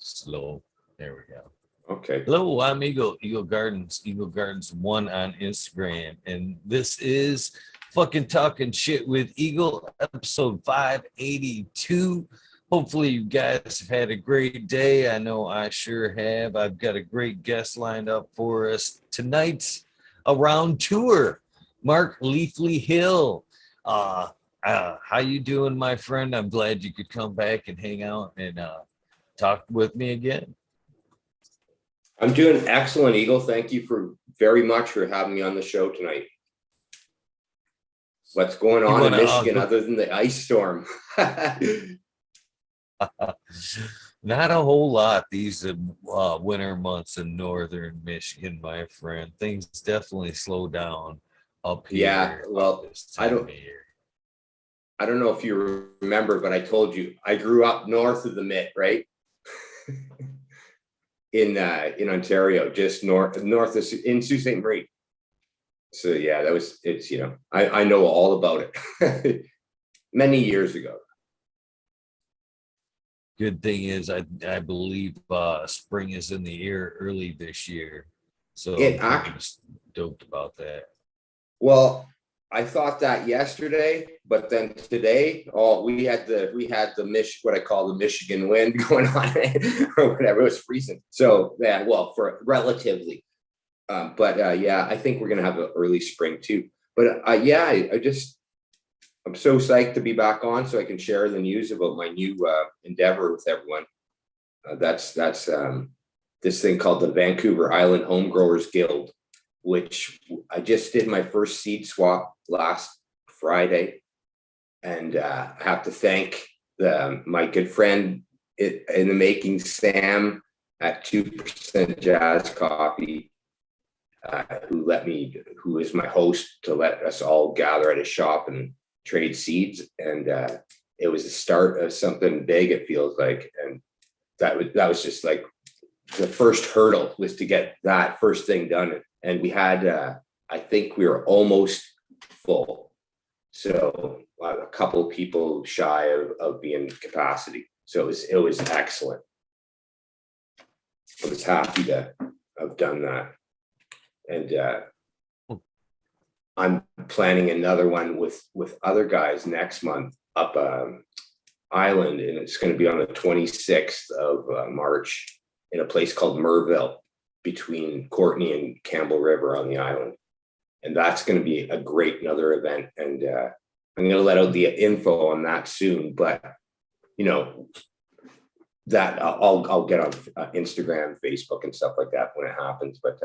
slow. There we go. Okay. Hello, I'm Eagle Gardens 1 on Instagram, and this is fucking talking shit with Eagle, episode 582. Hopefully, you guys have had a great day. I know I sure have. I've got a great guest lined up for us tonight's around tour. Mark Leafyhill. How you doing, my friend? I'm glad you could come back and hang out and talk with me again. I'm doing excellent, Eagle. Thank you very much for having me on the show tonight. What's going on in Michigan other than the ice storm? Not a whole lot these winter months in northern Michigan, my friend. Things definitely slow down up here. Yeah, well, this time of year. I don't know if you remember, but I told you I grew up north of the Mitt, right? in Ontario, just north of in Sault Ste. Marie. So yeah, I know all about it many years ago. Good thing is I believe spring is in the air early this year. So I'm stoked about that. Well, I thought that yesterday, but then today, we had what I call the Michigan wind going on or whatever. It was freezing. So yeah, well, for relatively, I think we're gonna have an early spring too. But I'm so psyched to be back on, so I can share the news about my new endeavor with everyone. That's this thing called the Vancouver Island Home Growers Guild, which I just did my first seed swap last Friday, and I have to thank my good friend in the making, Sam at 2% Jazz Coffee, who is my host, to let us all gather at his shop and trade seeds. And it was the start of something big, it feels like, and that was just like the first hurdle, was to get that first thing done. And we had, I think we were almost full. So a couple people shy of being capacity. So it was excellent. I was happy to have done that. And I'm planning another one with other guys next month up island. And it's going to be on the 26th of March in a place called Merville, between Courtney and Campbell River on the island. And that's going to be another event. And I'm going to let out the info on that soon, but that I'll get on Instagram, Facebook and stuff like that when it happens. But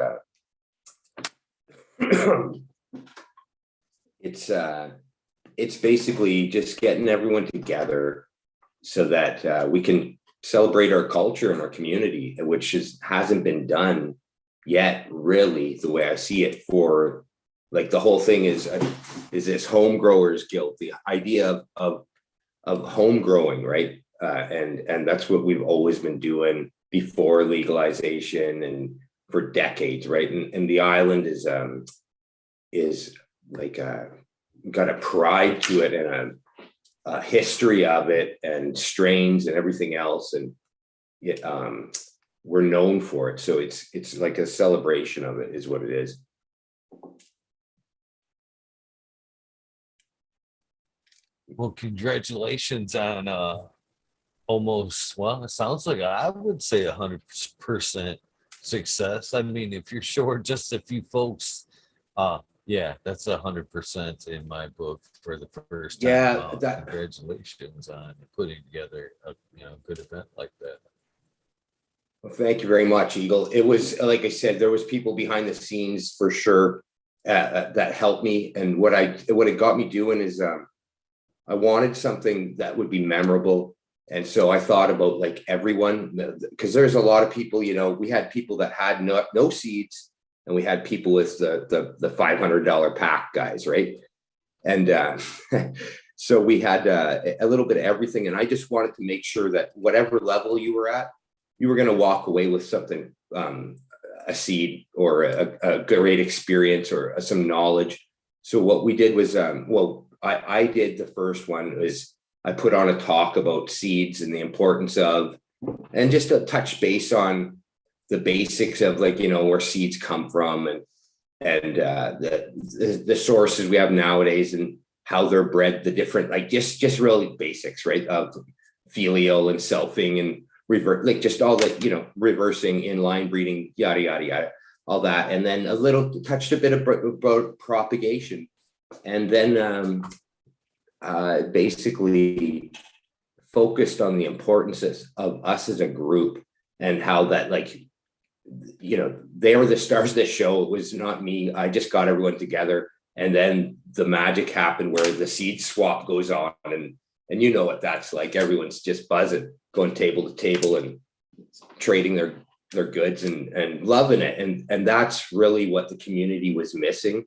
it's basically just getting everyone together so that we can celebrate our culture and our community, which hasn't been done yet, really, the way I see it. For like, the whole thing is this home growers guild, the idea of home growing, right? And that's what we've always been doing before legalization and for decades, right? And the island is like got a pride to it and a history of it and strains and everything else, and we're known for it. So it's like a celebration of it, is what it is. Well, congratulations on almost, well, it sounds like I would say 100% success. I mean, if you're short just a few folks, yeah, that's 100% in my book for the first time. Yeah, congratulations on putting together a good event like that. Well, thank you very much, Eagle. It was, like I said, there was people behind the scenes for sure that helped me. And what it got me doing is I wanted something that would be memorable. And so I thought about like everyone, because there's a lot of people, we had people that had no seeds, and we had people with the $500 pack guys, right? And so we had a little bit of everything. And I just wanted to make sure that whatever level you were at, you were going to walk away with something, a seed or a great experience or some knowledge. So what we did was, I did the first one was I put on a talk about seeds and the importance of, and just to touch base on the basics of like, where seeds come from, and the sources we have nowadays, and how they're bred, the different, like just really basics, right? Of filial and selfing and revert, like just all the, reversing, inline breeding, yada, yada, yada, all that. And then touched a bit about propagation. And then basically focused on the importance of us as a group, and how that, like, they were the stars of the show. It was not me. I just got everyone together, and then the magic happened where the seed swap goes on, and you know what that's like. Everyone's just buzzing, going table to table and trading their goods and loving it. And that's really what the community was missing.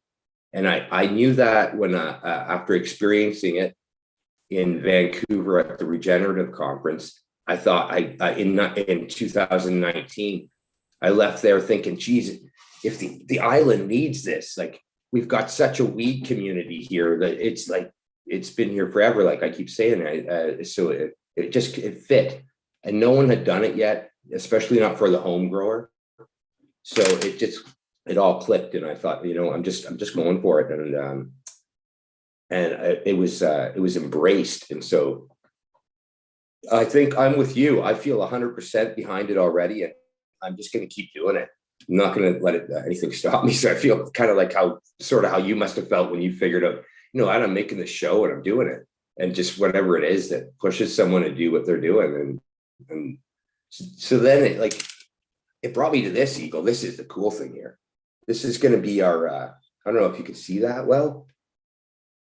And I knew that when after experiencing it in Vancouver at the Regenerative Conference. I thought in 2019, I left there thinking, geez, if the island needs this, like, we've got such a weed community here that it's like, it's been here forever. Like I keep saying, so it fit, and no one had done it yet, especially not for the home grower. So it all clicked, and I thought, I'm just going for it. And it was embraced. And so I think I'm with you. I feel 100% behind it already, and I'm just going to keep doing it. I'm not going to let anything stop me. So I feel kind of like how you must have felt when you figured out, I'm making the show and I'm doing it, and just whatever it is that pushes someone to do what they're doing. And so then it brought me to this, Eagle. This is the cool thing here. This is going to be our, I don't know if you can see that well,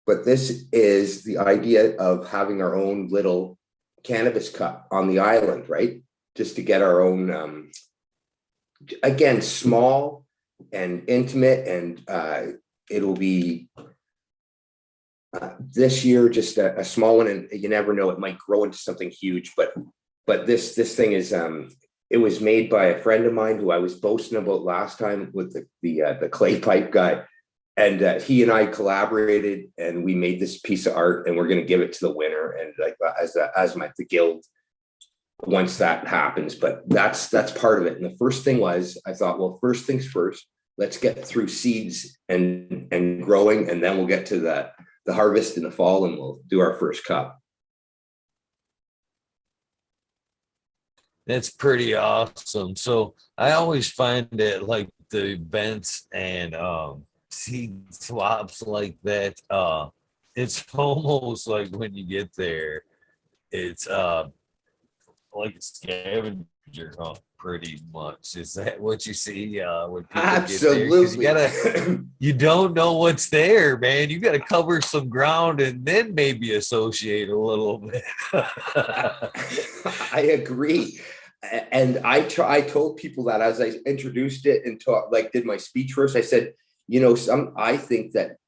but this is the idea of having our own little cannabis cup on the island, right? Just to get our own, again, small and intimate, and it'll be this year just a small one, and you never know, it might grow into something huge. But this thing is, it was made by a friend of mine who I was boasting about last time with the clay pipe guy, and he and I collaborated, and we made this piece of art, and we're going to give it to the winner, and like the guild, once that happens. But that's part of it. And the first thing was, I thought, well, first things first, let's get through seeds and growing, and then we'll get to the harvest in the fall, and we'll do our first cup. That's pretty awesome. So I always find that like the events and seed swaps like that, it's almost like when you get there, it's like a scavenger hunt, pretty much. Is that what you see when people Absolutely. get there? 'Cause you don't know what's there, man. You gotta cover some ground and then maybe associate a little bit. I agree. And I told people that as I introduced it and did my speech first, I said, I think that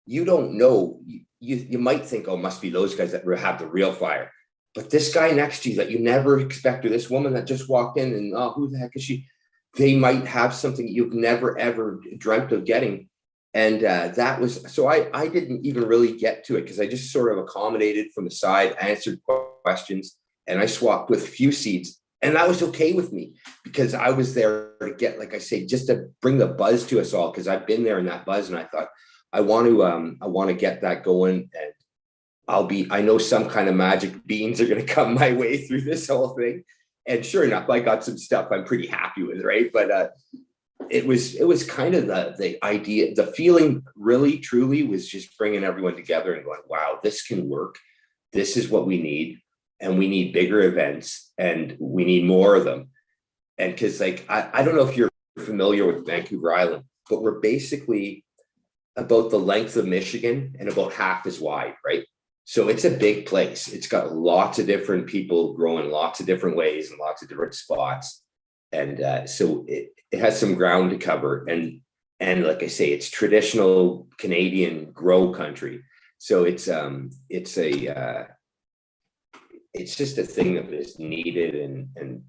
you don't know, you might think, oh, must be those guys that have the real fire. But this guy next to you that you never expect, or this woman that just walked in, and who the heck is she? They might have something you've never, ever dreamt of getting. And that was, so I didn't even really get to it, because I just sort of accommodated from the side, answered questions, and I swapped with a few seeds. And that was okay with me, because I was there to get, like I say, just to bring the buzz to us all, because I've been there in that buzz, and I thought, I want to get that going, and I know some kind of magic beans are going to come my way through this whole thing. And sure enough, I got some stuff I'm pretty happy with, right? But it was kind of the idea, the feeling really, truly was just bringing everyone together and going, wow, this can work. This is what we need. And we need bigger events, and we need more of them. And because I don't know if you're familiar with Vancouver Island, but we're basically about the length of Michigan and about half as wide, right? So it's a big place. It's got lots of different people growing lots of different ways and lots of different spots. And so it has some ground to cover. And like I say, it's traditional Canadian grow country. So it's just a thing that is needed, and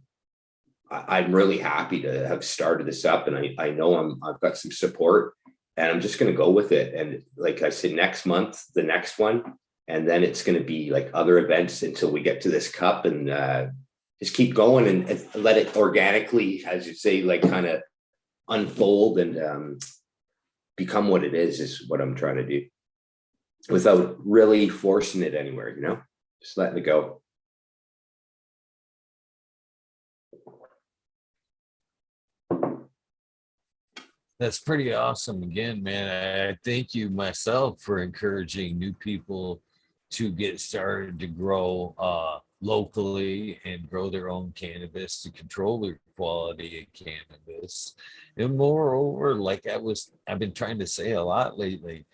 I'm really happy to have started this up, and I know I've got some support, and I'm just going to go with it. And like I said, next month, the next one, and then it's going to be like other events until we get to this cup, and just keep going and let it organically, as you say, like kind of unfold and become what it is what I'm trying to do without really forcing it anywhere, just letting it go. That's pretty awesome. Again, man, I thank you myself for encouraging new people to get started to grow locally and grow their own cannabis to control the quality of cannabis. And moreover, like I've been trying to say a lot lately,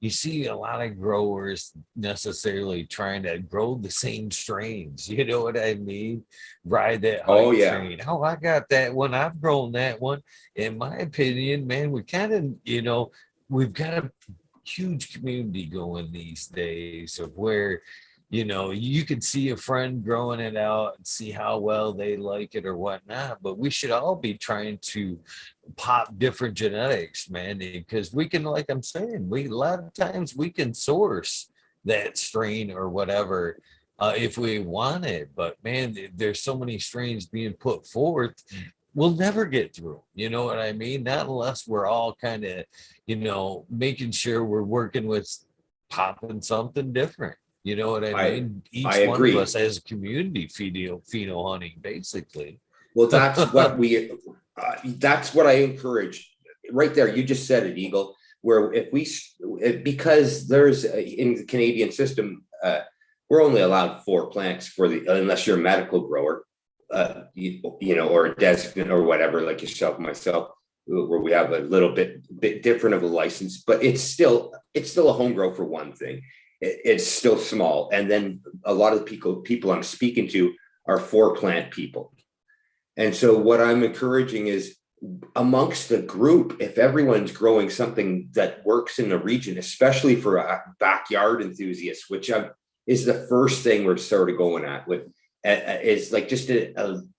you see a lot of growers necessarily trying to grow the same strains. You know what I mean? Ride that Oh hype yeah. train. Oh, I got that one. I've grown that one. In my opinion, man, we kind of, we've got a huge community going these days of where, you can see a friend growing it out and see how well they like it or whatnot. But we should all be trying to pop different genetics, man, because we can, like I'm saying, a lot of times we can source that strain or whatever if we want it. But man, there's so many strains being put forth, we'll never get through. You know what I mean? Not unless we're all kind of, making sure we're working with popping something different. You know what I I mean? I Each one of us agree. as a community pheno hunting, basically. Well, that's what I encourage right there. You just said it, Eagle, where because there's in the Canadian system, we're only allowed 4 plants unless you're a medical grower, or a designate or whatever, like yourself and myself, where we have a little bit different of a license, but it's still a home grow for one thing. It's still small. And then a lot of people I'm speaking to are 4-plant people. And so what I'm encouraging is amongst the group, if everyone's growing something that works in the region, especially for backyard enthusiasts, which is the first thing we're sort of going at with, is like just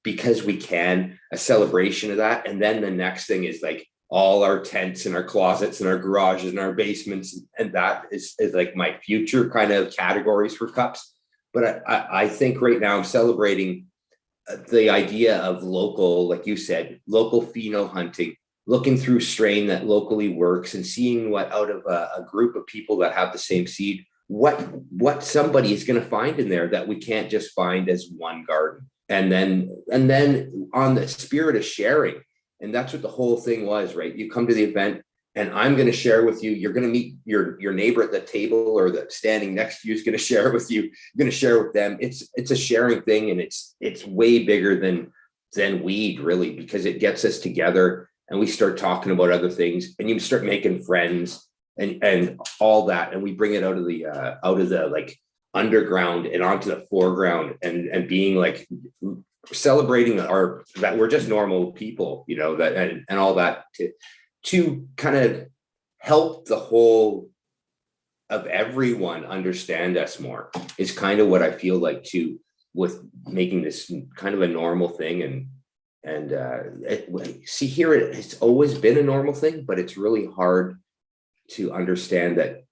because we can, a celebration of that. And then the next thing is like all our tents and our closets and our garages and our basements. And that is like my future kind of categories for cups. But I think right now I'm celebrating the idea of local, like you said, local pheno hunting, looking through strain that locally works and seeing what out of a group of people that have the same seed, what somebody is going to find in there that we can't just find as one garden. And then on the spirit of sharing, and that's what the whole thing was, right? You come to the event and I'm going to share with you. You're going to meet your neighbor at the table or the standing next to you is going to share with you. You're going to share with them. It's a sharing thing, and it's way bigger than weed, really, because it gets us together and we start talking about other things, and you start making friends and all that, and we bring it out of the like underground and onto the foreground and being like celebrating that we're just normal people, that and all that to kind of help the whole of everyone understand us more is kind of what I feel like too, with making this kind of a normal thing. And see here, it's always been a normal thing, but it's really hard to understand that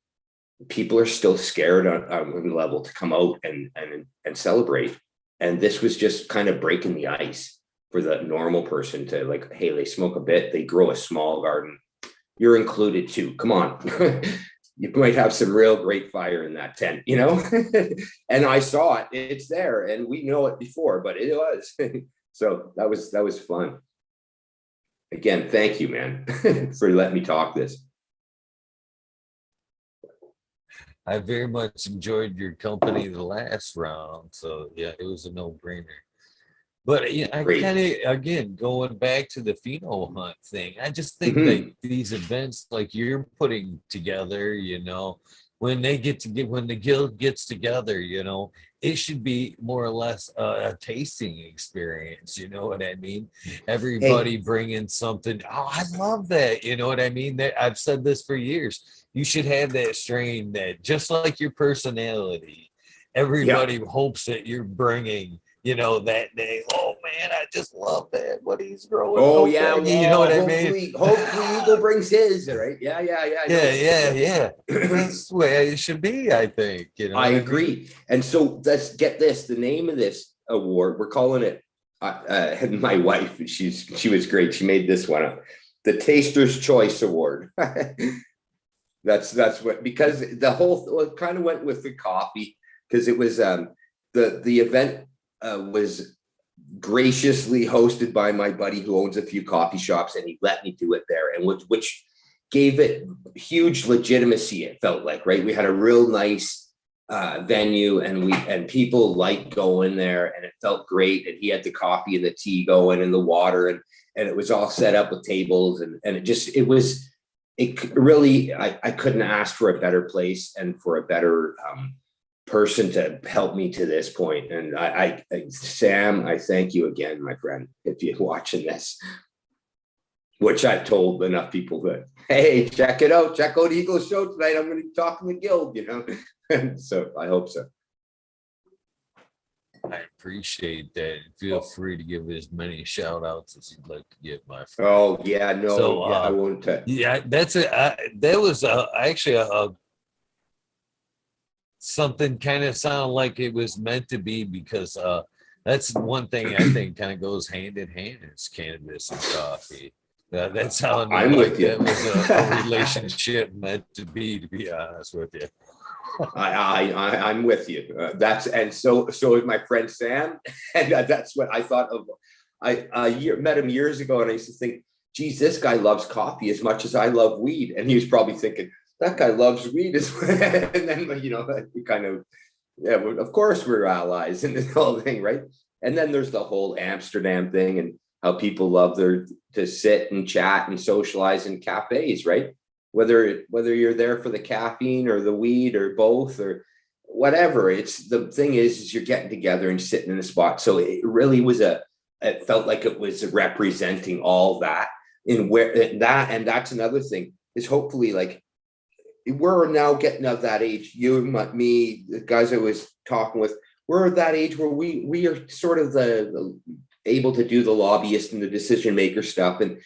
people are still scared on one level to come out and celebrate. And this was just kind of breaking the ice for the normal person to like, hey, they smoke a bit, they grow a small garden. You're included too. Come on. You might have some real great fire in that tent, and I saw it. It's there, and we know it before, but it was. So that was fun. Again, thank you, man, for letting me talk this. I very much enjoyed your company the last round. So yeah, it was a no-brainer. But yeah, I Great. kind of, again, going back to the pheno hunt thing, I just think Mm-hmm. that these events like you're putting together, when when the guild gets together, it should be more or less a tasting experience. You know what I mean? Hey, Everybody bringing something. Oh, I love that. You know what I mean? I've said this for years. You should have that strain that just like your personality, yeah. everybody hopes that you're bringing that day. Oh man, I just love that. What he's growing. Oh yeah. Okay. You know Well, what I mean? hopefully Eagle brings his, right? Yeah. I Yeah, know. yeah, yeah. That's the way it should be, I think. You know I what I mean? agree. And so let's get this. The name of this, award. We're calling it, and my wife, she was great. She made this one up, the Taster's Choice Award. That's what, because the whole, well, it kind of went with the coffee, because it was the event was graciously hosted by my buddy who owns a few coffee shops, and he let me do it there, and which gave it huge legitimacy. It felt like, right, we had a real nice venue, and people liked going there, and it felt great. And he had the coffee and the tea going and the water, and it was all set up with tables, and it really, I couldn't ask for a better place and for a better person to help me to this point. And Sam, I thank you again, my friend, if you're watching this, which I've told enough people that, hey, check it out, check out Eagle's show tonight. I'm going to be talking to Guild, So I hope so. I appreciate that. Feel free to give as many shout outs as you'd like to get, my friend. Oh yeah, no, so, I won't. Yeah, that's it. That was actually something kind of sound like it was meant to be, because that's one thing I think kind of goes hand in hand is cannabis and coffee. That sounded I'm like with you. that was a relationship meant to be honest with you. I'm with you. So is my friend Sam, and that's what I thought of. I met him years ago, and I used to think, geez, this guy loves coffee as much as I love weed, and he was probably thinking, that guy loves weed as well. And then we kind of, yeah, of course we're allies and this whole thing, right? And then there's the whole Amsterdam thing, and how people love to sit and chat and socialize in cafes, right? Whether you're there for the caffeine or the weed or both or whatever, it's the thing is you're getting together and sitting in a spot. So it really was it felt like it was representing all that and that's another thing is, hopefully, like, we're now getting of that age, you, me, the guys I was talking with, we're at that age where we are sort of the able to do the lobbyist and the decision maker stuff. And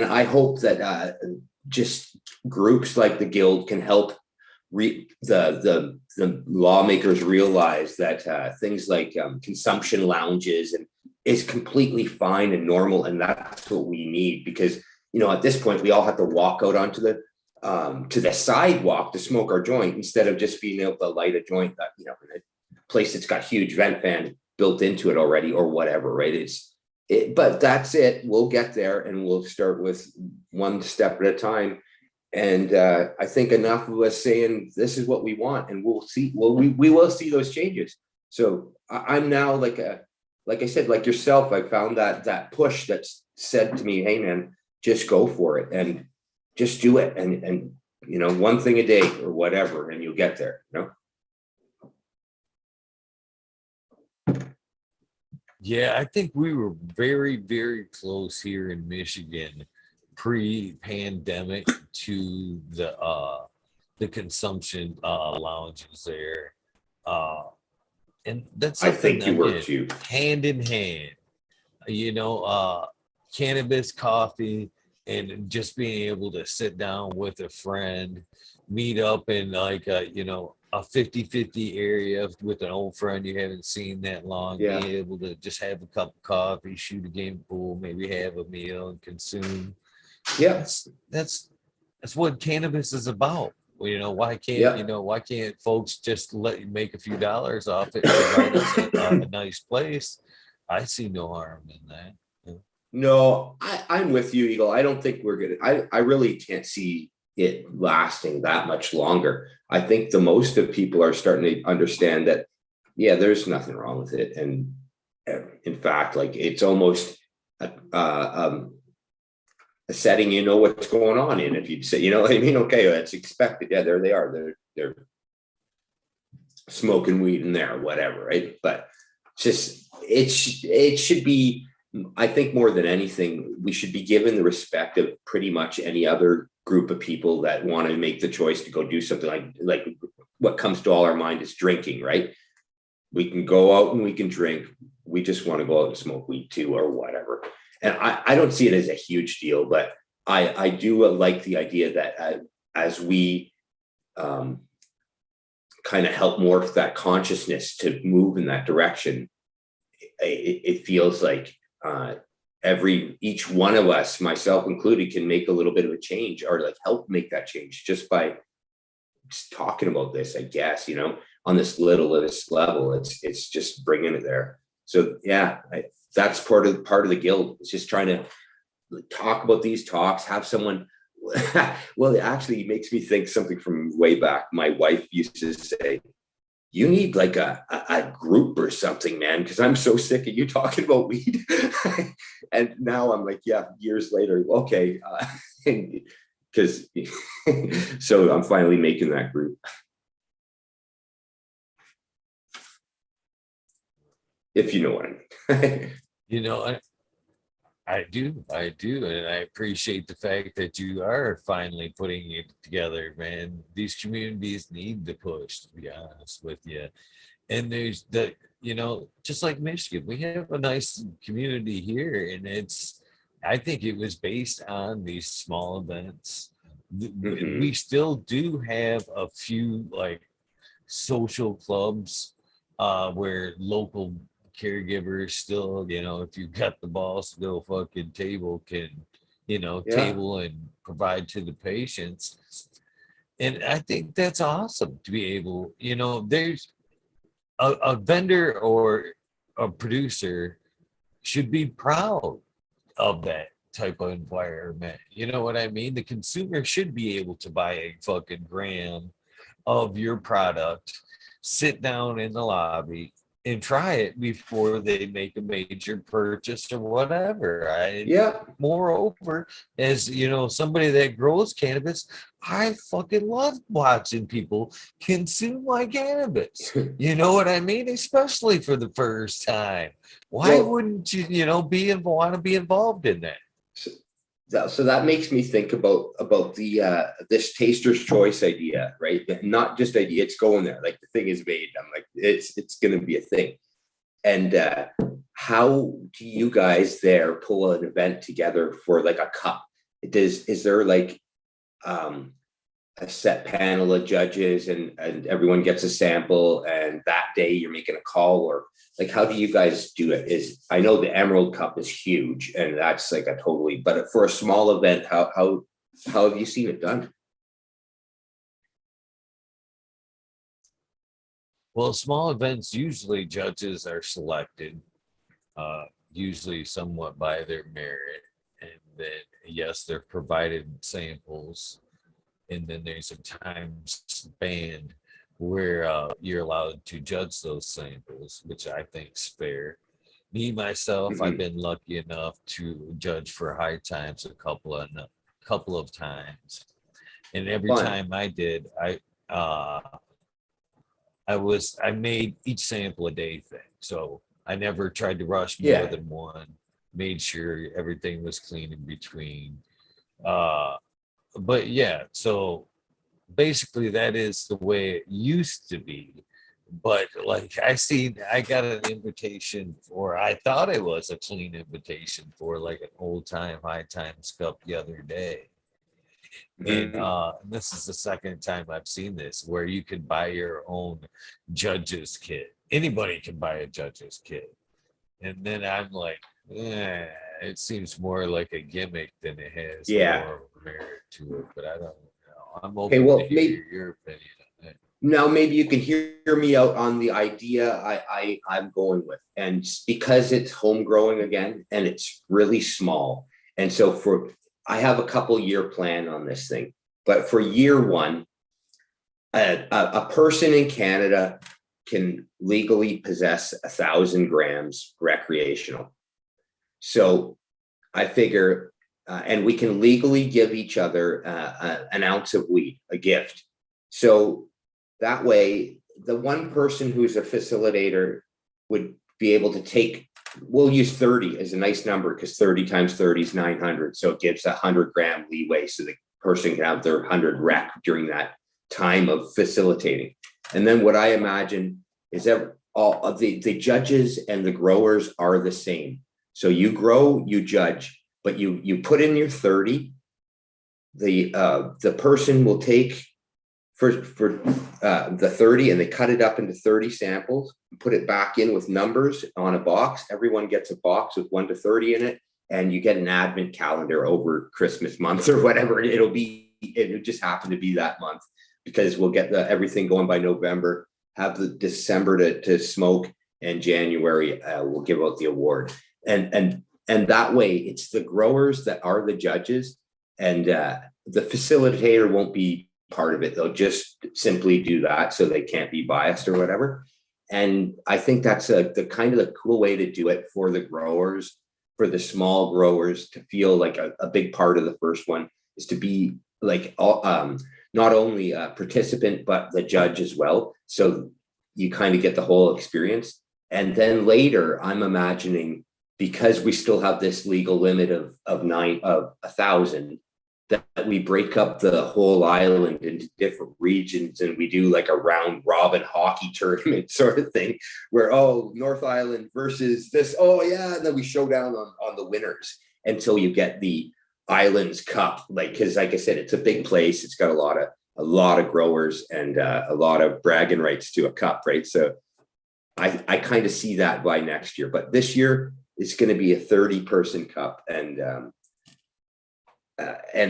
I hope that just groups like the Guild can help the lawmakers realize that things like consumption lounges and is completely fine and normal, and that's what we need, because at this point we all have to walk out onto the sidewalk to smoke our joint instead of just being able to light a joint that in a place that's got huge vent fan built into it already or whatever, right? But that's it. We'll get there, and we'll start with one step at a time. And I think enough of us saying this is what we want, and we'll see. Well, we will see those changes. So I'm now like I said, like yourself, I found that push that's said to me, hey man, just go for it and just do it, and one thing a day or whatever, and you'll get there. Yeah, I think we were very, very close here in Michigan pre-pandemic to the consumption lounges there. And that's I something, think you were too. hand in hand, cannabis, coffee, and just being able to sit down with a friend, meet up in like a 50-50 area with an old friend you haven't seen that long, Yeah. being able to just have a cup of coffee, shoot a game of pool, maybe have a meal and consume. Yeah. That's what cannabis is about. Why can't why can't folks just let you make a few dollars off it, provide us a nice place? I see no harm in that. No, I'm with you, Eagle. I don't think we're gonna. I really can't see it lasting that much longer. I think the most of people are starting to understand that, yeah, there's nothing wrong with it, and in fact, like, it's almost a setting what's going on in. If you'd say, what I mean, okay, that's expected. Yeah, there they are. They're smoking weed in there, whatever, right? But just it should be. I think more than anything, we should be given the respect of pretty much any other group of people that want to make the choice to go do something like what comes to all our mind is drinking, right? We can go out and we can drink. We just want to go out and smoke weed too, or whatever. And I don't see it as a huge deal, but I do like the idea that as we kind of help morph that consciousness to move in that direction, it feels like each one of us, myself included, can make a little bit of a change, or like help make that change just by just talking about this, I guess, on this level. It's just bringing it there. So yeah, that's part of the guild. It's just trying to talk about these talks, have someone. Well, it actually makes me think something from way back. My wife used to say, you need like a group or something, man, because I'm so sick of you talking about weed. And now I'm like, yeah, years later, okay. Because so I'm finally making that group. If you know what I mean. You know, I do, and I appreciate the fact that you are finally putting it together, man. These communities need the push, to be honest with you. And there's just like Michigan, we have a nice community here, and I think it was based on these small events. We still do have a few like social clubs where local caregivers still, if you got the balls to go fucking table, can, table and provide to the patients. And I think that's awesome to be able, there's a vendor or a producer should be proud of that type of environment. You know what I mean? The consumer should be able to buy a fucking gram of your product, sit down in the lobby and try it before they make a major purchase or whatever. Yeah. Moreover, as somebody that grows cannabis, I fucking love watching people consume my cannabis. You know what I mean? Especially for the first time. Why wouldn't you, want to be involved in that? So that makes me think about the this taster's choice idea, right? Not just idea, it's going there. Like the thing is made. I'm like, it's going to be a thing. And how do you guys there pull an event together for like a cup? Is there like a set panel of judges and everyone gets a sample, and that day you're making a call, or like how do you guys do it? I know the Emerald Cup is huge and that's like a totally, but for a small event, how have you seen it done? Well, small events, usually judges are selected, usually somewhat by their merit. And then, yes, they're provided samples. And then there's a time span where you're allowed to judge those samples, which I think is fair. Me, myself, I've been lucky enough to judge for High Times a couple of times. And every time I did, I made each sample a day thing. So I never tried to rush more than one, made sure everything was clean in between. But yeah, so basically that is the way it used to be. But like I got an invitation for, I thought it was a clean invitation for like an old time High Times Cup the other day. And this is the second time I've seen this, where you can buy your own judge's kit. Anybody can buy a judge's kit. And then I'm like, it seems more like a gimmick than it has more merit to it. But I don't know. I'm open to hear your opinion on that. Now, maybe you can hear me out on the idea I'm going with. And because it's home growing again, and it's really small. And so I have a couple year plan on this thing, but for year one, a person in Canada can legally possess 1,000 grams recreational. So I figure, and we can legally give each other an ounce of weed, a gift. So that way, the one person who's a facilitator would be able to take, we'll use 30 as a nice number because 30 times 30 is 900. So it gives 100 gram leeway so the person can have their 100 rec during that time of facilitating. And then what I imagine is that all of the judges and the growers are the same. So you grow, you judge, but you put in your 30. The person will take the 30, and they cut it up into 30 samples, put it back in with numbers on a box. Everyone gets a box with 1 to 30 in it, and you get an advent calendar over Christmas month or whatever. It'll just happen to be that month, because we'll get everything going by November, have the December to smoke, and January we'll give out the award. And that way it's the growers that are the judges, and the facilitator won't be part of it. They'll just simply do that so they can't be biased or whatever. And I think that's the kind of the cool way to do it for the growers, for the small growers to feel like a big part of the first one is to be like not only a participant but the judge as well. So you kind of get the whole experience. And then later, I'm imagining, because we still have this legal limit of 1,000, that we break up the whole island into different regions, and we do like a round robin hockey tournament sort of thing, where North Island versus this, and then we show down on the winners until you get the Islands Cup. Like, because like I said, it's a big place, it's got a lot of growers and a lot of bragging rights to a cup, right? So I kind of see that by next year, but this year it's going to be a 30-person cup, and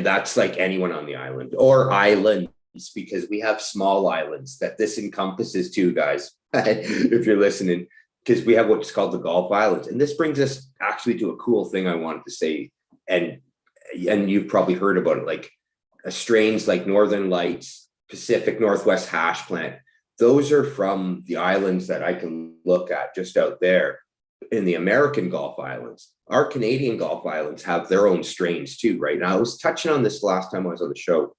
that's like anyone on the island or islands, because we have small islands that this encompasses too, guys. If you're listening, because we have what's called the Gulf Islands, and this brings us actually to a cool thing I wanted to say, and you've probably heard about it, like strains like Northern Lights, Pacific Northwest hash plant. Those are from the islands that I can look at just out there in the American Gulf Islands. Our Canadian Gulf Islands have their own strains too, right? Now, I was touching on this last time I was on the show,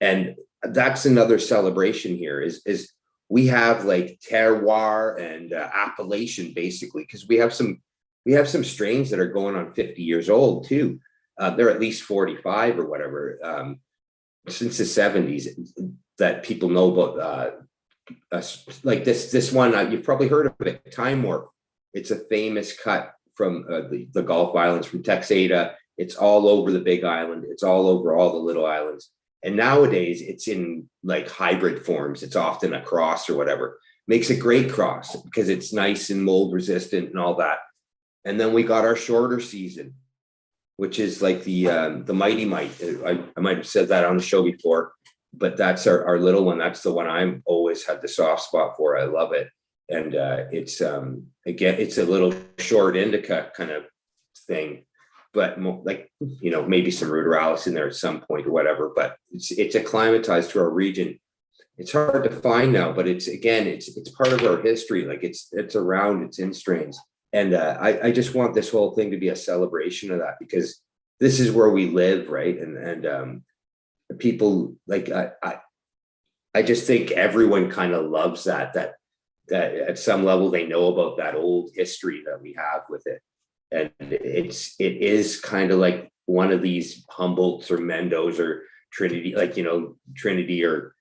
and that's another celebration here is we have like terroir and appellation, basically, because we have some strains that are going on 50 years old too. They're at least 45 or whatever, since the 70s, that people know about. Like this one, you've probably heard of it, Time Warp. It's a famous cut from the Gulf Islands, from Texada. It's all over the Big Island. It's all over all the little islands. And nowadays it's in like hybrid forms. It's often a cross or whatever. Makes a great cross because it's nice and mold resistant and all that. And then we got our shorter season, which is like the Mighty Might. I might have said that on the show before, but that's our little one. That's the one I'm always had the soft spot for. I love it. And it's again, it's a little short indica kind of thing, but like, maybe some ruderalis in there at some point or whatever, but it's acclimatized to our region. It's hard to find now, but it's part of our history. Like it's around, it's in strains. And I just want this whole thing to be a celebration of that, because this is where we live, right? And people like, I just think everyone kind of loves that at some level they know about that old history that we have with it. And it is kind of like one of these Humboldts or Mendos or Trinity, like, Trinity or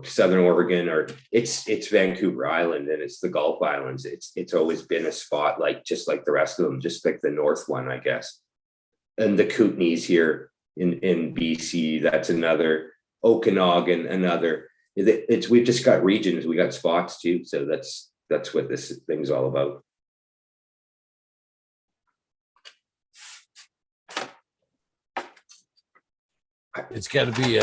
Southern Oregon, or it's Vancouver Island, and it's the Gulf Islands. It's always been a spot, like just like the rest of them, just like the north one, I guess. And the Kootenays here in BC, that's another. Okanagan, another. We've just got regions, we got spots too. So that's what this thing's all about. It's got to be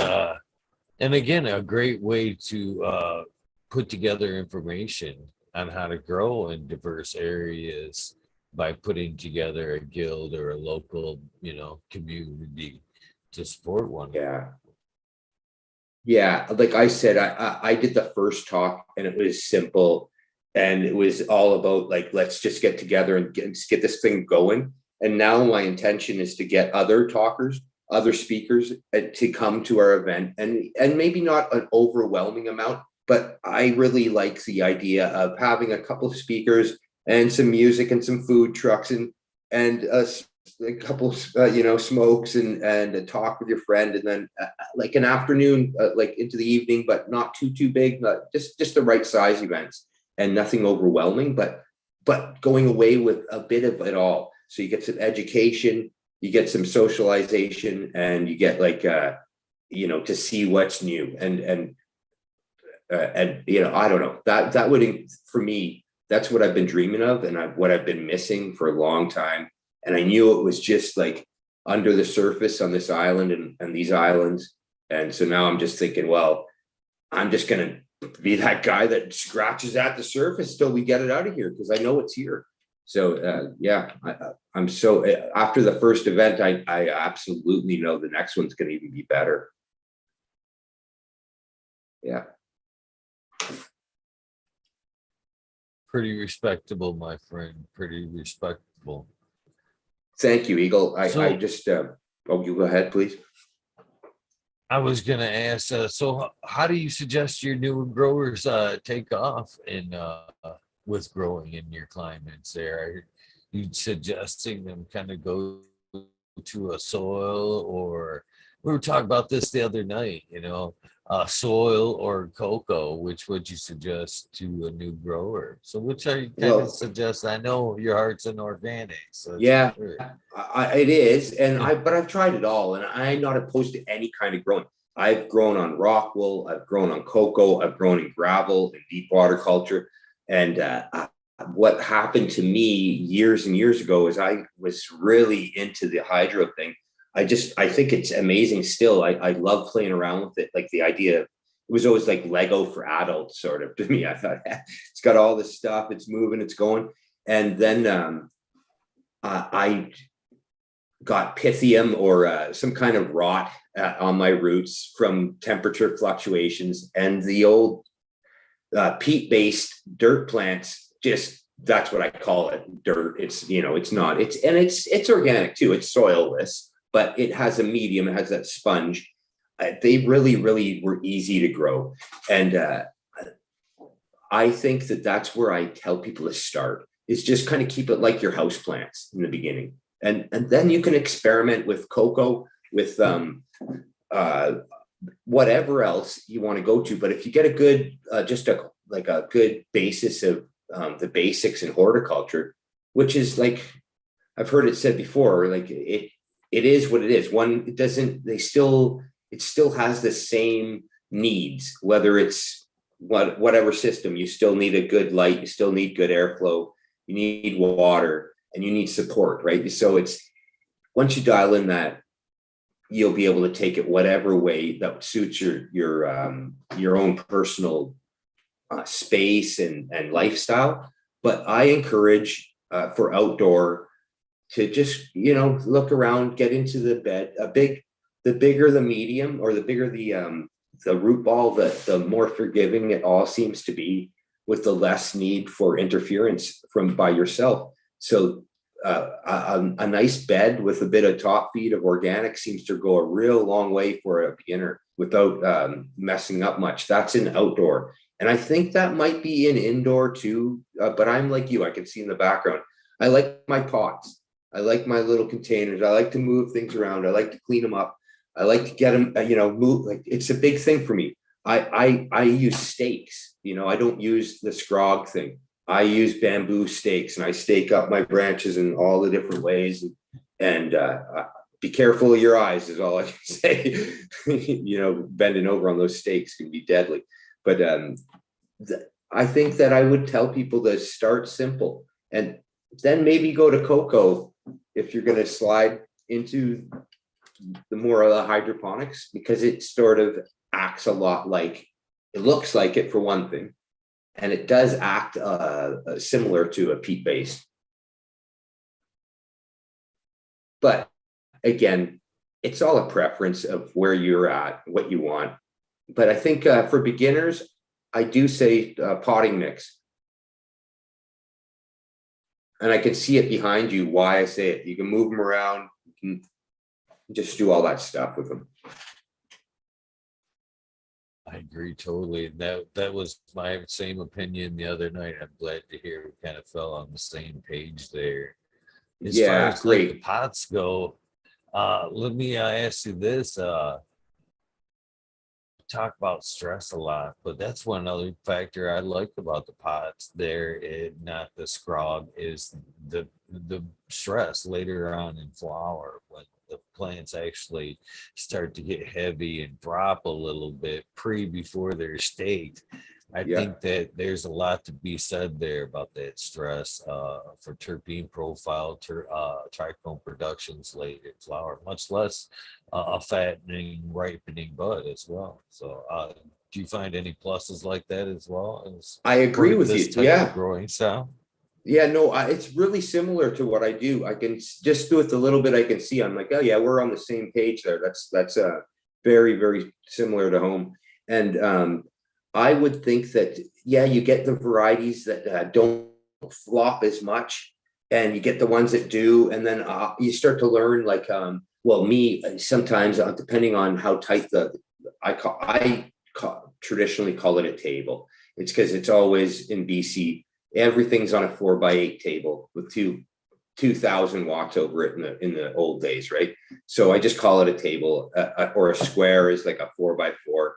and again, a great way to put together information on how to grow in diverse areas by putting together a guild or a local, community to support one. Yeah, like I said, I did the first talk, and it was simple, and it was all about like, let's just get together and get this thing going. And now my intention is to get other talkers, other speakers to come to our event, and maybe not an overwhelming amount, but I really like the idea of having a couple of speakers and some music and some food trucks and a couple smokes and a talk with your friend, and then like an afternoon, like into the evening, but not too big, just the right size events, and nothing overwhelming, but going away with a bit of it all. So you get some education, you get some socialization, and you get like to see what's new. And And I don't know, that would, for me, that's what I've been dreaming of, and what I've been missing for a long time. And I knew it was just like under the surface on this island and these islands. And so now I'm just thinking, well, I'm just gonna be that guy that scratches at the surface till we get it out of here, because I know it's here. So yeah, I'm so, after the first event, I absolutely know the next one's gonna even be better. Yeah. Pretty respectable, my friend. Pretty respectable. Thank you, Eagle. I So just, oh, you go ahead, please. I was gonna ask, so how do you suggest your new growers take off in with growing in your climates there? Are you suggesting them kind of go to a soil, or we were talking about this the other night, soil or cocoa, which would you suggest to a new grower? So which are you kind of Well, suggest? I know your heart's in organic, so that's for yeah, sure. it is, but I've tried it all, and I'm not opposed to any kind of growing. I've grown on rock wool, I've grown on cocoa, I've grown in gravel and deep water culture. And what happened to me years and years ago is I was really into the hydro thing. I think it's amazing still. I love playing around with it. Like the idea, it was always like Lego for adults, sort of, to me. I thought, it's got all this stuff, it's moving, it's going. And then I got pythium, or some kind of rot on my roots from temperature fluctuations, and the old peat-based dirt plants, just, that's what I call it, dirt. It's not, it's organic too. It's soilless, but it has a medium, it has that sponge. They really, really were easy to grow. And I think that's where I tell people to start, is just kind of keep it like your house plants in the beginning. And then you can experiment with cocoa, with whatever else you want to go to. But if you get a good, just a good basis of the basics in horticulture, which is like, I've heard it said before, like it is what it is. It still has the same needs, whether it's whatever system. You still need a good light, you still need good airflow, you need water, and you need support, right? So it's, once you dial in that, you'll be able to take it whatever way that suits your own personal space and lifestyle. But I encourage for outdoor to just look around, get into the bed. The bigger the medium, or the bigger the root ball, the more forgiving it all seems to be, with the less need for interference by yourself. So a nice bed with a bit of top feed of organic seems to go a real long way for a beginner without messing up much. That's in outdoor. And I think that might be in indoor too, but I'm like you, I can see in the background. I like my pots. I like my little containers. I like to move things around. I like to clean them up. I like to get them, move. Like, it's a big thing for me. I use stakes. I don't use the scrog thing. I use bamboo stakes, and I stake up my branches in all the different ways. And be careful of your eyes is all I can say. Bending over on those stakes can be deadly. But I think that I would tell people to start simple, and then maybe go to cocoa if you're going to slide into the more of the hydroponics, because it sort of acts a lot like, it looks like it for one thing, and it does act similar to a peat base. But again, it's all a preference of where you're at, what you want. But I think for beginners, I do say potting mix. And I can see it behind you why I say it. You can move them around, you can just do all that stuff with them. I agree totally. That was my same opinion the other night. I'm glad to hear we kind of fell on the same page there. As far Yeah, as like the great. pots go, let me ask you this. Talk about stress a lot, but that's one other factor I like about the pots there, not the scrog, is the stress later on in flower when the plants actually start to get heavy and drop a little bit before they're staked. I Yeah. think that there's a lot to be said there about that stress for terpene profile, trichome productions late in flower, much less a fattening, ripening bud as well. So, do you find any pluses like that as well as I agree for with this you. type of Yeah. growing style? Yeah, no, it's really similar to what I do. I can just do it the little bit I can see. I'm like, oh yeah, we're on the same page there. That's very, very similar to home. And I would think that, yeah, you get the varieties that don't flop as much, and you get the ones that do, and then you start to learn like, well, me sometimes depending on how tight traditionally call it a table. It's because it's always in BC. Everything's on a 4x8 table with 2,000 watts over it in the old days, right? So I just call it a table, or a square is like a 4x4.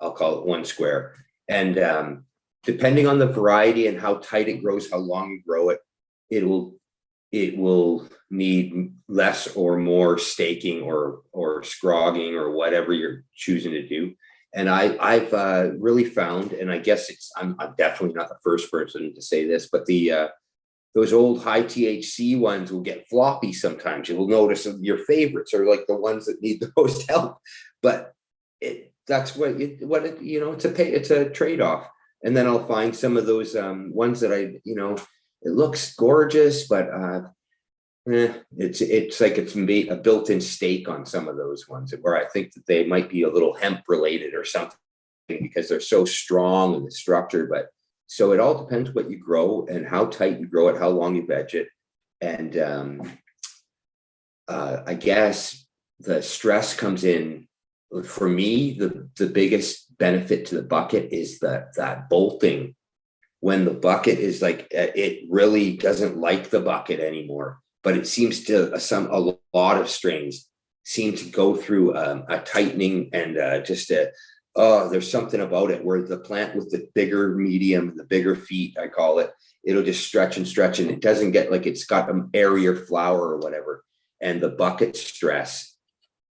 I'll call it one square. And depending on the variety and how tight it grows, how long you grow it, it will need less or more staking or scrogging or whatever you're choosing to do. And I've really found, and I guess I'm definitely not the first person to say this, but those old high THC ones will get floppy sometimes. You will notice your favorites are like the ones that need the most help, but that's it's a trade off. And then I'll find some of those ones that it looks gorgeous, but it's like it's a built-in stake on some of those ones, where I think that they might be a little hemp related or something because they're so strong in the structure. But so it all depends what you grow and how tight you grow it, how long you veg it. And I guess the stress comes in for me. The biggest benefit to the bucket is that bolting. When the bucket is like, it really doesn't like the bucket anymore, but it seems to a lot of strains seem to go through a tightening and there's something about it where the plant with the bigger medium, the bigger feet, I call it, it'll just stretch and stretch, and it doesn't get like it's got an airier flower or whatever. And the bucket stress,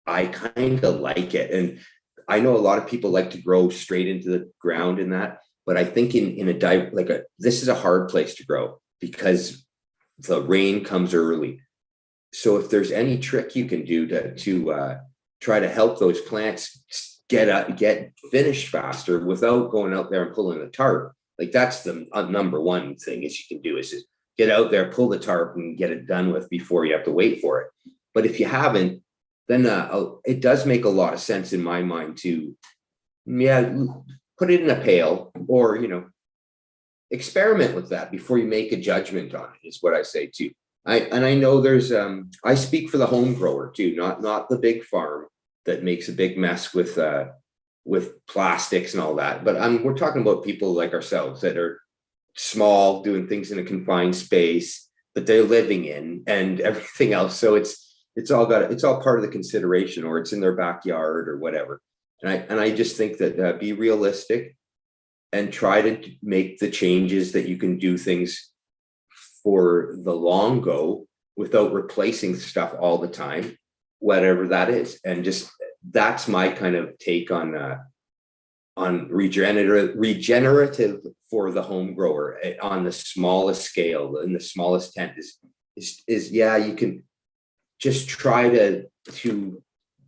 I kind of like it. And I know a lot of people like to grow straight into the ground in that, but I think this is a hard place to grow because the rain comes early. So if there's any trick you can do to try to help those plants get finished faster without going out there and pulling the tarp, like that's the number one thing is you can do is just get out there, pull the tarp, and get it done with before you have to wait for it. But if you haven't, then it does make a lot of sense in my mind to put it in a pail, or experiment with that before you make a judgment on it, is what I say too. I know there's I speak for the home grower too, not the big farm that makes a big mess with plastics and all that. But we're talking about people like ourselves that are small, doing things in a confined space that they're living in and everything else. So it's all part of the consideration, or it's in their backyard or whatever. And I just think that be realistic and try to make the changes that you can do things for the long go without replacing stuff all the time, whatever that is. And just, that's my kind of take on regenerative for the home grower on the smallest scale, in the smallest tent is you can just try to do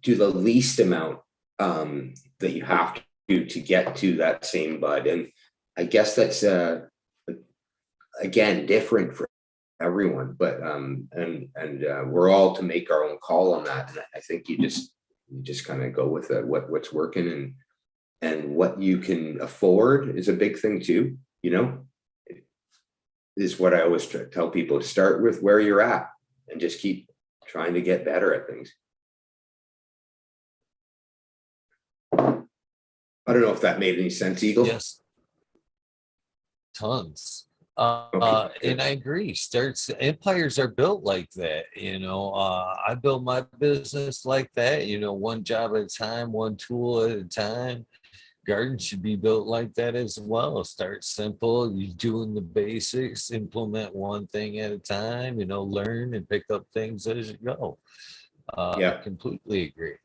the least amount that you have to get to that same bud. And I guess that's again different for everyone, but we're all to make our own call on that. And I think you just kind of go with what's working, and what you can afford is a big thing too. Is what I always tell people: start with where you're at and just keep trying to get better at things. I don't know if that made any sense, Eagle. Yes, tons. Okay. And I agree. Empires are built like that. I built my business like that. One job at a time, one tool at a time. Garden should be built like that as well. Start simple. You're doing the basics. Implement one thing at a time. Learn and pick up things as you go. Yeah. I completely agree.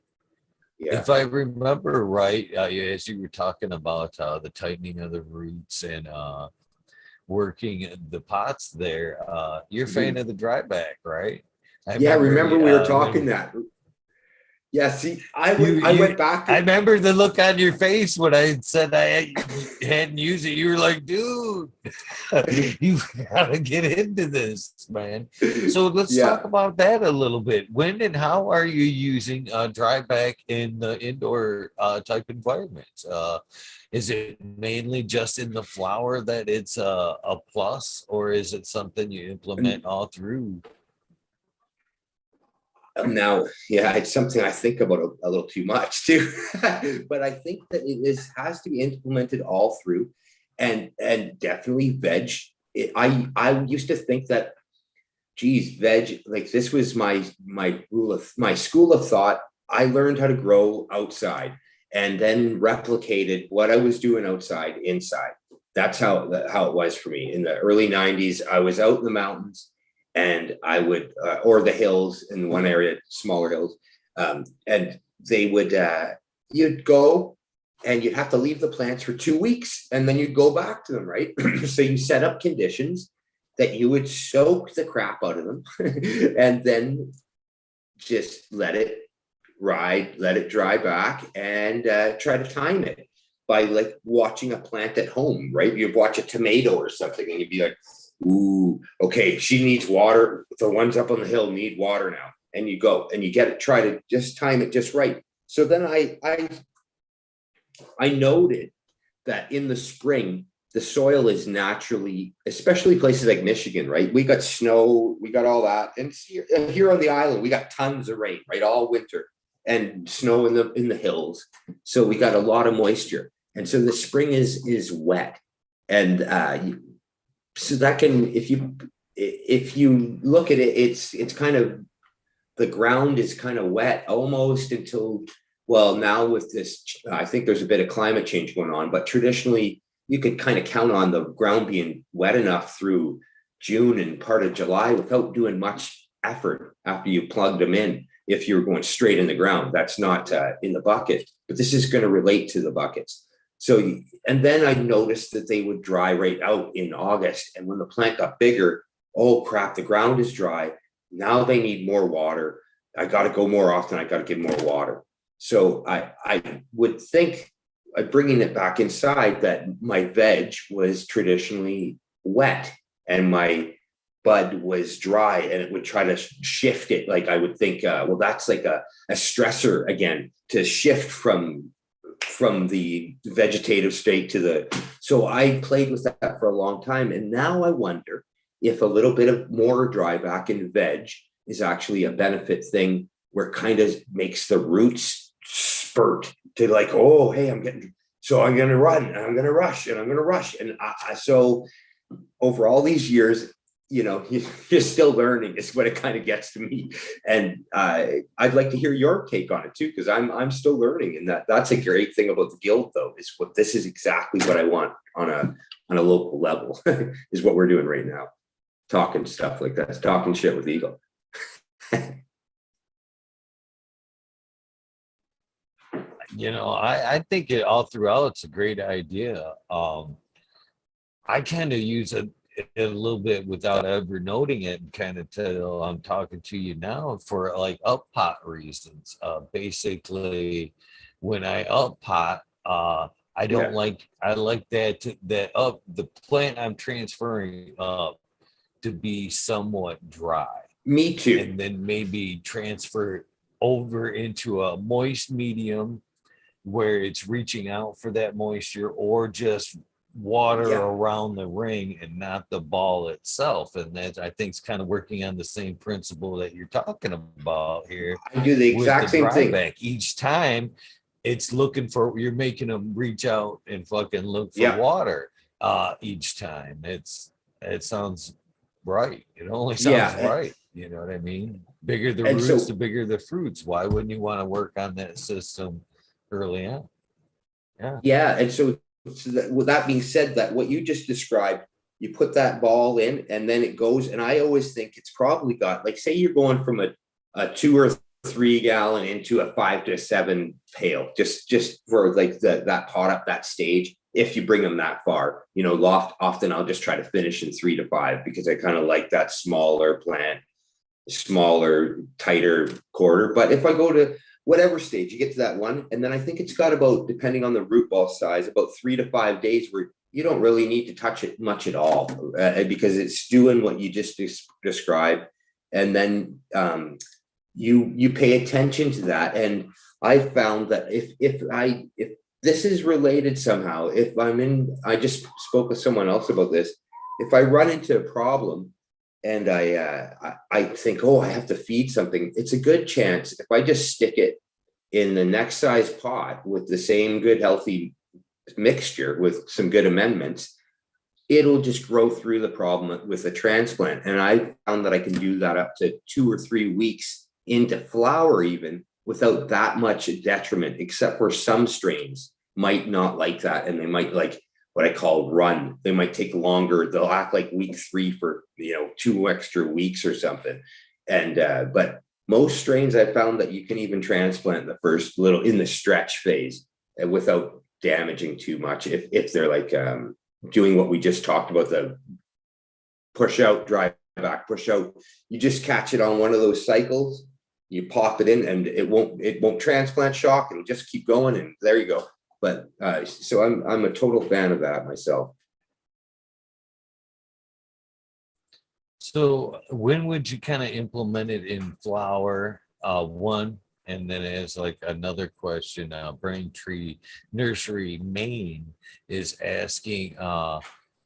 Yeah. If I remember right, as you were talking about the tightening of the roots and working the pots there, you're a fan Mhm. of the dry back, right? I Yeah. remember Remember we were when talking that. Yeah. See, I you went back I to, remember the look on your face when I said hadn't used it. You were like, dude, you gotta get into this, man. So let's talk yeah. about that a little bit. When and how are you using dry back in the indoor type environments? Is it mainly just in the flower that it's a plus, or is it something you implement And all through? now, yeah, it's something I think about a little too much too. But I think that has to be implemented all through, and definitely veg. I used to think that, geez, veg, like this was my rule of my school of thought. I learned how to grow outside and then replicated what I was doing outside inside. That's how it was for me in the early 90s. I was out in the mountains, and I would or the hills in one area, smaller hills, and they would you'd go and you'd have to leave the plants for 2 weeks, and then you'd go back to them, right? So you set up conditions that you would soak the crap out of them and then just let it dry back, and try to time it by like watching a plant at home, right? You'd watch a tomato or something and you'd be like, ooh, okay, she needs water. The ones up on the hill need water now. And you go and you get it, try to just time it just right. So then I noted that in the spring, the soil is naturally, especially places like Michigan, right? We got snow, we got all that, and here on the island, we got tons of rain, right, all winter, and snow in the hills. So we got a lot of moisture, and so the spring is wet, and so that can, if you look at it, it's kind of, the ground is kind of wet almost until, well, now with this, I think there's a bit of climate change going on, but traditionally you could kind of count on the ground being wet enough through June and part of July without doing much effort after you plugged them in. If you're going straight in the ground, that's not in the bucket, but this is going to relate to the buckets. So, and then I noticed that they would dry right out in August. And when the plant got bigger, oh crap, the ground is dry. Now they need more water. I got to go more often. I got to give more water. So I would think, bringing it back inside, that my veg was traditionally wet and my bud was dry, and it would try to shift it. Like I would think, well, that's like a stressor again, to shift from the vegetative state to the. So I played with that for a long time, and now I wonder if a little bit of more dry back in veg is actually a benefit thing, where it kind of makes the roots spurt to like, oh, hey, I'm going to run and I'm going to rush and I'm going to rush. And so over all these years, you're still learning is what it kind of gets to me. And I'd like to hear your take on it too, because I'm still learning. And that's a great thing about the guild, though, is what this is exactly what I want on a local level is what we're doing right now. Talking stuff like that, talking shit with Eagle. I think it all throughout, it's a great idea. I kind of use it a little bit without ever noting it, and kind of till I'm talking to you now for like up pot reasons. Basically, when I up pot, I don't Yeah, like, I like that up the plant I'm transferring up to be somewhat dry, me too. and then maybe transfer it over into a moist medium where it's reaching out for that moisture, or just water Yeah, around the ring and not the ball itself. And that, I think, is kind of working on the same principle that you're talking about here I do the with the exact same dry thing. back. Each time it's looking for, you're making them reach out and fucking look for Yeah, water each time. It sounds right. It only sounds yeah, right. You know what I mean? Bigger the and roots, the so bigger the fruits. Why wouldn't you want to work on that system early on? Yeah. yeah, and so that, with that being said, that what you just described, you put that ball in, and then it goes. And I always think it's probably got, like, say you're going from a 2 or 3 gallon into a 5 to 7 pail, just for like that pot up that stage. If you bring them that far, often I'll just try to finish in 3 to 5 because I kind of like that smaller plant, smaller, tighter quarter. But if I go to whatever stage, you get to that one, and then I think it's got about, depending on the root ball size, about 3 to 5 days where you don't really need to touch it much at all, because it's doing what you just described. And then you pay attention to that. And I found that if this is related somehow, I just spoke with someone else about this. If I run into a problem and I think, oh, I have to feed something, it's a good chance if I just stick it in the next size pot with the same good healthy mixture with some good amendments, it'll just grow through the problem with a transplant. And I found that I can do that up to 2 or 3 weeks into flower even without that much detriment, except for some strains might not like that. And they might like what I call run. They might take longer. They'll act like week 3 for, 2 extra weeks or something. And, but most strains I found that you can even transplant the first little in the stretch phase without damaging too much. If they're like doing what we just talked about, the push out, dry back, push out, you just catch it on one of those cycles, you pop it in and it won't transplant shock. It'll just keep going. And there you go. But so I'm a total fan of that myself. So when would you kind of implement it in flower? One, and then as like another question, Braintree Nursery Maine is asking,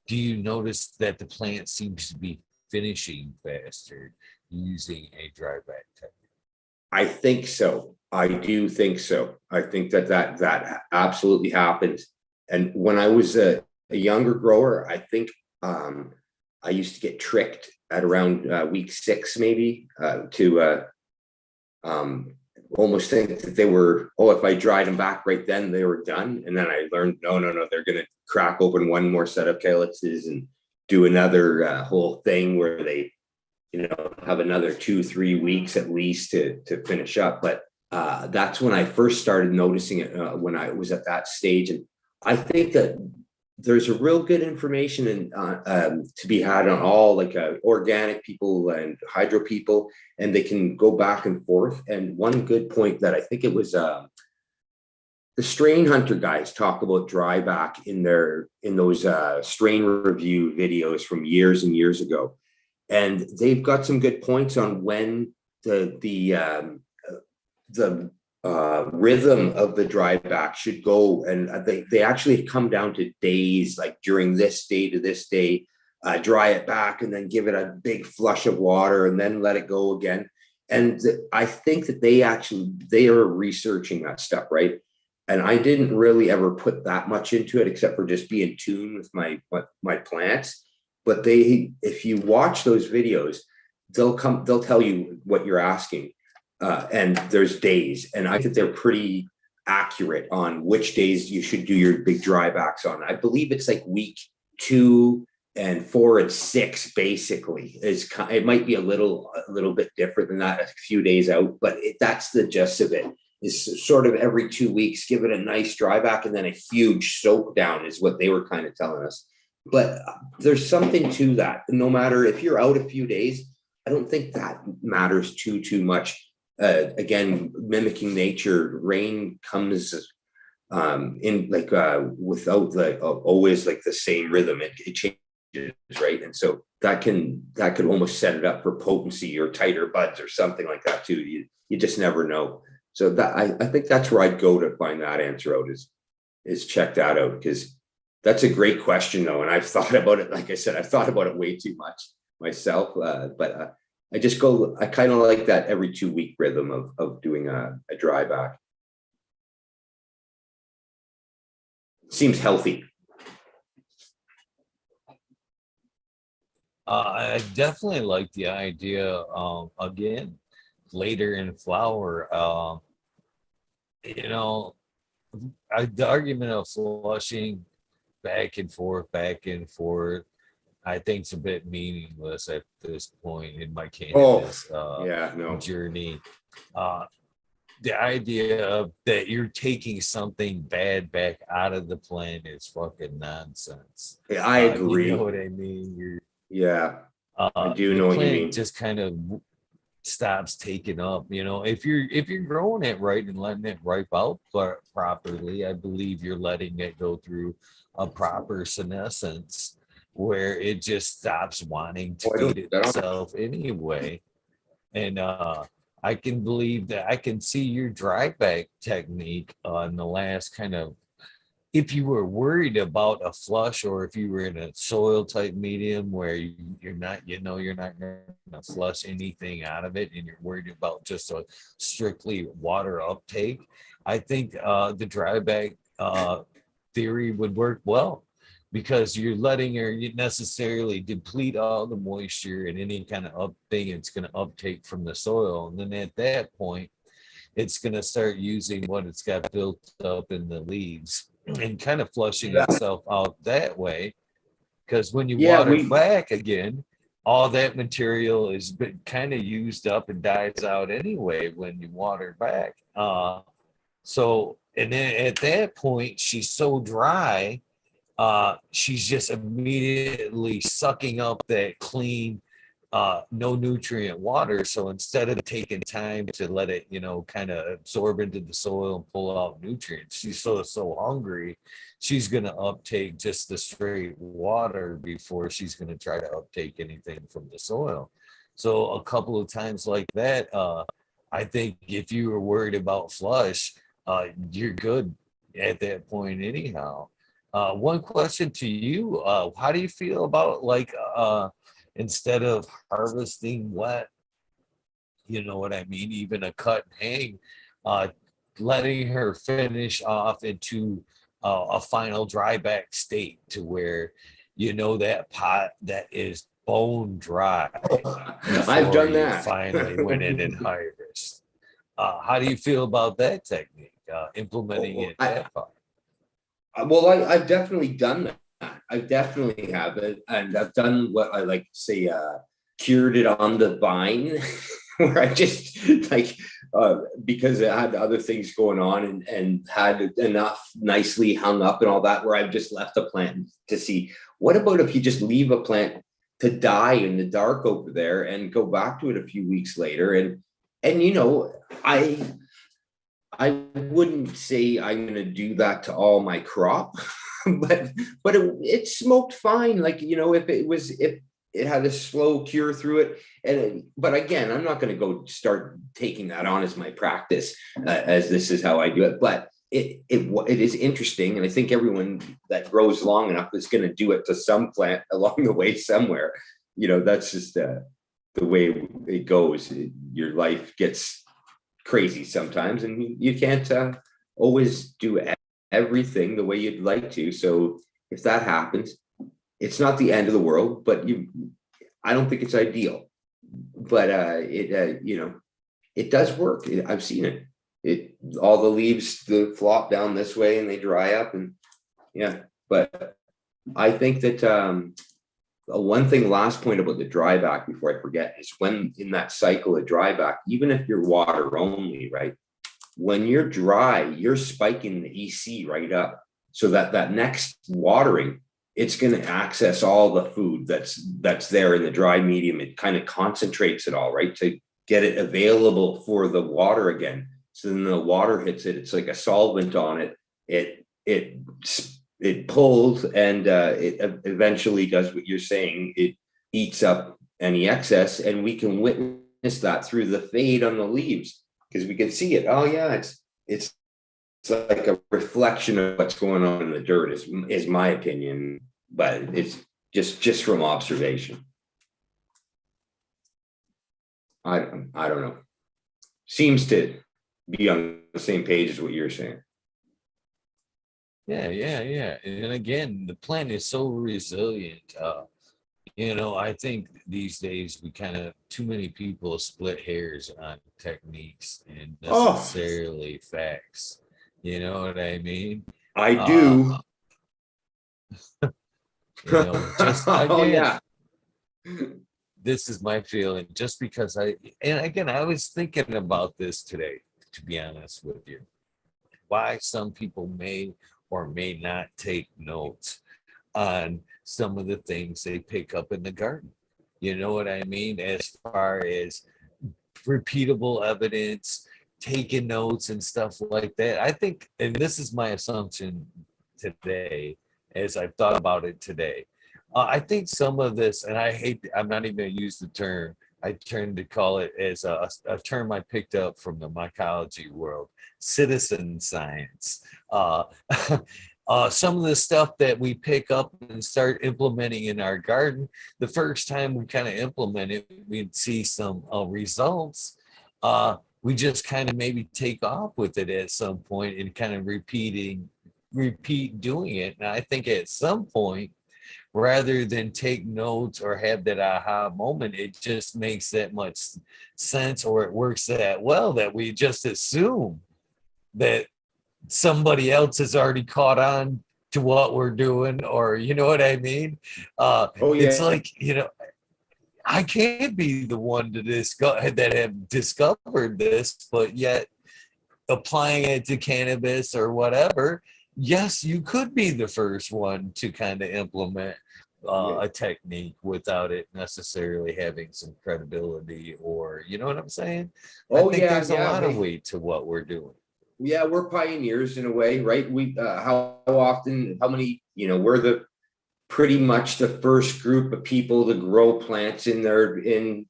do you notice that the plant seems to be finishing faster using a dry back technique? I think so. I do think so. I think that absolutely happens. And when I was a younger grower, I think I used to get tricked at around week 6, maybe, to almost think that they were, if I dried them back right then, they were done. And then I learned, no, they're going to crack open one more set of calyxes and do another whole thing where they, have another 2-3 weeks at least to finish up. But that's when I first started noticing it, when I was at that stage. And I think that there's a real good information to be had on all like organic people and hydro people, and they can go back and forth. And one good point that I think it was the strain hunter guys talk about dry back in those strain review videos from years and years ago. And they've got some good points on when the rhythm of the dry back should go. And they actually come down to days, like during this day to this day, dry it back and then give it a big flush of water and then let it go again. And I think that they are researching that stuff, right? And I didn't really ever put that much into it except for just be in tune with my plants. But if you watch those videos, they'll tell you what you're asking. And there's days, and I think they're pretty accurate on which days you should do your big dry backs on. I believe it's like week 2 and 4 and 6, basically. It might be a little bit different than that, a few days out, but that's the gist of it. Is sort of every 2 weeks, give it a nice dry back and then a huge soak down is what they were kind of telling us. But there's something to that. No matter if you're out a few days, I don't think that matters too much. Again, mimicking nature, rain comes in like without always like the same rhythm. It changes, right? And so that could almost set it up for potency or tighter buds or something like that too. You just never know. So that I think that's where I'd go to find that answer out is check that out, because that's a great question though. And I've thought about it. Like I said, I've thought about it way too much myself, but I kind of like that every 2-week rhythm of doing a dry back. Seems healthy. I definitely like the idea, again, later in flower, the argument of flushing back and forth, I think it's a bit meaningless at this point in my Oh, cannabis yeah, no. journey. Uh, the idea of that you're taking something bad back out of the plant is fucking nonsense. Yeah, I You know agree. what I mean? Yeah, I do The know what you plant mean. just kind of stops taking up. You know, if you're growing it right and letting it ripe out properly, I believe you're letting it go through a proper senescence where it just stops wanting to Oh, I feed don't that on. itself anyway. And I can believe that I can see your dry bag technique on the last kind of, if you were worried about a flush or if you were in a soil type medium where you're not, you're not going to flush anything out of it and you're worried about just a strictly water uptake, I think the dry bag theory would work well because you're letting her necessarily deplete all the moisture and any kind of up thing it's going to uptake from the soil. And then at that point, it's going to start using what it's got built up in the leaves and kind of flushing Yeah, itself out that way. Because when you yeah, water we back again, all that material is been kind of used up and dies out anyway when you water back. So, and then at that point, she's so dry, she's just immediately sucking up that clean, no nutrient water. So instead of taking time to let it, kind of absorb into the soil and pull out nutrients, she's so hungry, she's gonna uptake just the straight water before she's gonna try to uptake anything from the soil. So a couple of times like that, I think if you were worried about flush, you're good at that point anyhow. One question to you: how do you feel about like instead of harvesting wet, you know what I mean, even a cut and hang, uh, letting her finish off into a final dry back state to where that pot that is bone dry I've before done you that. finally went in and harvest. How do you feel about that technique? Implementing Oh, it that far? well, I've definitely done that. I definitely have it, and I've done what I like to say, cured it on the vine, where I just like because I had other things going on and had enough nicely hung up and all that, where I've just left the plant to see what about if you just leave a plant to die in the dark over there and go back to it a few weeks later, and I wouldn't say I'm going to do that to all my crop, but it smoked fine. Like if it had a slow cure through it, but again, I'm not going to go start taking that on as my practice, as this is how I do it. But it is interesting, and I think everyone that grows long enough is going to do it to some plant along the way somewhere. That's just the way it goes. Your life gets crazy sometimes, and you can't always do everything the way you'd like to. So if that happens, it's not the end of the world, but I don't think it's ideal. But it does work. I've seen it. All the leaves flop down this way and they dry up, and yeah. But I think that one thing, last point about the dryback before I forget, is when in that cycle of dryback, even if you're water only, right? When you're dry, you're spiking the EC right up, so that next watering, it's going to access all the food that's there in the dry medium. It kind of concentrates it all, right, to get it available for the water again. So then the water hits it. It's like a solvent on it. It pulls, and it eventually does what you're saying. It eats up any excess, and we can witness that through the fade on the leaves, because we can see it. Oh yeah, it's like a reflection of what's going on in the dirt, is my opinion, but it's just from observation. I don't know. Seems to be on the same page as what you're saying. Yeah. And again, the plant is so resilient. I think these days we kind of, too many people split hairs on techniques and Oh, necessarily facts. You know what I mean? I Uh, do. Just Oh again, yeah. this is my feeling. Just because and again, I was thinking about this today, to be honest with you, why some people may or may not take notes on some of the things they pick up in the garden. You know what I mean? As far as repeatable evidence, taking notes and stuff like that. I think, and this is my assumption today, as I've thought about it today. I think some of this, and I'm not even going to use the term, I turned to call it as a term I picked up from the mycology world, citizen science. Uh, some of the stuff that we pick up and start implementing in our garden, the first time we kind of implement it, we'd see some results. We just kind of maybe take off with it at some point and kind of repeat doing it. And I think at some point, rather than take notes or have that aha moment, it just makes that much sense, or it works that well that we just assume that somebody else has already caught on to what we're doing, or you know what I mean? Oh It's yeah. like, I can't be the one to discover that have discovered this, but yet applying it to cannabis or whatever, yes, you could be the first one to kind of implement Yeah. a technique without it necessarily having some credibility, or you know what I'm saying? I Oh think yeah. there's a Yeah. lot of weight to what we're doing. Yeah, we're pioneers in a way, right? We how often, how many, we're the pretty much the first group of people to grow plants in their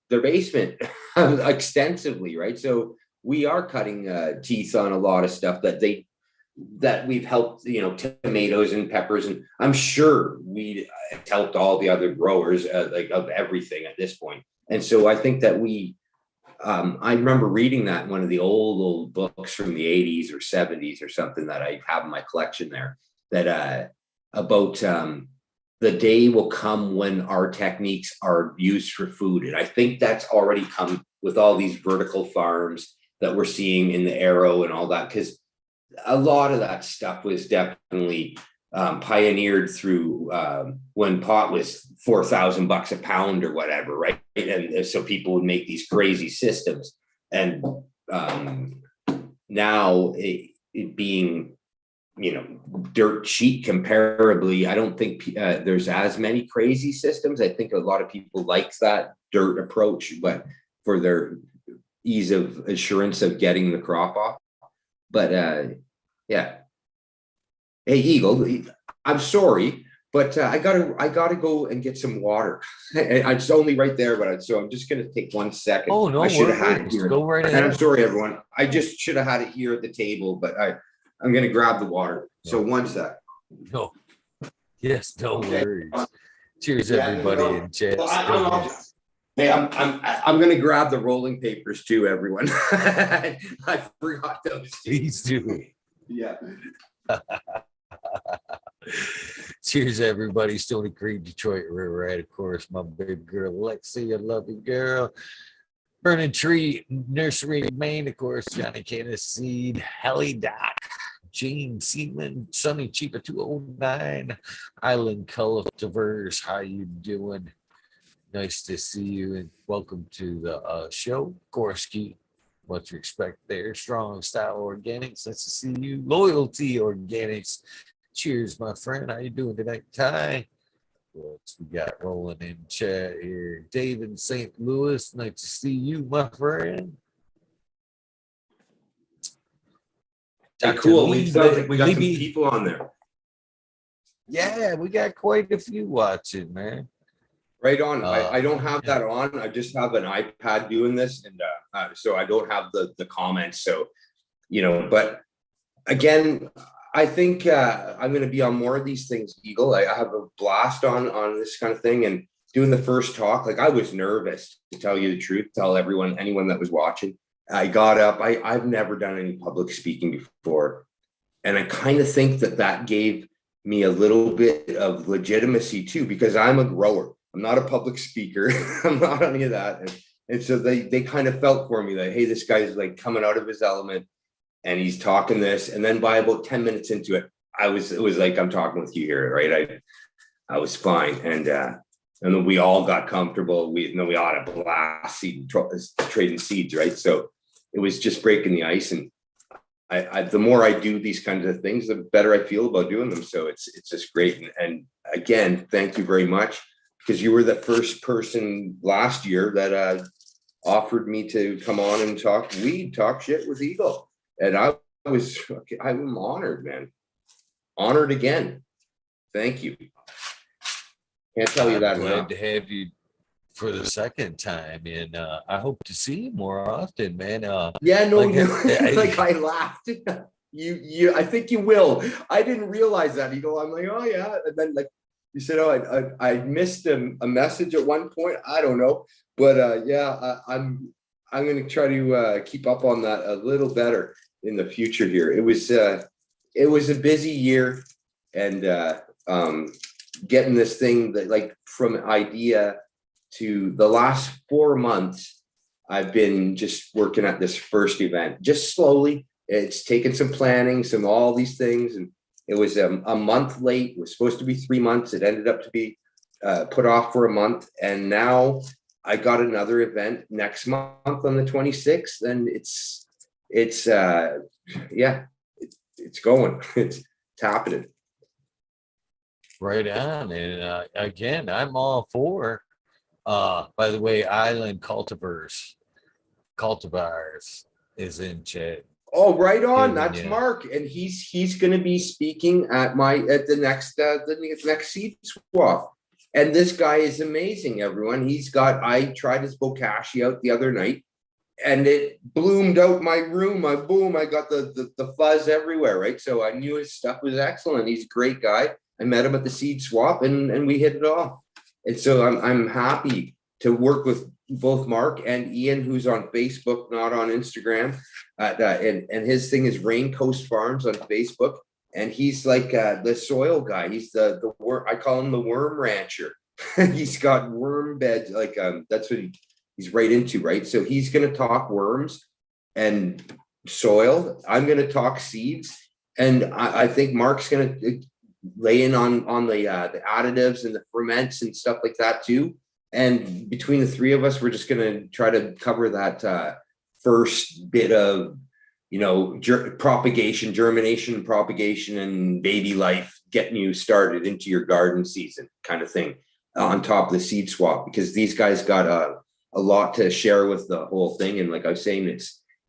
basement extensively, right? So we are cutting teeth on a lot of stuff that we've helped, tomatoes and peppers, and I'm sure we helped all the other growers, like of everything at this point. And so I think that I remember reading that in one of the old books from the 80s or 70s or something that I have in my collection there, that about the day will come when our techniques are used for food. And I think that's already come with all these vertical farms that we're seeing in the Arrow and all that, because a lot of that stuff was definitely pioneered through when pot was $4,000 a pound or whatever, right? And so people would make these crazy systems, and now it being, dirt cheap comparably, I don't think there's as many crazy systems. I think a lot of people like that dirt approach, but for their ease of assurance of getting the crop off. But yeah. Hey, Eagle, I'm sorry, but I gotta go and get some water. It's only right there, so I'm just gonna take 1 second. Oh, no I should have had it worries. here, Go right and I'm ahead. sorry, everyone. I just should have had it here at the table, but I'm gonna grab the water. So No, 1 sec. no, yes, no Okay. worries. Cheers, Yeah. everybody in chat. Well, Still here. hey, I'm gonna grab the rolling papers too, everyone. I forgot those. Please do. Yeah. Cheers, everybody. Stony Creek, Detroit River, right? Of course, my big girl, Lexi, a lovely girl. Burning Tree, Nursery, Maine, of course, Johnny Canis Seed, Helly Doc, Gene Seaman, Sunny Chica 209, Island Cultivars. How you doing? Nice to see you, and welcome to the show. Gorski, what to expect there. Strong Style Organics. Nice to see you. Loyalty Organics. Cheers, my friend. How you doing tonight, Ty? What we got rolling in chat here? David St. Louis. Nice to see you, my friend. Hey, Dr. cool. Lee, Sounds like we got some Libby. people on there. Yeah, we got quite a few watching, man. Right on. I don't have Yeah. that on. I just have an iPad doing this, and so I don't have the comments. So, but again, I think I'm going to be on more of these things, Eagle. I have a blast on this kind of thing, and doing the first talk. Like, I was nervous, to tell you the truth. Tell anyone that was watching. I got up. I've never done any public speaking before, and I kind of think that gave me a little bit of legitimacy too, because I'm a grower. I'm not a public speaker. I'm not any of that. And so they kind of felt for me that, hey, this guy's like coming out of his element and he's talking this. And then by about 10 minutes into it, it was like, I'm talking with you here, right? I was fine. And then we all got comfortable. We all had a blast trading seeds, right? So it was just breaking the ice. And I the more I do these kinds of things, the better I feel about doing them. So it's just great. And again, thank you very much, because you were the first person last year that offered me to come on and talk shit with Eagle. And I'm honored, man. Honored again. Thank you. Can't tell you that I'm glad enough. to have you for the second time, and I hope to see you more often, man. Yeah, no, like, no. I- Like I laughed. I think you will. I didn't realize that. I'm like, oh yeah, and then like you said, oh, I missed a message at one point. I don't know, but yeah, I'm going to try to keep up on that a little better in the future here. It was a busy year, and getting this thing that, like, from idea to the last 4 months, I've been just working at this first event, just slowly. It's taken some planning, all these things, and it was a month late. It was supposed to be 3 months. It ended up to be put off for a month, and now I got another event next month on the 26th, and it's going. It's happening. right on. And again, I'm all for. By the way, Island Cultivars is in chat. Oh, right on. Giving That's you. Mark, and he's going to be speaking at the next seed swap. And this guy is amazing, everyone. I tried his bokashi out the other night, and it bloomed out my room. I got the fuzz everywhere, right? So I knew his stuff was excellent. He's a great guy. I met him at the seed swap, and we hit it off. And so I'm happy to work with both Mark and Ian, who's on Facebook, not on Instagram. And his thing is Rain Coast Farms on Facebook. And he's like the soil guy. He's the worm. I call him the worm rancher. He's got worm beds. Like that's what he's right into, right? So he's going to talk worms and soil. I'm going to talk seeds. And I think Mark's going to lay in on the additives and the ferments and stuff like that too. And between the three of us, we're just going to try to cover that first bit of, germination, propagation, and baby life, getting you started into your garden season kind of thing on top of the seed swap, because these guys got a lot to share with the whole thing. And like I was saying,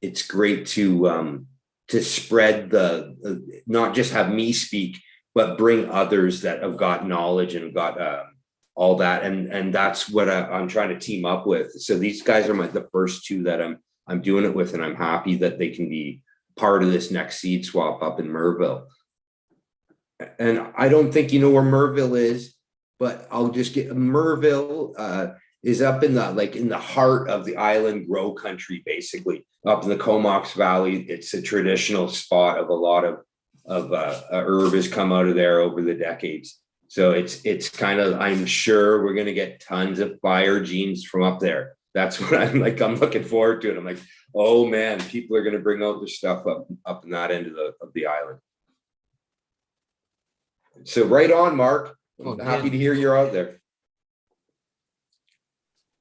it's great to spread not just have me speak, but bring others that have got knowledge and got all that. And that's what I'm trying to team up with. So these guys are the first two that I'm doing it with, and I'm happy that they can be part of this next seed swap up in Merville. And I don't think you know where Merville is, but I'll just get Merville is up in the heart of the island grow country, basically up in the Comox Valley. It's a traditional spot of a lot of herb has come out of there over the decades. So it's kind of, I'm sure we're going to get tons of fire genes from up there. That's what I'm looking forward to it. I'm like, oh man, people are going to bring out their stuff up in that end of the island. So right on, Mark. I'm happy to hear you're out there.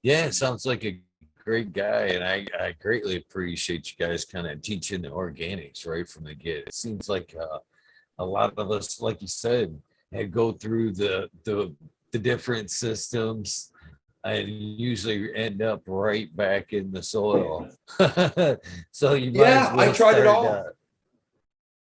Yeah, sounds like a great guy, and I greatly appreciate you guys kind of teaching the organics right from the get. It seems like a lot of us, like you said, had go through the different systems and usually end up right back in the soil. So you might as well I tried it all. out.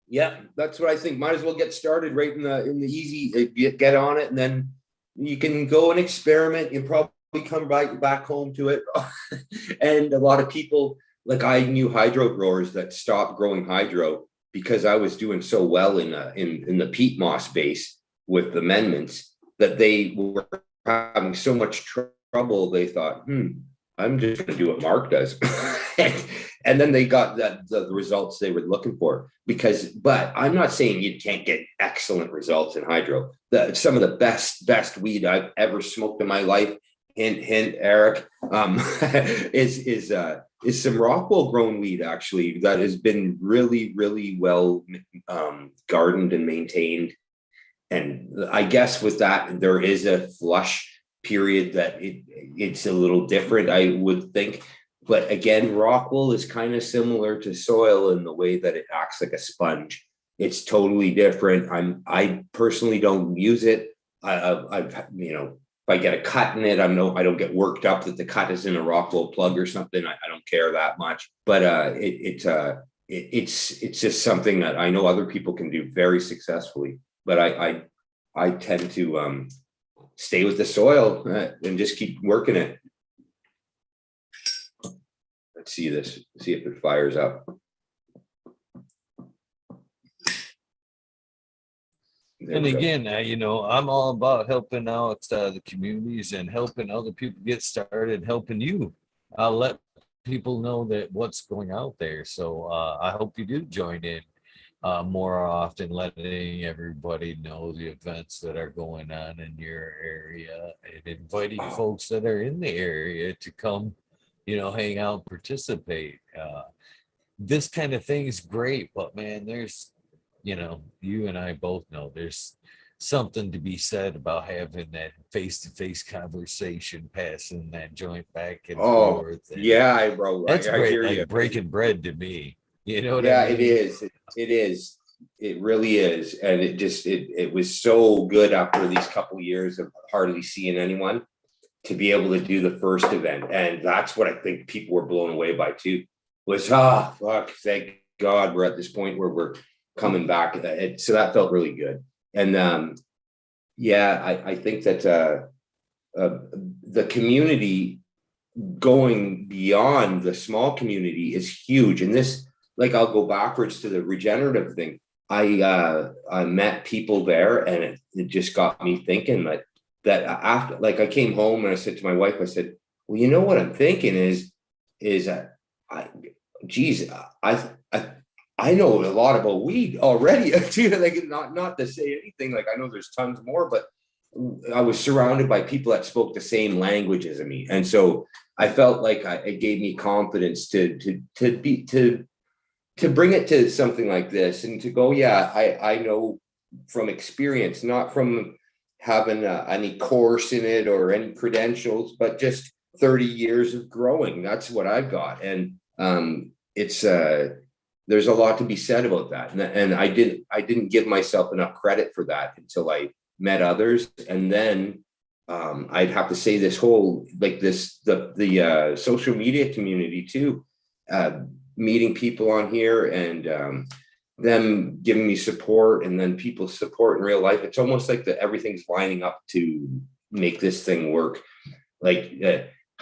Yeah, that's what I think. Might as well get started right in the easy, get on it, and then you can go and experiment. You probably come back home to it. And a lot of people, like I knew hydro growers that stopped growing hydro because I was doing so well in the peat moss base with amendments that they were having so much trouble. They thought, I'm just going to do what Mark does. And then they got the results they were looking for. But I'm not saying you can't get excellent results in hydro. Some of the best weed I've ever smoked in my life, hint, Eric, is some Rockwell grown weed, actually, that has been really, really well gardened and maintained. and I guess with that, there is a flush period that it's a little different, I would think. But again, rock wool is kind of similar to soil in the way that it acts like a sponge. It's totally different. I personally don't use it. I've if I get a cut in it, I don't get worked up that the cut is in a rock wool plug or something. I don't care that much. But it's just something that I know other people can do very successfully. But I tend to stay with the soil and just keep working it. Let's see this. See if it fires up. And again, I'm all about helping out the communities and helping other people get started, helping you. I'll let people know that what's going out there. So I hope you do join in more often, letting everybody know the events that are going on in your area and inviting folks that are in the area to come, hang out, participate. This kind of thing is great, but man, there's you and I both know there's something to be said about having that face-to-face conversation, passing that joint back and forth. And yeah, bro. that's I great, hear like you. breaking bread to me. You know what Yeah, I mean? it is. It is. It really is. And it was so good after these couple of years of hardly seeing anyone to be able to do the first event. And that's what I think people were blown away by too, was, fuck, thank God we're at this point where we're coming back. So that felt really good. And I think that the community going beyond the small community is huge. And this, like, I'll go backwards to the regenerative thing. I met people there, and it just got me thinking that after, like, I came home and I said to my wife, I said, well, you know what I'm thinking is I know a lot about weed already. Like, not to say anything, like, I know there's tons more, but I was surrounded by people that spoke the same language as me, and so I felt like it gave me confidence to bring it to something like this, and to go, yeah, I know from experience, not from having any course in it or any credentials, but just 30 years of growing. That's what I've got, and it's there's a lot to be said about that, and I didn't give myself enough credit for that until I met others. And then I'd have to say this whole, like, the social media community too, meeting people on here and them giving me support, and then people's support in real life. It's almost like everything's lining up to make this thing work. Like,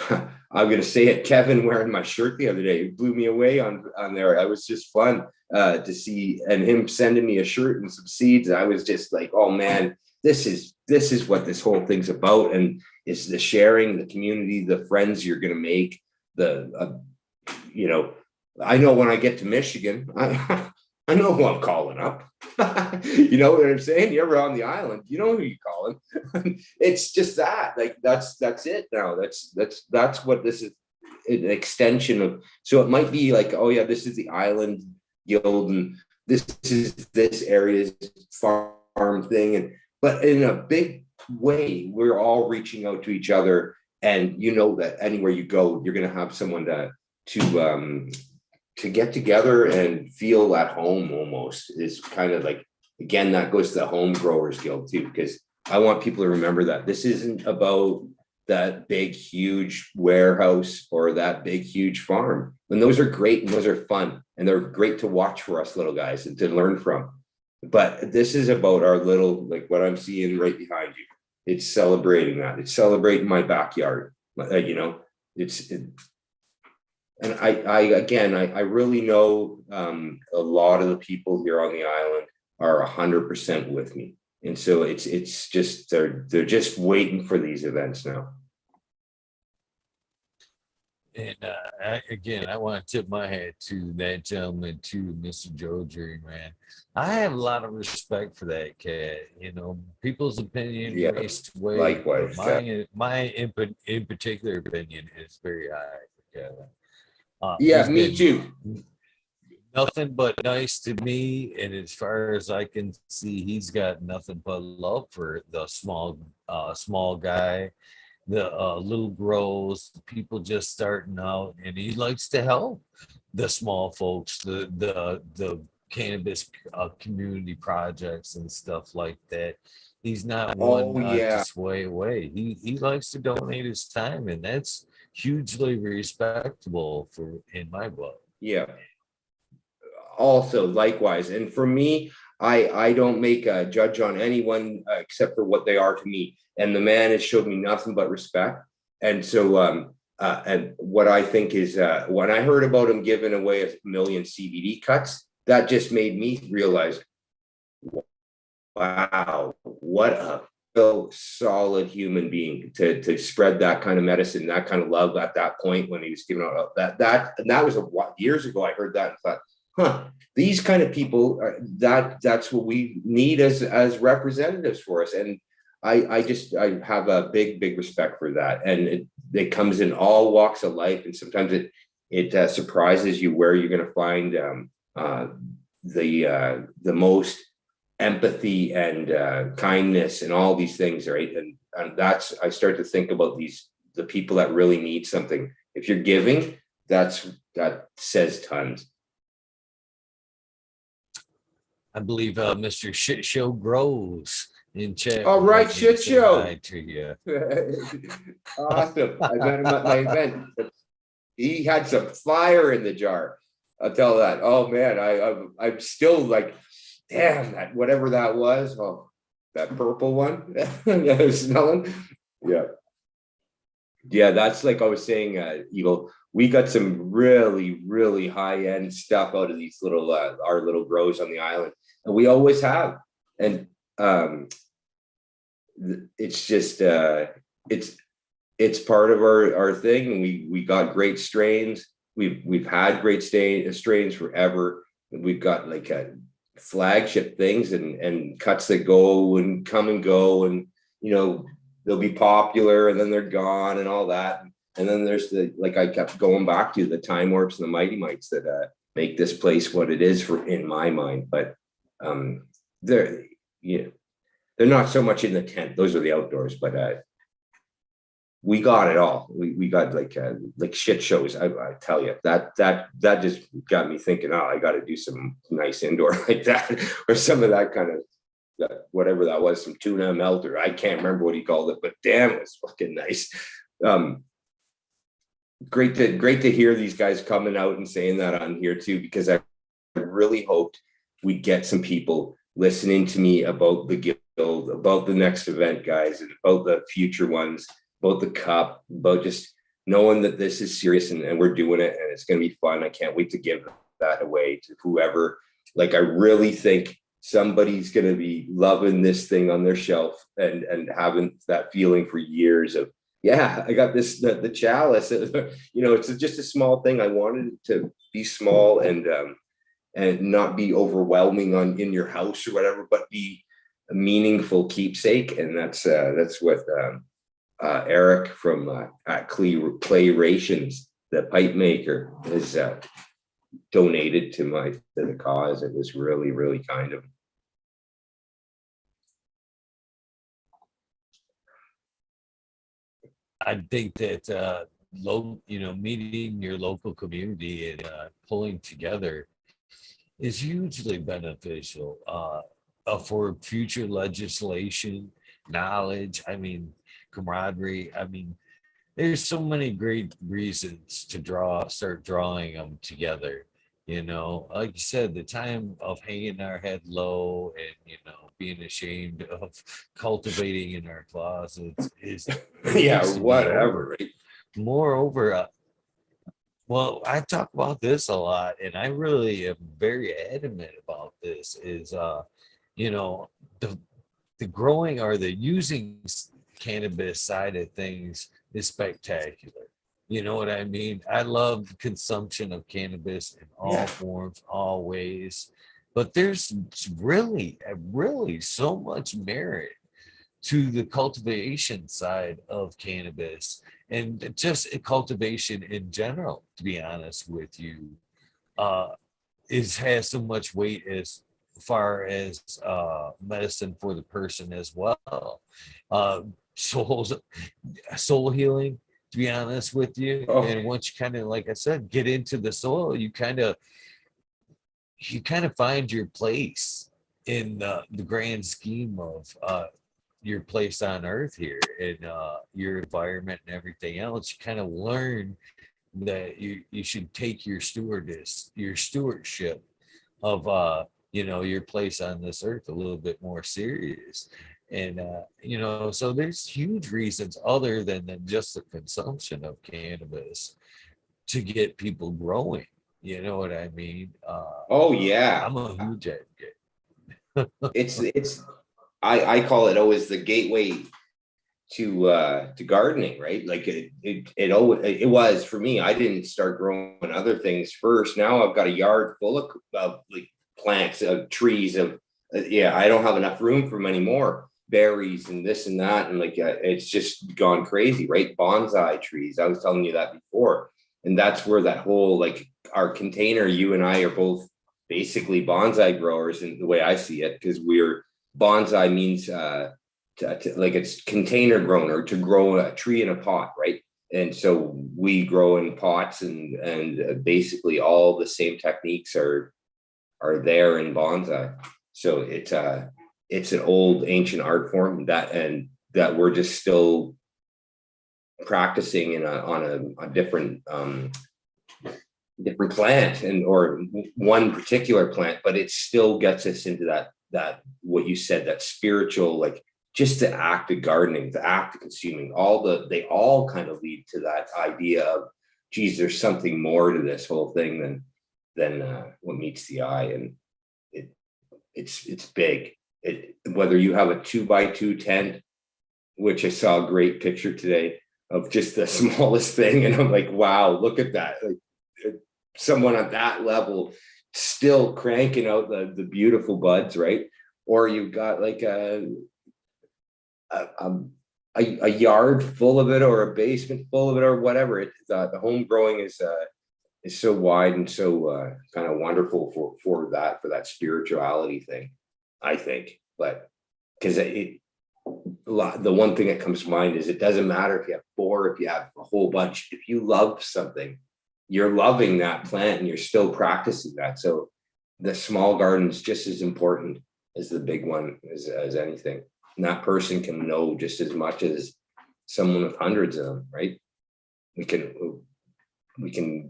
I'm going to say it, Kevin wearing my shirt the other day blew me away on there. It was just fun to see, and him sending me a shirt and some seeds. I was just like, oh man, this is what this whole thing's about. And it's the sharing, the community, the friends you're going to make. I know when I get to Michigan, I know who I'm calling up. You know what I'm saying? You're ever on the island, you know who you're calling. It's just that, like, that's it now. That's what this is, an extension of. So it might be like, oh yeah, this is the island guild, and this is this area's farm thing, but in a big way, we're all reaching out to each other. And you know that anywhere you go, you're going to have someone to get together and feel at home. Almost is kind of like, again, that goes to the Home Growers Guild too, because I want people to remember that this isn't about that big, huge warehouse or that big, huge farm. And those are great and those are fun and they're great to watch for us little guys and to learn from. But this is about our little, like what I'm seeing right behind you. It's celebrating that. It's celebrating my backyard. And I really know a lot of the people here on the island are 100% with me. And so it's just, they're just waiting for these events now. And I want to tip my hat to that gentleman too, Mr. Joe Dream, man. I have a lot of respect for that cat. People's opinion race way. Likewise. My in particular opinion is very high for Kevin. Me too. nothing but nice to me. And as far as I can see, he's got nothing but love for the small guy, the little grows, people just starting out, and he likes to help the small folks, the cannabis community projects and stuff like that. He's not one Oh to yeah, sway away. He likes to donate his time, and that's hugely respectable for in my book. yeah. Also likewise, and for me, I don't make a judge on anyone except for what they are to me, and the man has showed me nothing but respect. And so and what I think is when I heard about him giving away 1 million CBD cuts, that just made me realize, wow, what a real solid human being to spread that kind of medicine, that kind of love at that point when he was giving out that was years ago. I heard that and thought, huh, these kind of people that's what we need as representatives for us. And I have a big respect for that, and it comes in all walks of life, and sometimes it surprises you where you're going to find the most empathy and kindness and all these things, right? And that's, I start to think about the people that really need something. If you're giving, that says tons. I believe Mr. Shit Show Grows in chat All would right, like me to shit say show. hi to you. Awesome. I met him at my event. He had some fire in the jar. I'll tell that. Oh man, I'm still like, damn, that whatever that was. Oh, that purple one that I was smelling. Yeah. Yeah, that's like I was saying, Eagle. We got some really high end stuff out of these little our little grows on the island, and we always have. And it's just it's part of our thing. And we got great strains. We've had great strains forever. We've got like flagship things and cuts that go and come and go, and they'll be popular and then they're gone and all that. And then there's like I kept going back to the Time Warps and the Mighty Mites that make this place what it is for in my mind. But they're they're not so much in the tent. Those are the outdoors, but we got it all. We got like shit shows. I tell you that just got me thinking. Oh, I got to do some nice indoor like that, or some of that kind of whatever that was, some tuna melter. I can't remember what he called it, but damn, it was fucking nice. Great to hear these guys coming out and saying that on here too, because I really hoped we'd get some people listening to me about the guild, about the next event, guys, and about the future ones, about the cup, about just knowing that this is serious and we're doing it and it's going to be fun. I can't wait to give that away to whoever. Like, I really think somebody's going to be loving this thing on their shelf and having that feeling for years of, yeah, I got this, the chalice. It's just a small thing. I wanted it to be small and not be overwhelming in your house or whatever, but be a meaningful keepsake. And that's what Eric from Clay Rations, the pipe maker, has donated to the cause. It was really kind of him. I think that meeting your local community and pulling together is hugely beneficial for future legislation, knowledge. I mean, camaraderie. I mean, there's so many great reasons to start drawing them together. Like you said, the time of hanging our head low and being ashamed of cultivating in our closets is Yeah, needs to be over. whatever, right? Moreover, well, I talk about this a lot, and I really am very adamant about this. Is you know, the growing or the using cannabis side of things is spectacular. You know what I mean? I love consumption of cannabis in all Yeah. forms, all ways, but there's really so much merit to the cultivation side of cannabis and just cultivation in general, to be honest with you. uh has so much weight as far as medicine for the person as well. Uh, souls, soul healing, to be honest with you. Oh, And once you kind of, like I said, get into the soil, you kind of find your place in the grand scheme of your place on earth here and your environment and everything else. You kind of learn that you should take your stewardship of your place on this earth a little bit more serious. And so there's huge reasons other than just the consumption of cannabis to get people growing. You know what I mean? oh yeah. I'm a huge advocate. It's I call it always the gateway to gardening, right? Like it was for me. I didn't start growing other things first. Now I've got a yard full of like plants, of trees, of yeah. I don't have enough room for many more berries and this and that, and like it's just gone crazy, right? Bonsai trees. I was telling you that before, and that's where that whole like our container. You and I are both basically bonsai growers, in the way I see it, because we're bonsai means like it's container grown, or to grow a tree in a pot, right? And so we grow in pots, and basically all the same techniques are there in bonsai. So it's an old ancient art form that we're just still practicing on a different different plant, and or one particular plant, but it still gets us into that what you said, that spiritual, like just the act of gardening, the act of consuming, they all kind of lead to that idea of, geez, there's something more to this whole thing than what meets the eye. And it's big. Whether you have a 2x2 tent, which I saw a great picture today of just the smallest thing, and I'm like, wow, look at that. Like someone at that level still cranking out the beautiful buds, right? Or you've got like a yard full of it, or a basement full of it, or whatever. The home growing is so wide and so kind of wonderful for that spirituality thing, I think. But because the one thing that comes to mind is, it doesn't matter if you have 4, if you have a whole bunch. If you love something, you're loving that plant, and you're still practicing that. So the small garden's just as important as the big one, as anything. And that person can know just as much as someone with hundreds of them, right? We can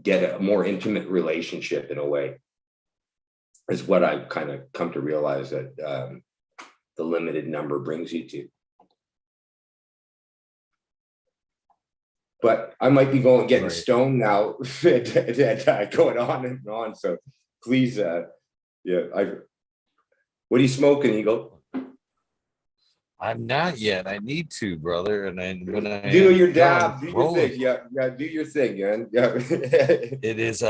get a more intimate relationship, in a way, is what I've kind of come to realize that the limited number brings you to. But I might be getting Right. stoned now, going on and on. So please, yeah, what are you smoking, Eagle? I'm not yet. I need to, brother. And then when I Do am your done dab, do your rolling, thing. Yeah, do your thing, man. Yeah. it is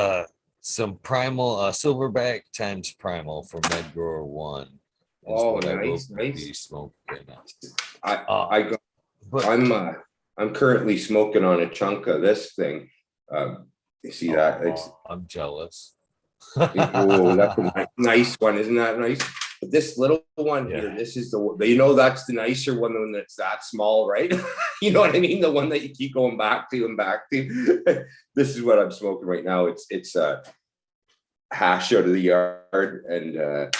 some primal silverback times primal for Med Grower 1 is Oh, what I will nice, be nice. smoking now. I But I'm currently smoking on a chunk of this thing. You see that? I'm jealous. Oh, that's a nice one, isn't that nice? But this little one here, Yeah. this is that's the nicer one, that's that small, right? You know what I mean? The one that you keep going back to and back to. This is what I'm smoking right now. It's hash out of the yard, and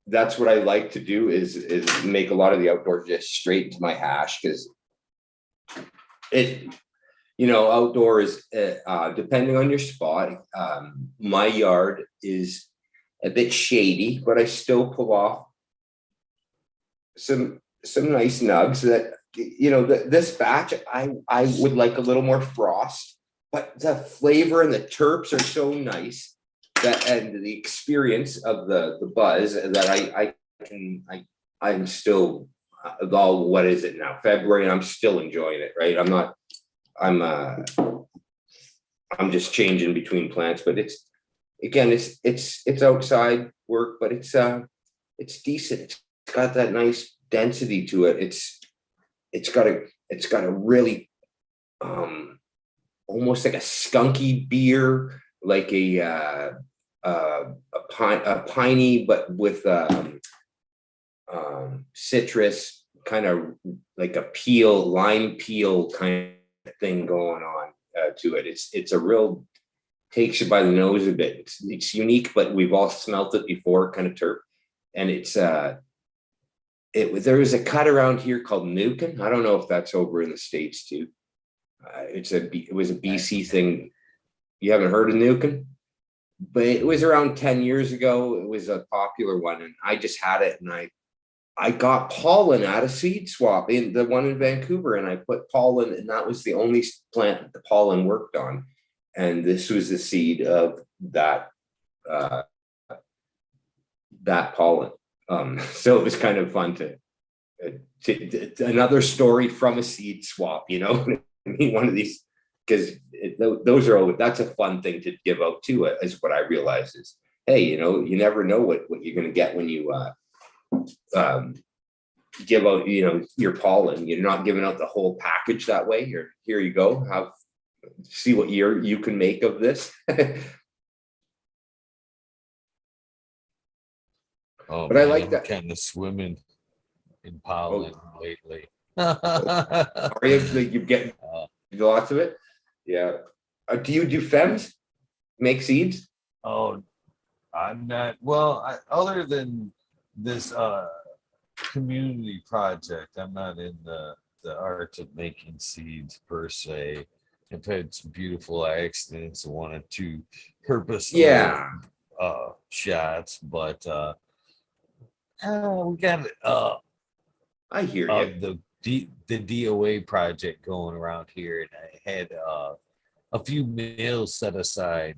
that's what I like to do is make a lot of the outdoor just straight into my hash, because it outdoors, depending on your spot. My yard is a bit shady, but I still pull off some nice nugs that, this batch, I would like a little more frost, but the flavor and the terps are so nice, that, and the experience of the buzz, that I'm still, what is it now, February, and I'm still enjoying it, right? I'm just changing between plants, but it's outside work, but it's decent. It's got that nice density to it. It's got a really almost like a skunky beer, like a a piney, but with citrus, kind of like a lime peel kind of thing going on to it. It's a real, takes you by the nose a bit. It's unique, but we've all smelt it before, kind of terp. And there was a cut around here called Nukin. I don't know if that's over in the States too. It was a BC thing. You haven't heard of Nukin? But it was around 10 years ago. It was a popular one, and I just had it, and I got pollen out of seed swap in the one in Vancouver, and I put pollen, and that was the only plant that the pollen worked on. And this was the seed of that pollen. So it was kind of fun to another story from a seed swap, I mean, one of these, because those are always, that's a fun thing to give out too, is what I realize is, hey, you never know what you're going to get when you give out, your pollen. You're not giving out the whole package that way. Here you go, see what you can make of this. Oh, But man, I like I'm that. kind of swimming in pollen lately. Are you, like, you get lots of it? Yeah. Do you do FEMS? Make seeds? Oh, I'm not, well, other than this community project, I'm not in the art of making seeds per se. I've had some beautiful accidents, one or two purposeful Yeah, shots, but we got I hear you. the DOA project going around here, and I had a few meals set aside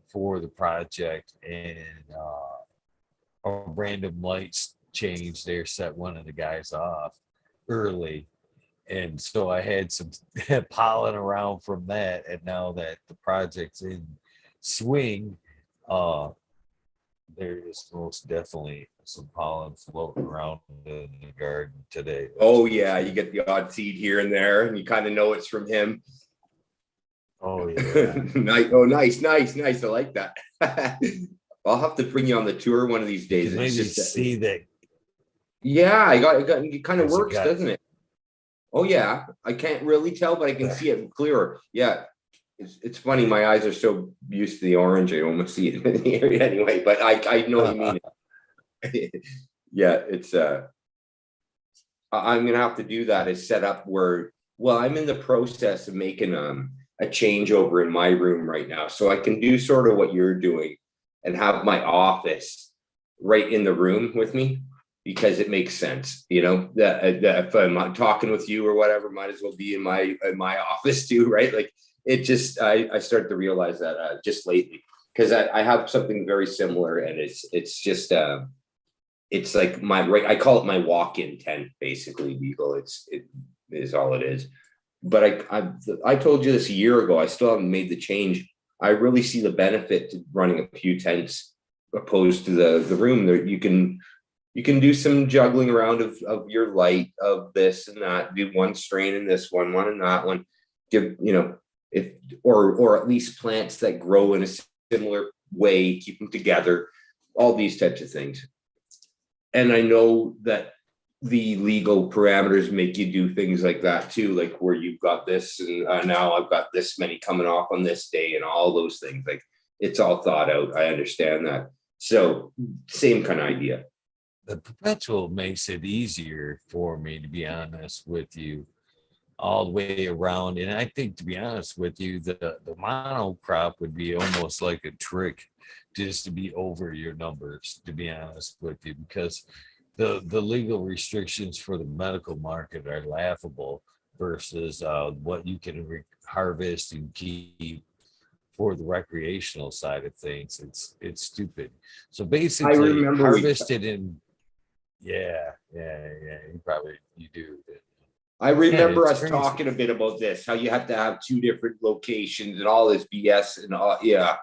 for the project, and a random lights change there set one of the guys off early, and so I had some pollen around from that, and now that the project's in swing, uh there is most definitely some pollen floating around in the garden today. Oh yeah, you get the odd seed here and there, and you kind of know it's from him. Oh yeah. Nice. Oh, nice. I like that. I'll have to bring you on the tour one of these You days. can maybe see that. Yeah, it kind of works, Got, doesn't it? Oh yeah, I can't really tell, but I can see it clearer. Yeah, it's funny. My eyes are so used to the orange, I almost see it in the area anyway. But I know what you mean. Yeah, it's I'm gonna have to do that. Is set up where, well, I'm in the process of making a changeover in my room right now, so I can do sort of what you're doing and have my office right in the room with me, because it makes sense, that if I'm talking with you or whatever, might as well be in my office too, right? Like, it just, I start to realize that just lately, because I have something very similar, and it's just it's like I call it my walk-in tent, basically, Beagle. It is all it is. But I told you this a year ago. I still haven't made the change. I really see the benefit to running a few tents opposed to the room. There you can do some juggling around of your light, of this and that. Do one strain in this one in that one. Give if or at least plants that grow in a similar way. Keep them together. All these types of things. And I know that the legal parameters make you do things like that too, like where you've got this, and now I've got this many coming off on this day, and all those things. Like, it's all thought out. I understand that. So same kind of idea. the perpetual makes it easier for me, to be honest with you, all the way around. And I think, to be honest with you, the monocrop would be almost like a trick just to be over your numbers, to be honest with you, because the legal restrictions for the medical market are laughable versus what you can harvest and keep for the recreational side of things. It's stupid. So I basically, remember harvested in, yeah, you do. I Yeah, remember it's us crazy. talking a bit about this, how you have to have two different locations and all this BS and all. Yeah,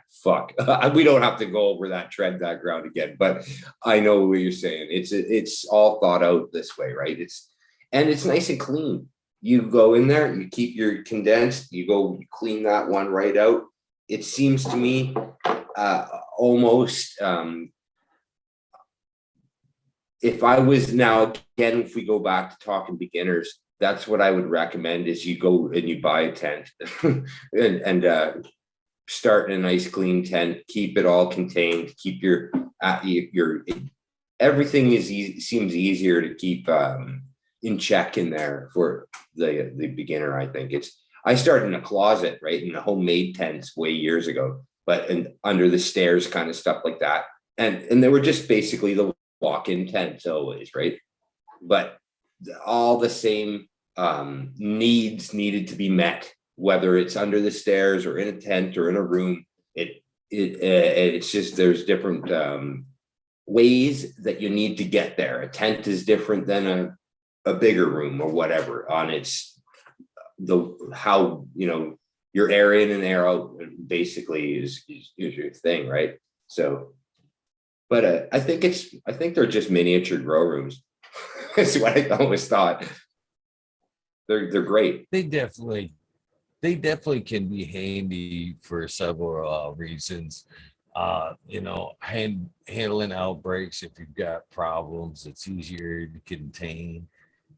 fuck. We don't have to go over that ground again, but I know what you're saying. It's all thought out this way, right? It's nice and clean. You go in there, you keep your condensed, you clean that one right out. It seems to me almost, if I was now, again, if we go back to talking beginners, that's what I would recommend is you go and you buy a tent and start in a nice clean tent, keep it all contained, keep your everything seems easier to keep in check in there for the beginner. I think I started in a closet, right, in a homemade tents way years ago, but under the stairs kind of stuff like that. And they were just basically the walk-in tents always, right? But all the same needs needed to be met, whether it's under the stairs or in a tent or in a room. It's just there's different ways that you need to get there. A tent is different than a bigger room or whatever on how your air in and air out basically is your thing, right? So, but I think they're just miniature grow rooms. That's what I always thought. They're great. They definitely can be handy for several reasons. Handling outbreaks. If you've got problems, it's easier to contain.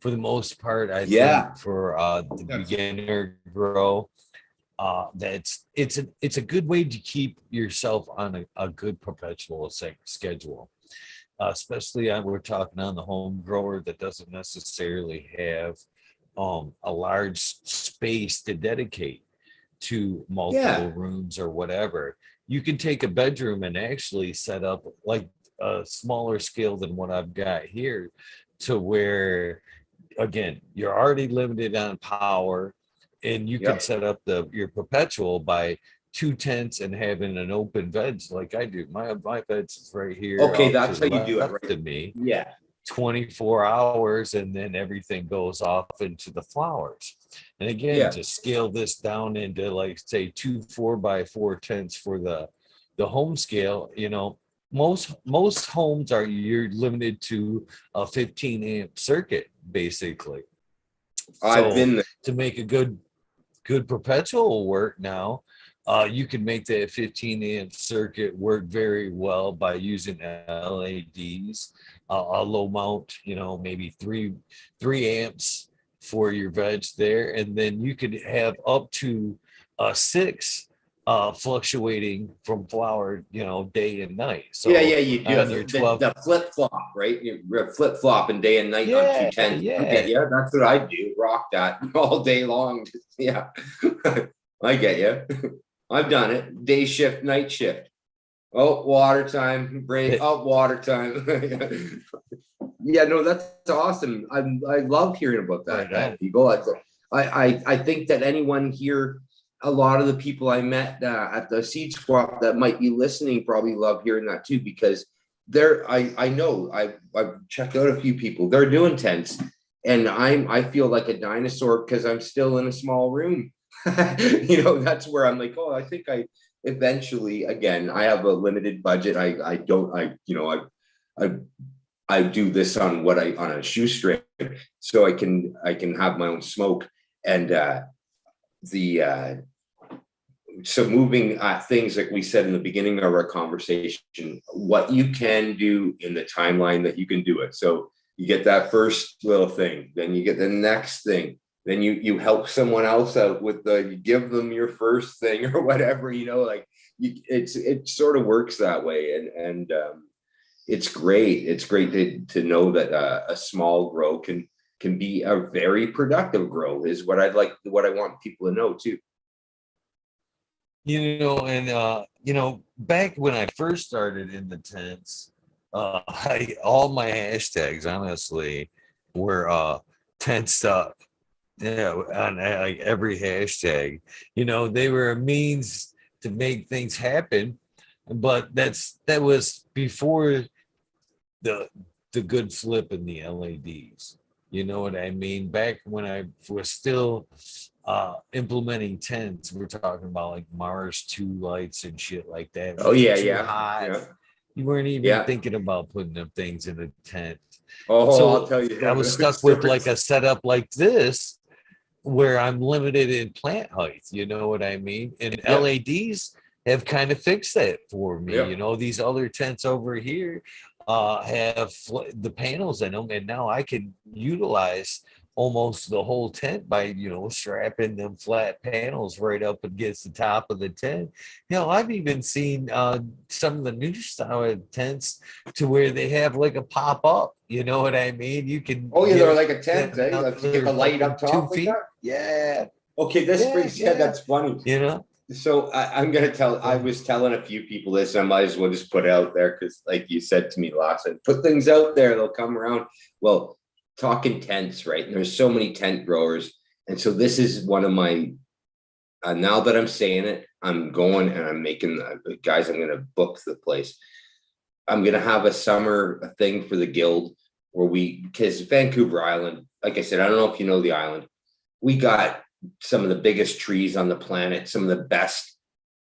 For the most part, I think for the beginner grow, it's a good way to keep yourself on a good perpetual schedule. Especially we're talking on the home grower that doesn't necessarily have a large space to dedicate to multiple rooms or whatever. You can take a bedroom and actually set up like a smaller scale than what I've got here, to where, again, you're already limited on power, and you can set up your perpetual by 2 tents and having an open veg like I do. My veg is right here. Okay, that's how you do it, right? To me. Yeah. 24 hours, and then everything goes off into the flowers. And again, to scale this down into, like, say 2 4x4 tents for the home scale, most homes you're limited to a 15 amp circuit basically. I've been there. To make a good perpetual work now, you can make that 15 amp circuit work very well by using LEDs, a low mount, maybe 3 amps for your veg there. And then you could have up to 6 fluctuating from flower, day and night. So you do your 12 the flip flop, right? You're flip flopping day and night on 2 tents. Yeah, that's what I do. Rock that all day long. Yeah, I get you. I've done it. Day shift, night shift. Oh, water time, break. Oh, water time. Yeah, no, that's awesome. I love hearing about that. People, I think that anyone here, a lot of the people I met at the seed swap that might be listening probably love hearing that too, because I know I've checked out a few people. They're doing tents, and I feel like a dinosaur because I'm still in a small room. That's where I'm like, I think eventually, again, I have a limited budget. I do this on a shoestring, so I can have my own smoke. And so moving things, like we said in the beginning of our conversation, what you can do in the timeline that you can do it. So you get that first little thing, then you get the next thing, then you help someone else out with you give them your first thing or whatever, it sort of works that way. And it's great. It's great to know that a small grow can be a very productive grow, is what I want people to know too. Back when I first started in the tents, all my hashtags honestly were tent stuff. Yeah, on like every hashtag, they were a means to make things happen, but that was before the good flip in the LEDs. You know what I mean? Back when I was still implementing tents, we're talking about like Mars 2 lights and shit like that. Oh yeah, hot. Yeah. You weren't even thinking about putting up things in a tent. I'll tell you, I was stuck with like a setup like this, where I'm limited in plant height. You know what I mean? And LEDs, have kind of fixed that for me. Yep. You know, these other tents over here have the panels in them, and now I can utilize almost the whole tent by, you know, strapping them flat panels right up against the top of the tent. You know, I've even seen some of the new style of tents to where they have like a pop up. You know what I mean? You can Oh yeah, they're get like a tent, eh? Like you get another the light up fucking two top like feet. that. Yeah, Okay, this yeah, brings, yeah, yeah. that's funny. You know. So I'm gonna tell. I was telling a few people this. I might as well just put it out there because, like you said to me last time, put things out there. They'll come around. Well, talking tents, right? And there's so many tent growers, and so this is one of my. Now that I'm saying it, I'm going and I'm making guys. I'm gonna book the place. I'm gonna have a summer thing for the guild where because Vancouver Island, like I said, I don't know if you know the island. We got some of the biggest trees on the planet, some of the best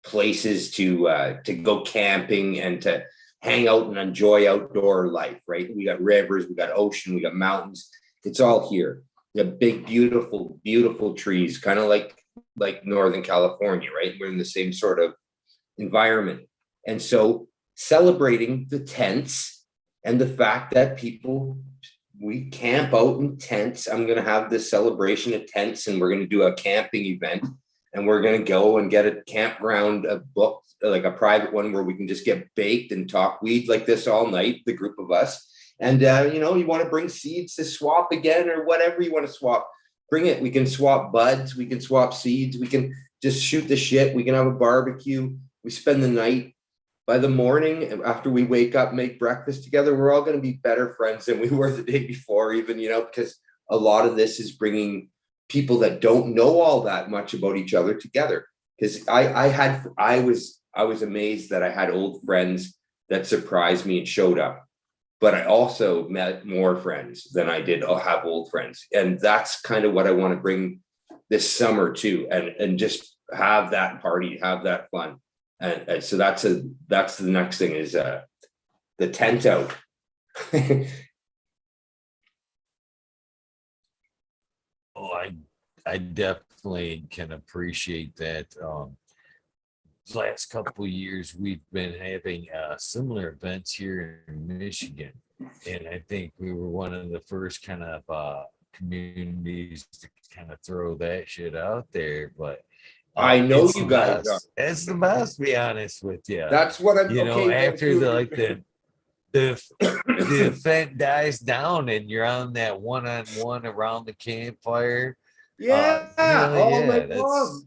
places to go camping and to hang out and enjoy outdoor life, right? We got rivers, we got ocean, we got mountains. It's all here. We have big, beautiful, beautiful trees, kind of like Northern California, right? We're in the same sort of environment. And so celebrating the tents and the fact that people we camp out in tents. I'm going to have this celebration of tents and we're going to do a camping event and we're going to go and get a campground booked, like a private one where we can just get baked and talk weed like this all night, the group of us. And, you know, you want to bring seeds to swap again or whatever you want to swap, bring it. We can swap buds. We can swap seeds. We can just shoot the shit. We can have a barbecue. We spend the night. By the morning, after we wake up, make breakfast together, we're all going to be better friends than we were the day before, even, you know, because a lot of this is bringing people that don't know all that much about each other together. Because I was amazed that I had old friends that surprised me and showed up, but I also met more friends than I did have old friends, and that's kind of what I want to bring this summer too, and just have that party, have that fun. And so that's the next thing is the tent out. Oh, I definitely can appreciate that. Last couple of years, we've been having similar events here in Michigan, and I think we were one of the first kind of communities to kind of throw that shit out there. But I know it's the you guys are. best. It's the best. To be honest with you, That's what I'm you know, okay. after the Vancouver. like the the event dies down and you're on that one-on-one around the campfire. Yeah, Hell all yeah, night that's long.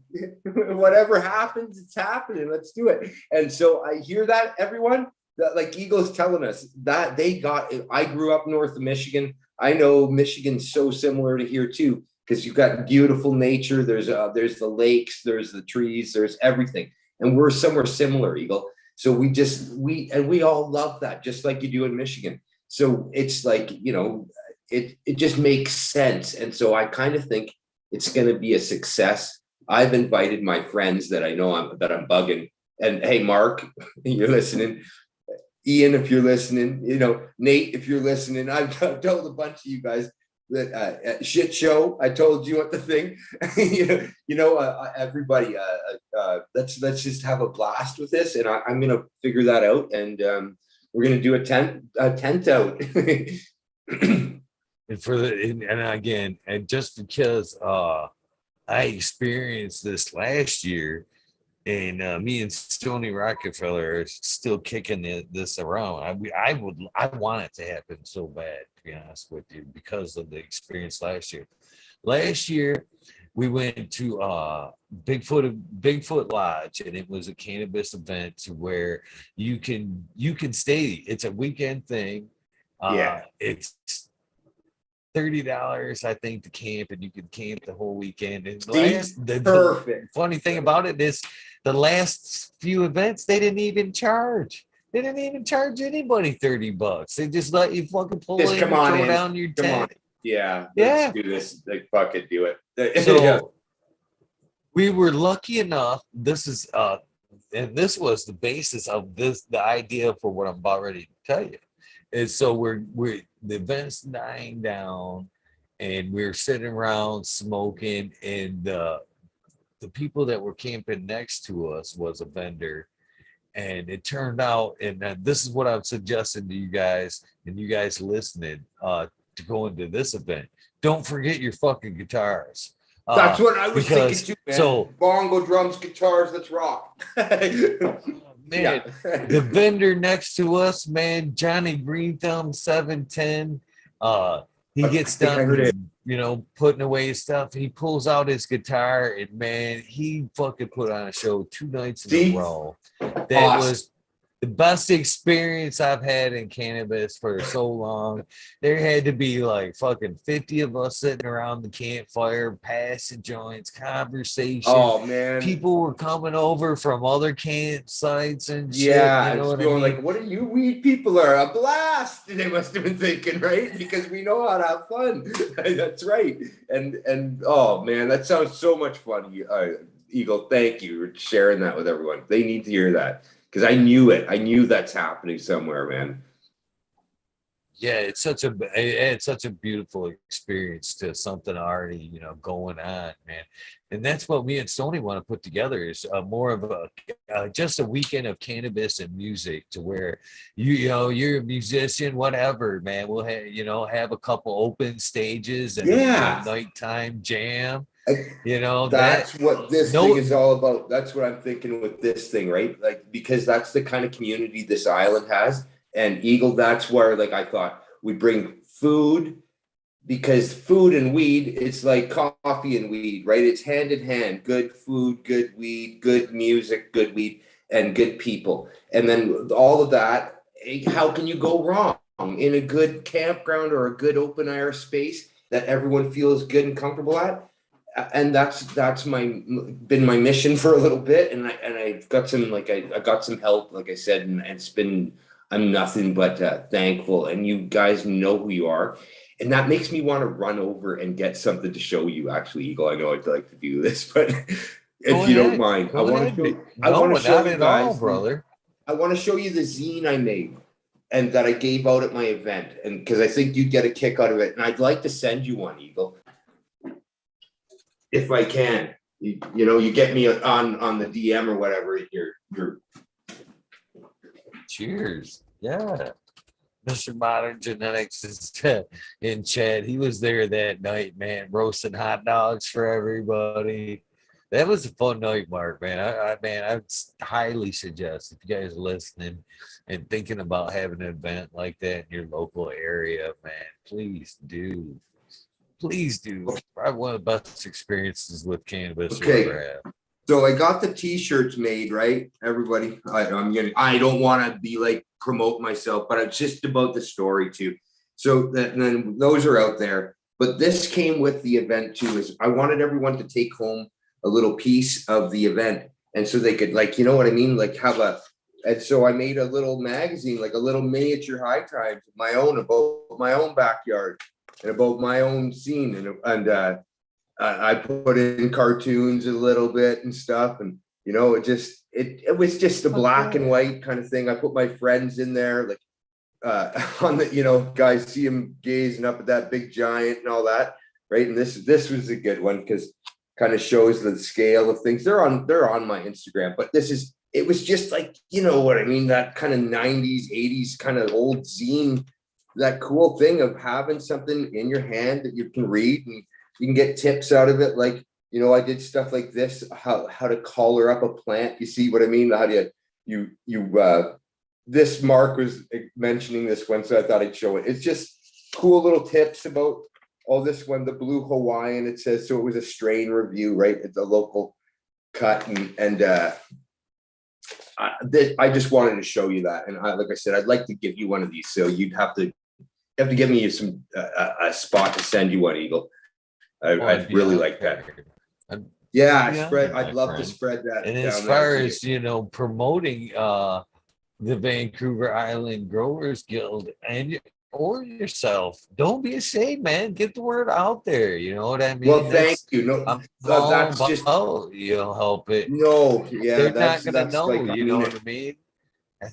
Whatever happens, it's happening. Let's do it. And so I hear that everyone that like Eagles telling us that they got. I grew up north of Michigan. I know Michigan's so similar to here too because you've got beautiful nature. There's the lakes, there's the trees, there's everything, and we're somewhere similar, Eagle. So we all love that, just like you do in Michigan. So it's like, you know, it just makes sense. And so I kind of think it's going to be a success. I've invited my friends that I know I'm bugging. And hey, Mark, you're listening. Ian, if you're listening, you know, Nate, if you're listening, I've told a bunch of you guys that shit show. I told you what the thing, everybody, let's just have a blast with this. And I'm going to figure that out. And we're going to do a tent out. and for the and again, and just because I experienced this last year, and me and Stony Rockefeller are still kicking this around. I want it to happen so bad, to be honest with you, because of the experience last year. Last year, we went to Bigfoot Lodge, and it was a cannabis event to where you can stay. It's a weekend thing. Yeah, It's $30, I think, to camp, and you can camp the whole weekend. And see, the perfect. funny thing about it is the last few events they didn't even charge. They didn't even charge anybody $30. They just let you fucking pull Just in come and on throw in. down your Come on. tent. Yeah, let's Yeah. do this. Like, fuck it, do it. Yeah. So we were lucky enough. This is and this was the basis of the idea for what I'm about ready to tell you. And so we're the event's dying down, and we're sitting around smoking, and the the people that were camping next to us was a vendor. And it turned out, and this is what I'm suggesting to you guys, and you guys listening, to go into this event. Don't forget your fucking guitars. That's what I was thinking Because too, man. so Bongo, drums, guitars, let's rock. man, the vendor next to us, man, Johnny Green Thumb 710. He gets done, putting away his stuff. He pulls out his guitar, and man, he fucking put on a show 2 nights in a row. That was the best experience I've had in cannabis for so long. There had to be like fucking 50 of us sitting around the campfire, passing joints, conversation. Oh man, people were coming over from other campsites and shit. Yeah, you know what I going mean? like, what are you weed people are a blast? They must have been thinking, right? Because we know how to have fun. That's right. And oh man, that sounds so much fun. Eagle, thank you for sharing that with everyone. They need to hear that. Because I knew it. I knew that's happening somewhere, man. Yeah, it's such a beautiful experience to something already, going on, man. And that's what me and Sony want to put together is more of a just a weekend of cannabis and music, to where you're a musician, whatever, man. We'll have a couple open stages and a nighttime jam. That's what this thing is all about. That's what I'm thinking with this thing, right? Like, because that's the kind of community this island has. And Eagle, that's where, like, I thought we bring food, because food and weed, it's like coffee and weed, right? It's hand in hand. Good food, good weed, good music, good weed, and good people. And then all of that, how can you go wrong in a good campground or a good open air space that everyone feels good and comfortable at? And that's been my mission for a little bit, and I've got some, like, I got some help, like I said, and it's been, I'm nothing but thankful. And you guys know who you are, and that makes me want to run over and get something to show you. Actually, Eagle, I know I'd like to do this, but if you don't mind, I want to show you guys, brother. I want to show you the zine I made and that I gave out at my event, and because I think you'd get a kick out of it, and I'd like to send you one, Eagle. If I can, you get me on the DM or whatever. You're Cheers. Yeah. Mr. Modern Genetics is in chat. He was there that night, man, roasting hot dogs for everybody. That was a fun night, Mark, man. I would highly suggest, if you guys are listening and thinking about having an event like that in your local area, man, please do. Please do. Probably one of the best experiences with cannabis you ever have. So I got the t-shirts made, right? Everybody, I don't want to be like promote myself, but it's just about the story too. So then those are out there. But this came with the event too, is I wanted everyone to take home a little piece of the event. And so they could, like, you know what I mean? Like and so I made a little magazine, like a little miniature high times, about my own backyard and about my own scene. And I put in cartoons a little bit and stuff. And, it was just a black and white kind of thing. I put my friends in there, like, on the, guys see him gazing up at that big giant and all that. Right. And this was a good one because kind of shows the scale of things. They're on my Instagram, but it was just like, you know what I mean? That kind of 90s, 80s kind of old zine, that cool thing of having something in your hand that you can read and you can get tips out of it. Like, I did stuff like this, how to collar up a plant. You see what I mean? How do you this Mark was mentioning this one, so I thought I'd show it. It's just cool little tips about all this one. The Blue Hawaiian, it says, so it was a strain review, right? It's a local cut. And I just wanted to show you that. And like I said, I'd like to give you one of these. So you'd have to give me some a spot to send you one, Eagle. I'd really like that. I'd love to spread that. And as far as promoting the Vancouver Island Growers Guild or yourself, don't be ashamed, man. Get the word out there. You know what I mean? Well, thank you. No, that's just help it. No, they're not gonna know. Like, you know what I mean?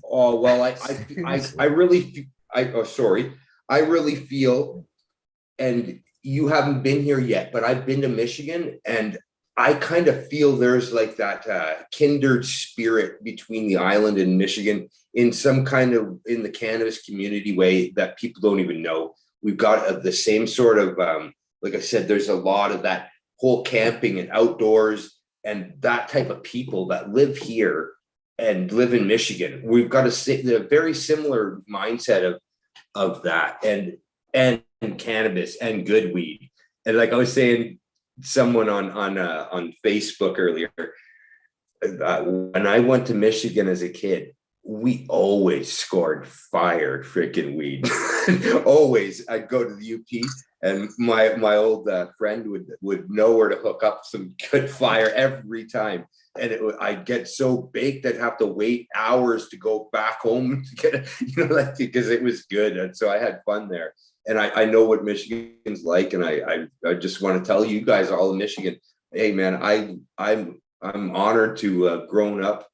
Oh well, I really, I really feel, and you haven't been here yet, but I've been to Michigan, and I kind of feel there's like that kindred spirit between the island and Michigan in some kind of in the cannabis community way that people don't even know. We've got the same sort of, like I said, there's a lot of that whole camping and outdoors and that type of people that live here and live in Michigan. We've got a very similar mindset of that and cannabis and good weed. And like I was saying, someone on Facebook earlier, when I went to Michigan as a kid, we always scored fire freaking weed. Always, I'd go to the UP, and my old friend would know where to hook up some good fire every time. And I'd get so baked I'd have to wait hours to go back home to get it, like because it was good. And so I had fun there. And I know what Michigan's like, and I just want to tell you guys all in Michigan, hey man, I'm honored to have grown up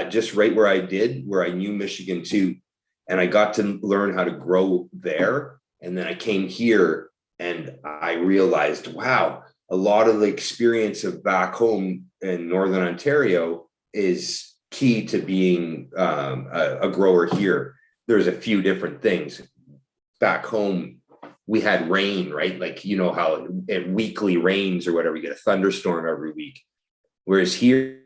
just right where I did, where I knew Michigan too, and I got to learn how to grow there. And then I came here, and I realized, wow, a lot of the experience of back home in Northern Ontario is key to being a grower here. There's a few different things. Back home, we had rain, right? Like, how it weekly rains or whatever, you get a thunderstorm every week. Whereas here,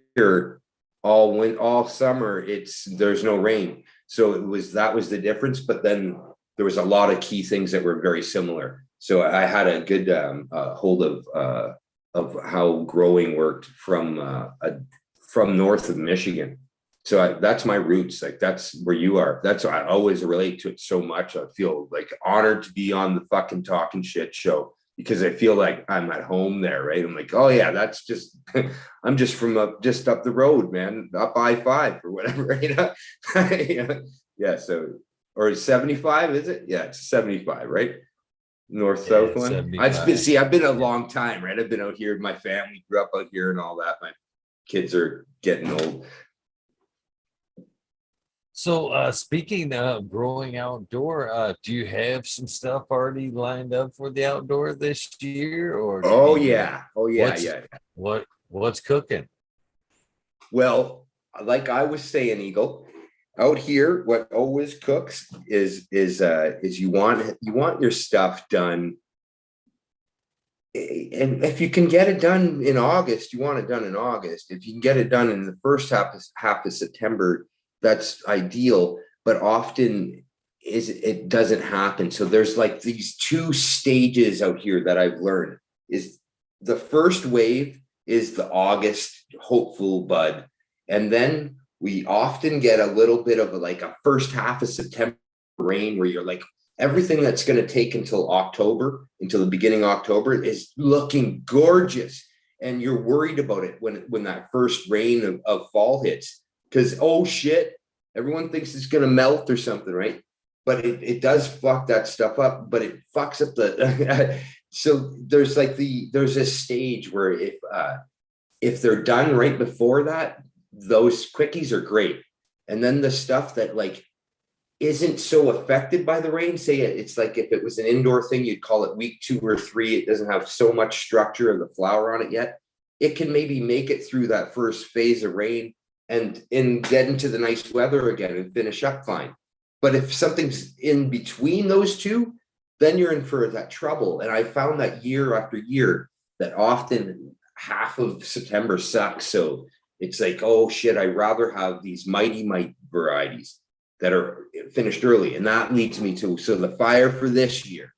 all summer, there's no rain. So that was the difference. But then there was a lot of key things that were very similar. So I had a good hold of how growing worked from north of Michigan. So that's my roots. Like that's where you are. That's why I always relate to it so much. I feel like honored to be on the fucking Talkin' Shit show because I feel like I'm at home there, right? I'm like, oh yeah, that's just I'm just from just up the road, man, up I-5 or whatever, yeah. So or 75, is it? Yeah, it's 75, right? North-south one. 75. I've been a long time, right? I've been out here. My family grew up out here and all that. My kids are getting old. So speaking of growing outdoor, do you have some stuff already lined up for the outdoor this year, or Oh do you, yeah. Oh yeah. what's Yeah. what's cooking? Well, like I was saying, Eagle, out here, what always cooks is you want your stuff done. And if you can get it done in August, you want it done in August. If you can get it done in the first half of September, that's ideal. But often it doesn't happen. So there's like these two stages out here that I've learned. Is the first wave is the August hopeful bud, and then we often get a little bit of like a first half of September rain where you're like, everything that's going to take until October, until the beginning of October, is looking gorgeous. And you're worried about it when that first rain of fall hits, because, oh shit, everyone thinks it's going to melt or something, right? But it does fuck that stuff up, but it fucks up the. So there's a stage where if they're done right before that, those quickies are great. And then the stuff that like isn't so affected by the rain, say it's like if it was an indoor thing, you'd call it week 2 or 3, it doesn't have so much structure of the flower on it yet, it can maybe make it through that first phase of rain and get into the nice weather again and finish up fine. But if something's in between those two, then you're in for that trouble. And I found that year after year that often half of September sucks. So it's like, oh shit, I'd rather have these Mighty Mite varieties that are finished early. And that leads me to, so the fire for this year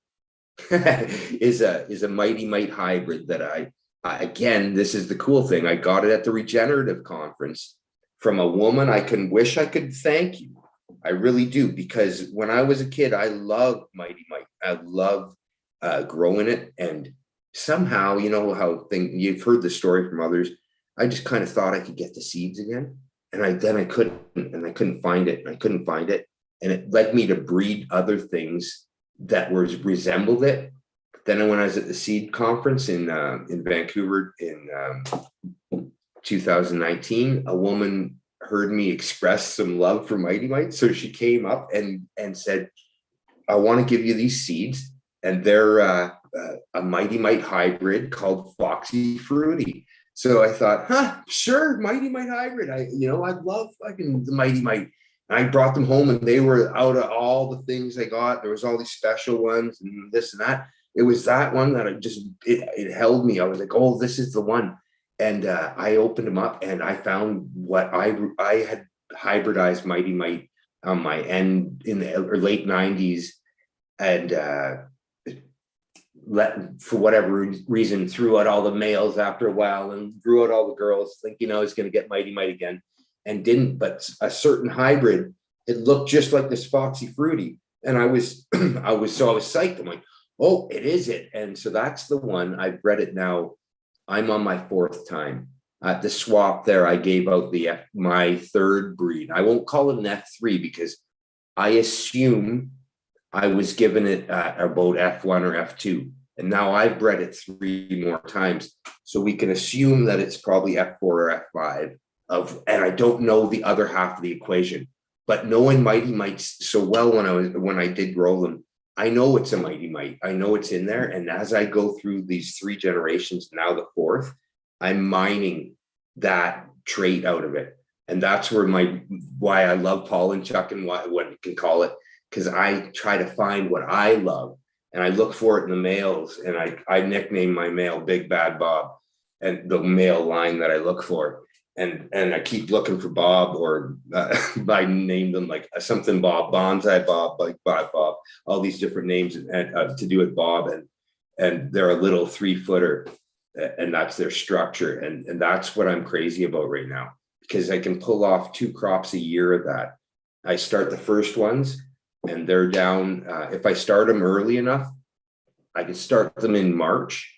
is a Mighty Mite hybrid that I again, this is the cool thing. I got it at the regenerative conference from a woman I can wish I could thank you. I really do, because when I was a kid, I loved Mighty Mite. I loved growing it. And somehow, you know how you've heard the story from others, I just kind of thought I could get the seeds again. And I couldn't find it. And it led me to breed other things that resembled it. But then when I was at the seed conference in Vancouver in 2019, a woman heard me express some love for Mighty Mite. So she came up and said, I want to give you these seeds. And they're a Mighty Mite hybrid called Foxy Fruity. So I thought, sure, Mighty Might hybrid. I love fucking the Mighty Might. I brought them home and they were out of all the things I got. There was all these special ones and this and that. It was that one that it held me. I was like, oh, this is the one. And I opened them up and I found what I had hybridized Mighty Might on my end in the late 90s. And for whatever reason, threw out all the males after a while and threw out all the girls, thinking I was going to get Mighty Might again, and didn't. But a certain hybrid, it looked just like this Foxy Fruity, and I was psyched. I'm like, oh, it is it. And so that's the one. I've bred it now. I'm on my 4th time. At the swap there, I gave out my 3rd breed. I won't call it an F3 because I assume I was given it about F1 or F2. And now I've bred it 3 more times. So we can assume that it's probably F4 or F5 and I don't know the other half of the equation. But knowing Mighty Mites so well when I did grow them, I know it's a Mighty Mite. I know it's in there. And as I go through these 3 generations, now the 4th, I'm mining that trait out of it. And that's why I love pollen chuck and what you can call it, because I try to find what I love and I look for it in the males. And I nickname my male Big Bad Bob, and the male line that I look for. And I keep looking for Bob, or I named them like something Bob, Bonsai Bob, like Bob, all these different names to do with Bob. And they're a little 3-footer, and that's their structure. And that's what I'm crazy about right now, because I can pull off 2 crops a year of that. I start the first ones and they're down. If I start them early enough, I can start them in March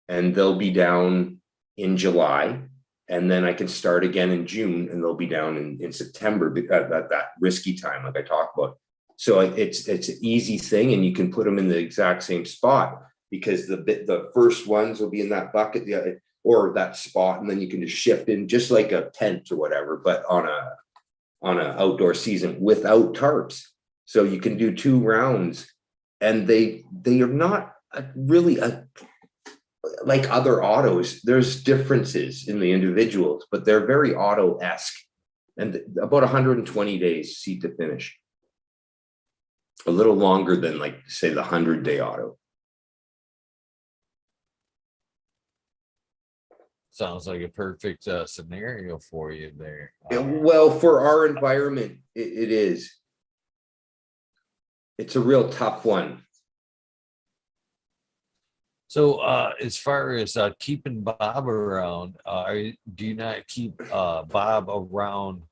and they'll be down in July. And then I can start again in June and they'll be down in September at that risky time, like I talked about. So it's an easy thing, and you can put them in the exact same spot, because the first ones will be in that bucket or that spot, and then you can just shift in just like a tent or whatever, but on an outdoor season without tarps. So you can do 2 rounds, and they are not really like other autos. There's differences in the individuals, but they're very auto-esque, and about 120 days seed to finish. A little longer than, like, say, the 100-day auto. Sounds like a perfect scenario for you there. Well, for our environment, it is. It's a real tough one. So as far as keeping Bob around, do you not keep Bob around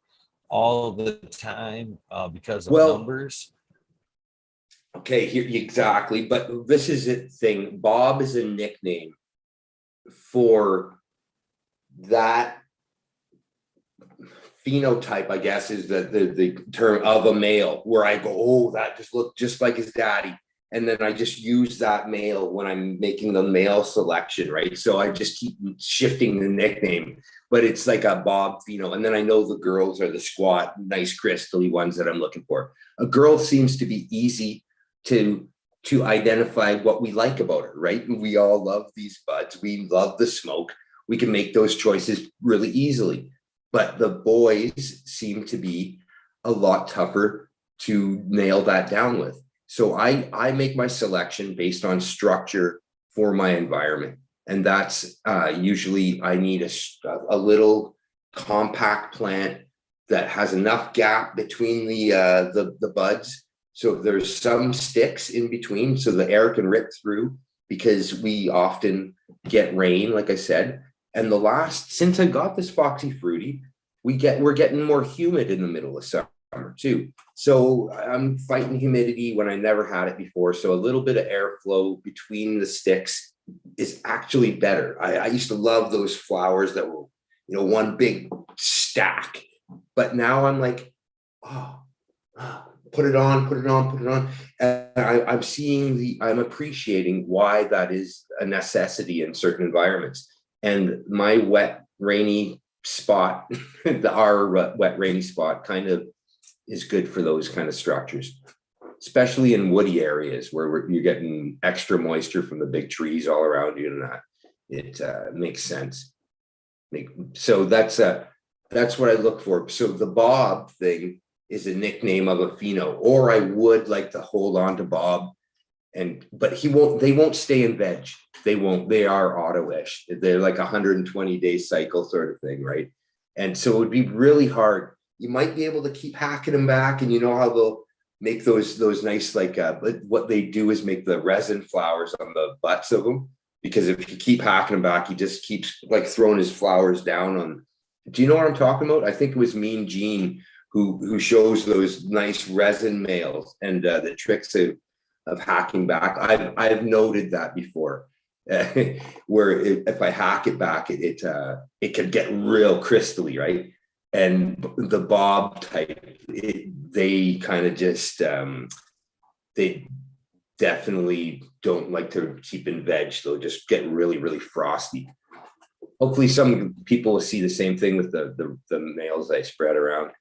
all the time because of numbers? Okay, here exactly. But this is the thing. Bob is a nickname for that phenotype, I guess, is the term of a male, where I go, oh, that just looked just like his daddy. And then I just use that male when I'm making the male selection, right? So I just keep shifting the nickname, but it's like a Bob pheno. And then I know the girls are the squat, nice crystally ones that I'm looking for. A girl seems to be easy to identify what we like about her, right? We all love these buds. We love the smoke. We can make those choices really easily. But the boys seem to be a lot tougher to nail that down with. So I make my selection based on structure for my environment. And that's usually I need a little compact plant that has enough gap between the buds. So there's some sticks in between so the air can rip through, because we often get rain, like I said. And since I got this Foxy Fruity, we're getting more humid in the middle of summer too. So I'm fighting humidity when I never had it before. So a little bit of airflow between the sticks is actually better. I used to love those flowers that were, one big stack. But now I'm like, put it on. And I'm appreciating why that is a necessity in certain environments. And my wet, rainy spot, our wet, rainy spot kind of is good for those kind of structures, especially in woody areas where you're getting extra moisture from the big trees all around you, and that it makes sense. So that's what I look for. So the Bob thing is a nickname of a pheno, or I would like to hold on to Bob, but they won't stay in veg. They are auto-ish. They're like 120-day cycle sort of thing, right? And so it would be really hard. You might be able to keep hacking them back, and you know how they'll make those nice, but what they do is make the resin flowers on the butts of them, because if you keep hacking them back, he just keeps like throwing his flowers down on. Do you know what I'm talking about? I think it was Mean Gene who shows those nice resin males and the tricks of hacking back. I've noted that before, where if I hack it back, it could get real crystally, right? And the Bob type, they kind of just they definitely don't like to keep in veg. They'll just get really, really frosty. Hopefully some people will see the same thing with the males I spread around.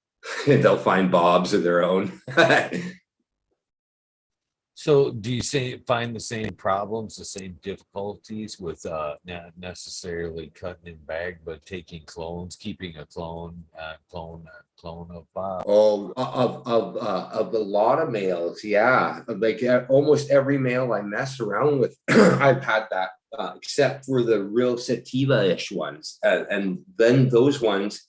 They'll find Bobs of their own. So do you find the same problems, the same difficulties with not necessarily cutting in bag, but taking clones, keeping a clone of Bob? Oh, of a lot of males, yeah. Like almost every male I mess around with, I've had that, except for the real sativa-ish ones, and then those ones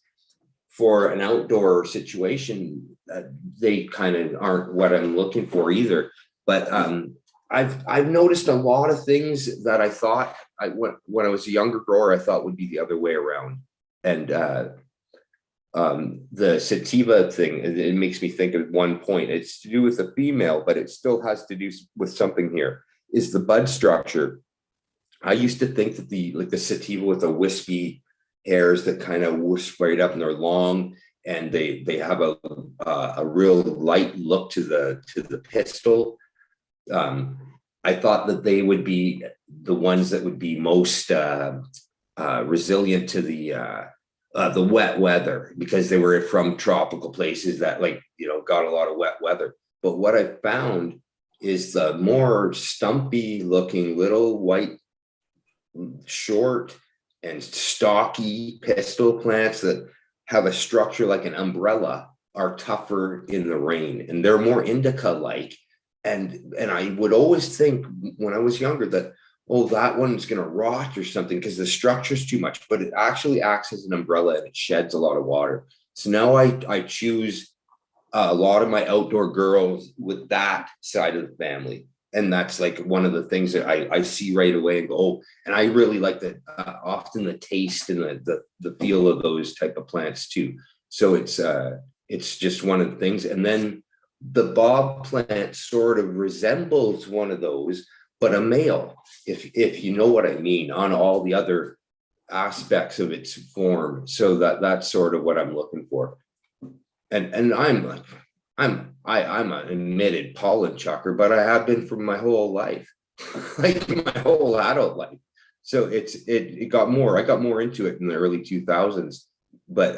for an outdoor situation, they kind of aren't what I'm looking for either. But I've noticed a lot of things that I thought when I was a younger grower, I thought would be the other way around. And the sativa thing, it makes me think of one point. It's to do with the female, but it still has to do with something here. Is the bud structure? I used to think that the sativa with the wispy hairs that kind of wisp right up, and they're long, and they have a real light look to the pistil. I thought that they would be the ones that would be most resilient to the wet weather, because they were from tropical places that got a lot of wet weather. But what I found is the more stumpy looking little white, short and stocky pistil plants that have a structure like an umbrella are tougher in the rain, and they're more indica like. And I would always think when I was younger that, oh, that one's going to rot or something because the structure's too much, but it actually acts as an umbrella and it sheds a lot of water. So now I choose a lot of my outdoor girls with that side of the family. And that's like one of the things that I see right away and go, oh, and I really like that often the taste and the feel of those type of plants too. So it's just one of the things. And then the Bob plant sort of resembles one of those, but a male, if you know what I mean, on all the other aspects of its form. So that's sort of what I'm looking for. And I'm an admitted pollen chucker, but I have been for my whole life, like my whole adult life. So it got more. I got more into it in the early 2000s, but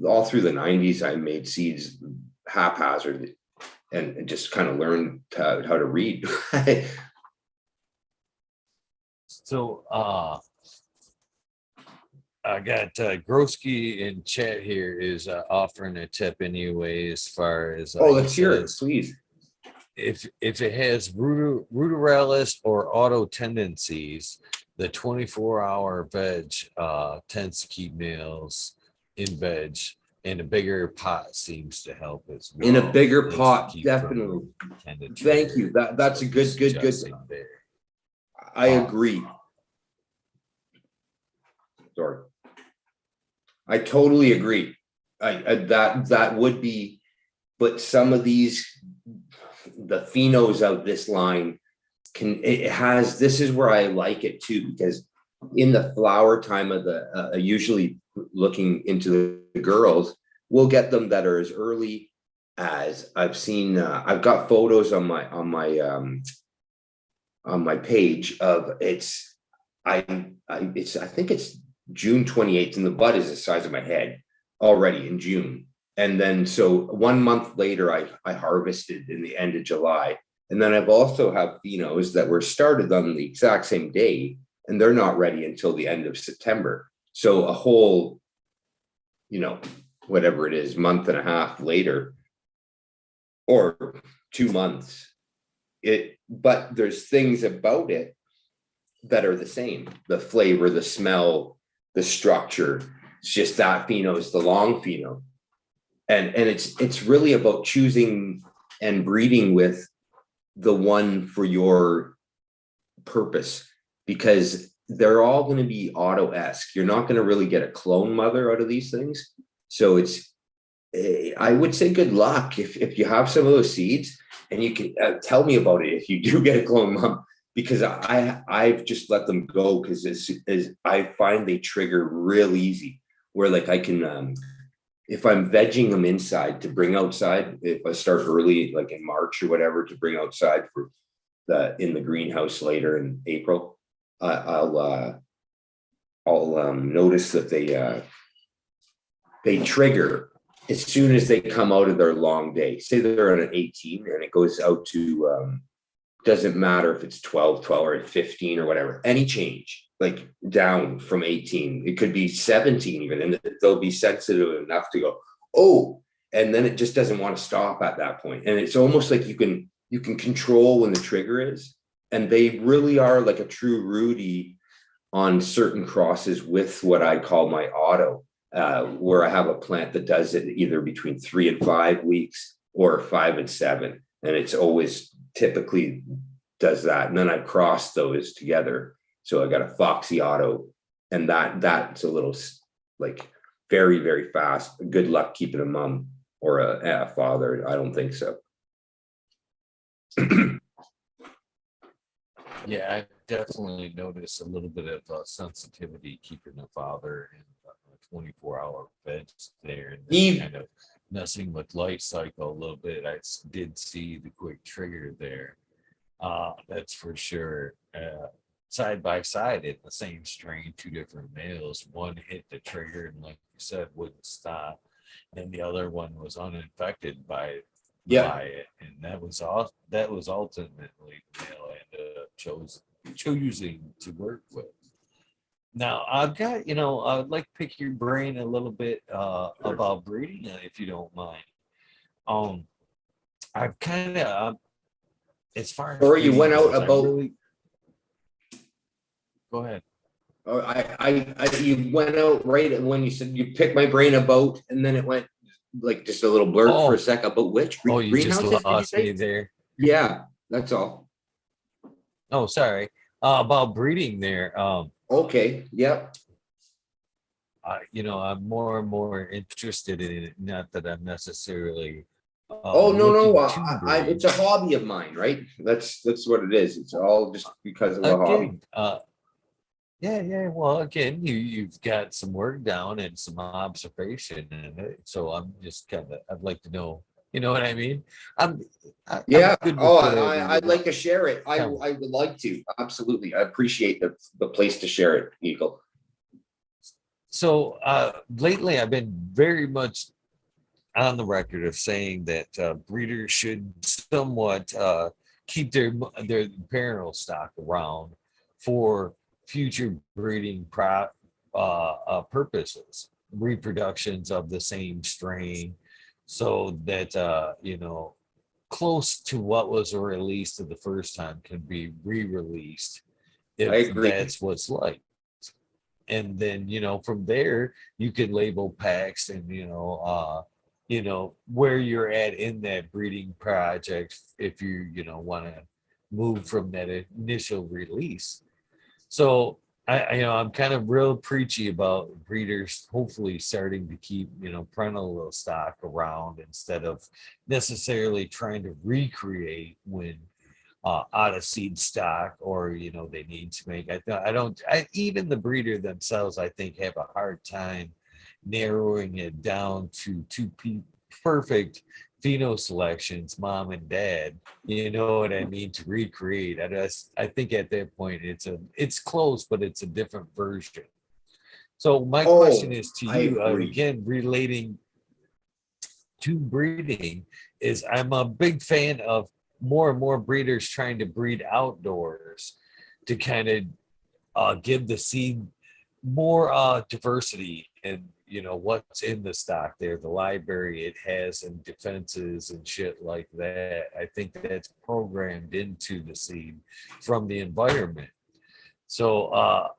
all through the 90s, I made seeds haphazard and just kind of learned how to read. So I got Groski in chat here is offering a tip anyway, as far as Let's hear it, please. If it has ruderalis or auto tendencies, the 24-hour veg tends to keep males in veg, and a bigger pot seems to help as well. In a bigger pot, definitely. Thank you. That's a good thing. I agree. Sorry. I totally agree. That would be, but some of these, the phenos of this line this is where I like it too, because in the flower time of the usually looking into the girls, we'll get them that are as early as I've seen. I've got photos on my page of I think it's June 28th, and the bud is the size of my head already in June. And then so 1 month later, I harvested in the end of July. And then I've also have phenos that were started on the exact same day, and they're not ready until the end of September. So a whole, whatever it is, month and a half later, or 2 months, but there's things about it that are the same. The flavor, the smell, the structure. It's just that pheno is the long pheno. And it's really about choosing and breeding with the one for your purpose, because they're all going to be auto-esque. You're not going to really get a clone mother out of these things. So I would say good luck if you have some of those seeds, and you can tell me about it if you do get a clone mom, because I've just let them go because I find they trigger real easy. Where like I can, if I'm vegging them inside to bring outside, if I start early, like in March or whatever, to bring outside for in the greenhouse later in April, I'll notice that they trigger as soon as they come out of their long day. Say they're on an 18 and it goes out to, doesn't matter if it's 12 or 15 or whatever, any change, like down from 18, it could be 17 even, and they'll be sensitive enough to go, oh, and then it just doesn't want to stop at that point. And it's almost like you can control when the trigger is, and they really are like a true Rudy on certain crosses with what I call my auto, where I have a plant that does it either between 3 and 5 weeks or 5 and 7. And it's always typically does that. And then I cross those together. So I got a Foxy Auto, and that's a little like very, very fast. Good luck keeping a mom or a father. I don't think so. Yeah, I definitely noticed a little bit of sensitivity keeping a father in a 24-hour fence there, and then kind of messing with life cycle a little bit. I did see the quick trigger there. That's for sure. Side by side in the same strain, two different males. One hit the trigger and, like you said, wouldn't stop, and the other one was uninfected by it, and that was ultimately the male I ended up choosing to work with. Now I've got, I'd like to pick your brain a little bit about breeding, if you don't mind. I've kind of, as far as or you went out goes, about. Go ahead. You went out right when you said you picked my brain about, and then it went like just a little blur for a sec about which you just lost me there. Yeah, that's all. Oh, sorry. About breeding there. Okay. Yep. I'm more and more interested in it. Not that I'm necessarily. No. It's a hobby of mine, right? That's what it is. It's all just because of a hobby. Yeah. Well, again, you've got some work down and some observation in it. So I'm just I'd like to know, you know what I mean? I'm good with I'd like to share it. I would like to. Absolutely. I appreciate the place to share it, Eagle. So lately I've been very much on the record of saying that breeders should somewhat keep their parental stock around for future breeding purposes, reproductions of the same strain, so that close to what was released the first time can be re-released if that's what's like. And then from there you can label packs and where you're at in that breeding project if you want to move from that initial release. So I'm kind of real preachy about breeders hopefully starting to keep parental stock around instead of necessarily trying to recreate when out of seed stock, or they need to make. Even the breeder themselves, I think, have a hard time narrowing it down to two perfect pheno selections, mom and dad, you know what I mean, to recreate. I think at that point it's close, but it's a different version. So my question is to you, again, relating to breeding, is I'm a big fan of more and more breeders trying to breed outdoors to kind of give the seed more diversity in, you know, what's in the stock there, the library it has and defenses and shit like that. I think that's programmed into the seed from the environment. So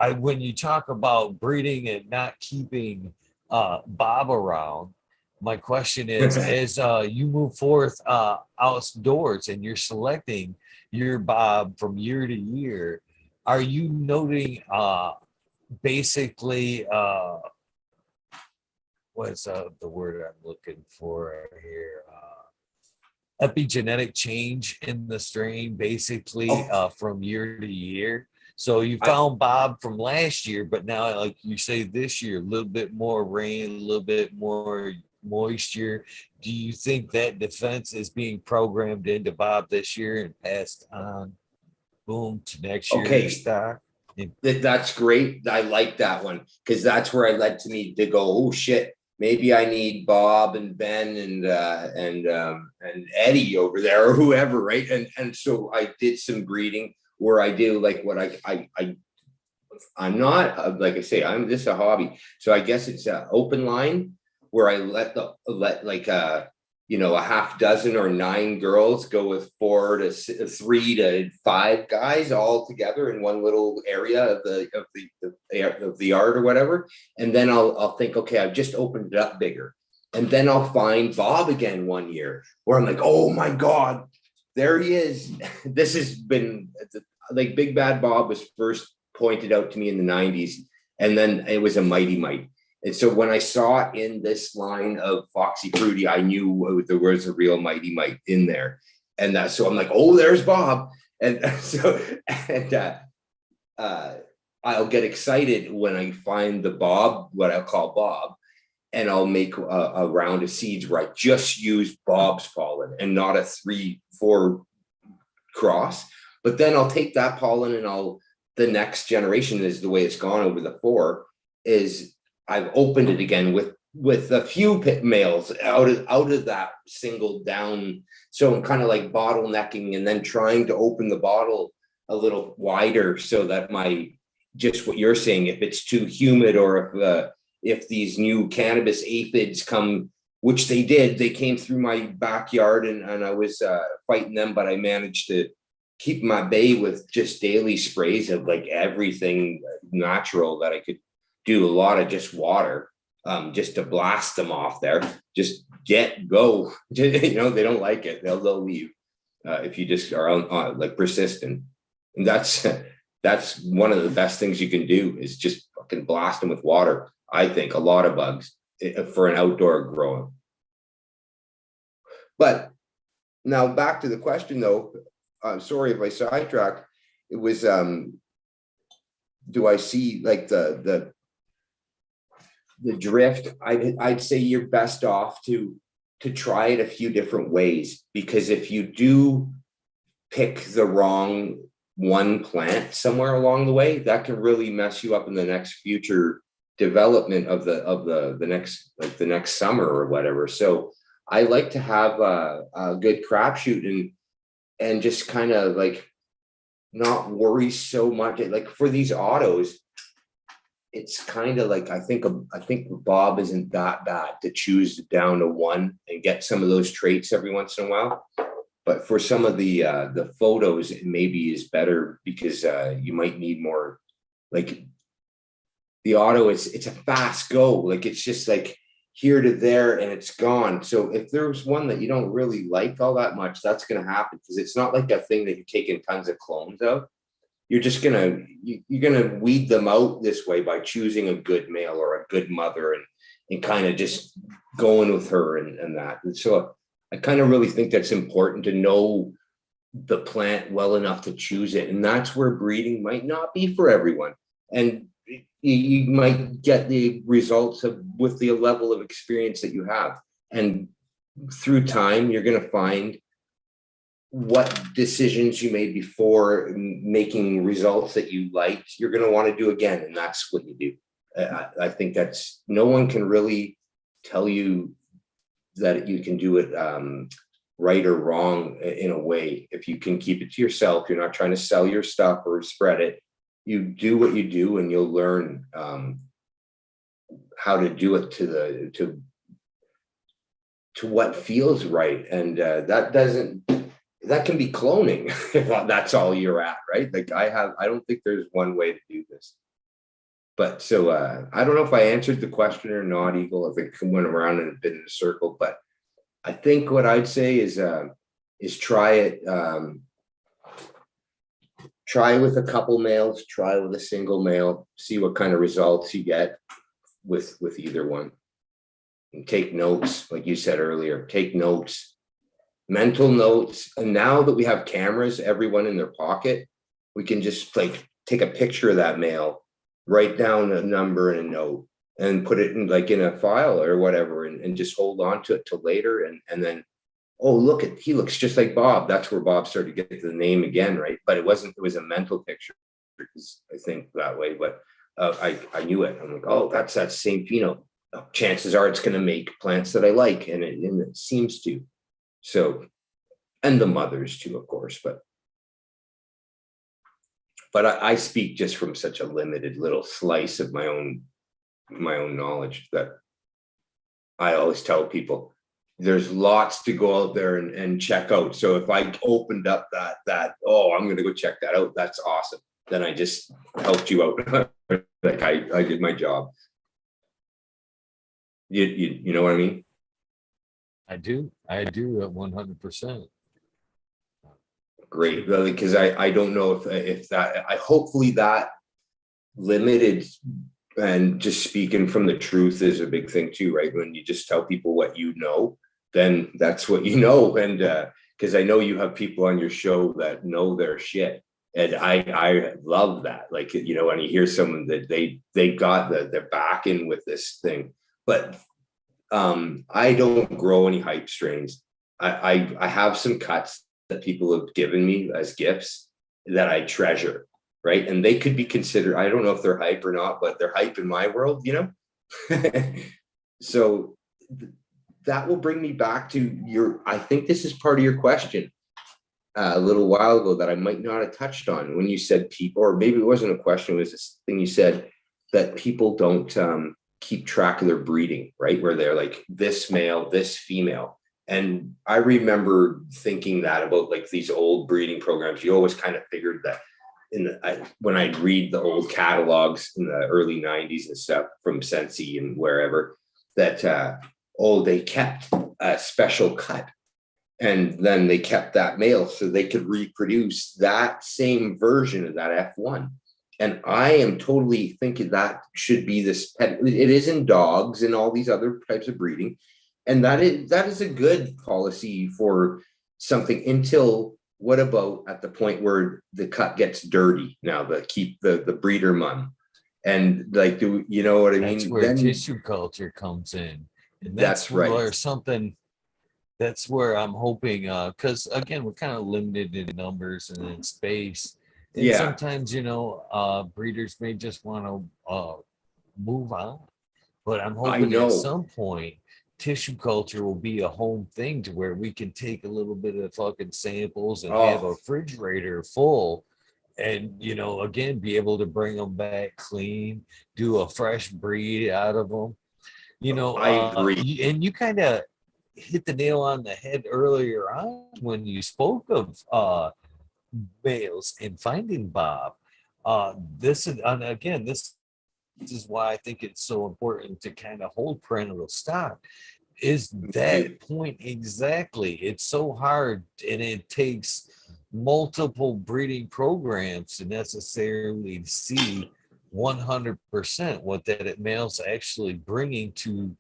I when you talk about breeding and not keeping Bob around, my question is, as you move forth outdoors and you're selecting your Bob from year to year, are you noting basically what's the word I'm looking for here? Epigenetic change in the strain basically Oh, from year to year. So you I found Bob from last year, but now, like you say, this year, a little bit more rain, a little bit more moisture. Do you think that defense is being programmed into Bob this year and passed on, boom, to next year's okay. stock? That's great. I like that one because that's where I led to me to go, oh shit, maybe I need Bob and Ben and Eddie over there or whoever, right? And so I did some breeding where I do like what I'm not like I say, I'm just a hobby. So I guess it's an open line where I let like a half dozen or 9 girls go with 3 to 5 guys all together in one little area of the yard or whatever. And then I'll think, okay, I've just opened it up bigger. And then I'll find Bob again one year where I'm like, oh my God, there he is. This has been like Big Bad Bob was first pointed out to me in the 90s. And then it was a Mighty Mite. And so when I saw in this line of Foxy Fruity, I knew there was a real Mighty Mite in there. And so I'm like, oh, there's Bob. And so, and I'll get excited when I find the Bob, what I'll call Bob, and I'll make a round of seeds where I just use Bob's pollen and not a 3-4 cross. But then I'll take that pollen and the next generation is the way it's gone over the 4 is I've opened it again with a few males out of that single down. So I'm kind of like bottlenecking and then trying to open the bottle a little wider so that just what you're saying, if it's too humid or if these new cannabis aphids come, which they did, they came through my backyard and I was fighting them, but I managed to keep my bay with just daily sprays of like everything natural that I could do, a lot of just water, just to blast them off there. Just go. They don't like it. They'll leave if you just are like persistent. And that's one of the best things you can do is just fucking blast them with water. I think a lot of bugs for an outdoor growing. But now back to the question though. I'm sorry if I sidetracked. It was do I see like the drift? I'd say you're best off to try it a few different ways, because if you do pick the wrong one plant somewhere along the way, that can really mess you up in the next future development of the next summer or whatever. So I like to have a good crapshoot and just kind of like not worry so much. Like for these autos, it's kind of like I think Bob isn't that bad to choose down to 1 and get some of those traits every once in a while. But for some of the photos, it maybe is better because you might need more. Like the auto, it's a fast go. Like it's just like here to there and it's gone. So if there's one that you don't really like all that much, that's going to happen because it's not like a thing that you're taking tons of clones of. You're just you're gonna weed them out this way by choosing a good male or a good mother and kind of just going with her and that. And so I kind of really think that's important to know the plant well enough to choose it. And that's where breeding might not be for everyone. And you might get the results with the level of experience that you have. And through time, you're going to find what decisions you made before making results that you liked, you're going to want to do again. And that's what you do. I think that's, no one can really tell you that you can do it right or wrong in a way. If you can keep it to yourself, you're not trying to sell your stuff or spread it, you do what you do, and you'll learn how to do it to what feels right. And that can be cloning if that's all you're at, right? Like I don't think there's one way to do this. But so I don't know if I answered the question or not, Eagle. I think I went around in a bit in a circle, but I think what I'd say is try it. Try with a couple males, try with a single male, see what kind of results you get with either one. And take notes, like you said earlier, take notes, mental notes. And now that we have cameras, everyone in their pocket, we can just like take a picture of that male, write down a number and a note, and put it in like in a file or whatever, and just hold on to it till later. And then, oh, look at, he looks just like Bob. That's where Bob started to get the name again, right? But it wasn't, it was a mental picture, because I think that way. But I knew it. I'm like, oh, that's that same pheno. Chances are it's going to make plants that I like, and it seems to. So, and the mothers too, of course. But I speak just from such a limited little slice of my own knowledge, that I always tell people there's lots to go out there and check out. So if I opened up that oh, I'm going to go check that out, that's awesome. Then I just helped you out. Like I did my job. You know what I mean? I do at 100%. Great, because I don't know if that, I hopefully that limited, and just speaking from the truth is a big thing too, right? When you just tell people what you know, then that's what you know. And because I know you have people on your show that know their shit, and I love that. Like, you know, when you hear someone that they got their back in with this thing. But I don't grow any hype strains. I have some cuts that people have given me as gifts that I treasure, right? And they could be considered, I don't know if they're hype or not, but they're hype in my world, you know? So that will bring me back to I think this is part of your question a little while ago that I might not have touched on, when you said people, or maybe it wasn't a question, it was this thing you said, that people don't keep track of their breeding, right? Where they're like, this male, this female. And I remember thinking that about like these old breeding programs. You always kind of figured that when I'd read the old catalogs in the early 90s and stuff from Sensi and wherever, that they kept a special cut, and then they kept that male so they could reproduce that same version of that F1. And I am totally thinking that should be this. It is in dogs and all these other types of breeding. And that is a good policy for something, until what about at the point where the cut gets dirty? Now keep the breeder mum, and like, do you know what I mean? That's where tissue culture comes in, and that's right. Where something. That's where I'm hoping, because again, we're kind of limited in numbers and in space, and Yeah. sometimes, you know, breeders may just want to move on. But I'm hoping at some point tissue culture will be a home thing, to where we can take a little bit of fucking samples and have a refrigerator full, and, you know, again, be able to bring them back clean, do a fresh breed out of them. You know, I agree. And you kind of hit the nail on the head earlier on when you spoke of males and finding Bob. This is, and again, this is why I think it's so important to kind of hold parental stock, is that point exactly. It's so hard, and it takes multiple breeding programs to necessarily see 100% what that male's actually bringing to.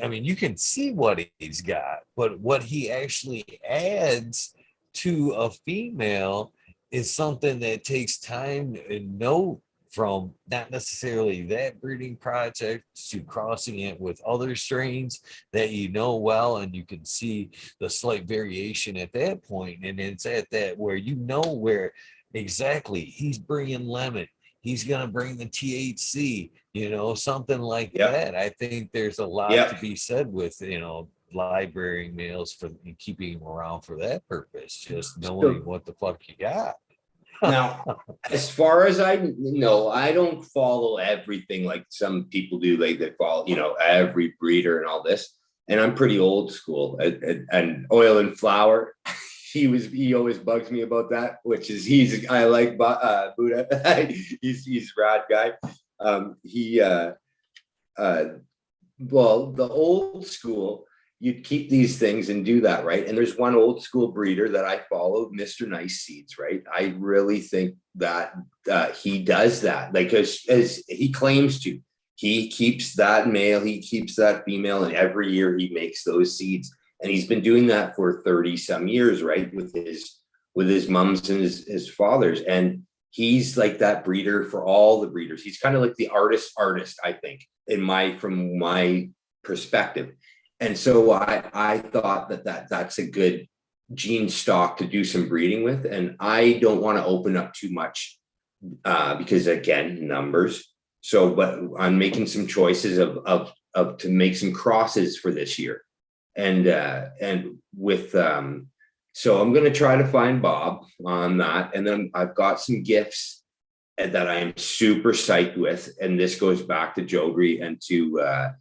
I mean, you can see what he's got, but what he actually adds to a female is something that takes time and know, from not necessarily that breeding project to crossing it with other strains that you know well, and you can see the slight variation at that point. And it's at that where you know where exactly he's bringing lemon, he's going to bring the THC, you know, something like that. I think there's a lot to be said with, you know, librarying males for keeping them around for that purpose, just knowing what the fuck you got. Now, as far as I know, I don't follow everything like some people do. Like they follow, every breeder and all this. And I'm pretty old school. And oil and flour. He always bugs me about that, which is I like Buddha. he's a rad guy. He well, the old school, you'd keep these things and do that, right? And there's one old school breeder that I follow, Mr. Nice Seeds, right? I really think that he does that, like as he claims to. He keeps that male, he keeps that female, and every year he makes those seeds. And he's been doing that for 30 some years, right? With his mums and his fathers. And he's like that breeder for all the breeders. He's kind of like the artist, I think, from my perspective. And so I thought that's a good gene stock to do some breeding with. And I don't want to open up too much because again, numbers. So, but I'm making some choices of to make some crosses for this year. And with so I'm going to try to find Bob on that. And then I've got some gifts that I am super psyched with. And this goes back to Jodri and to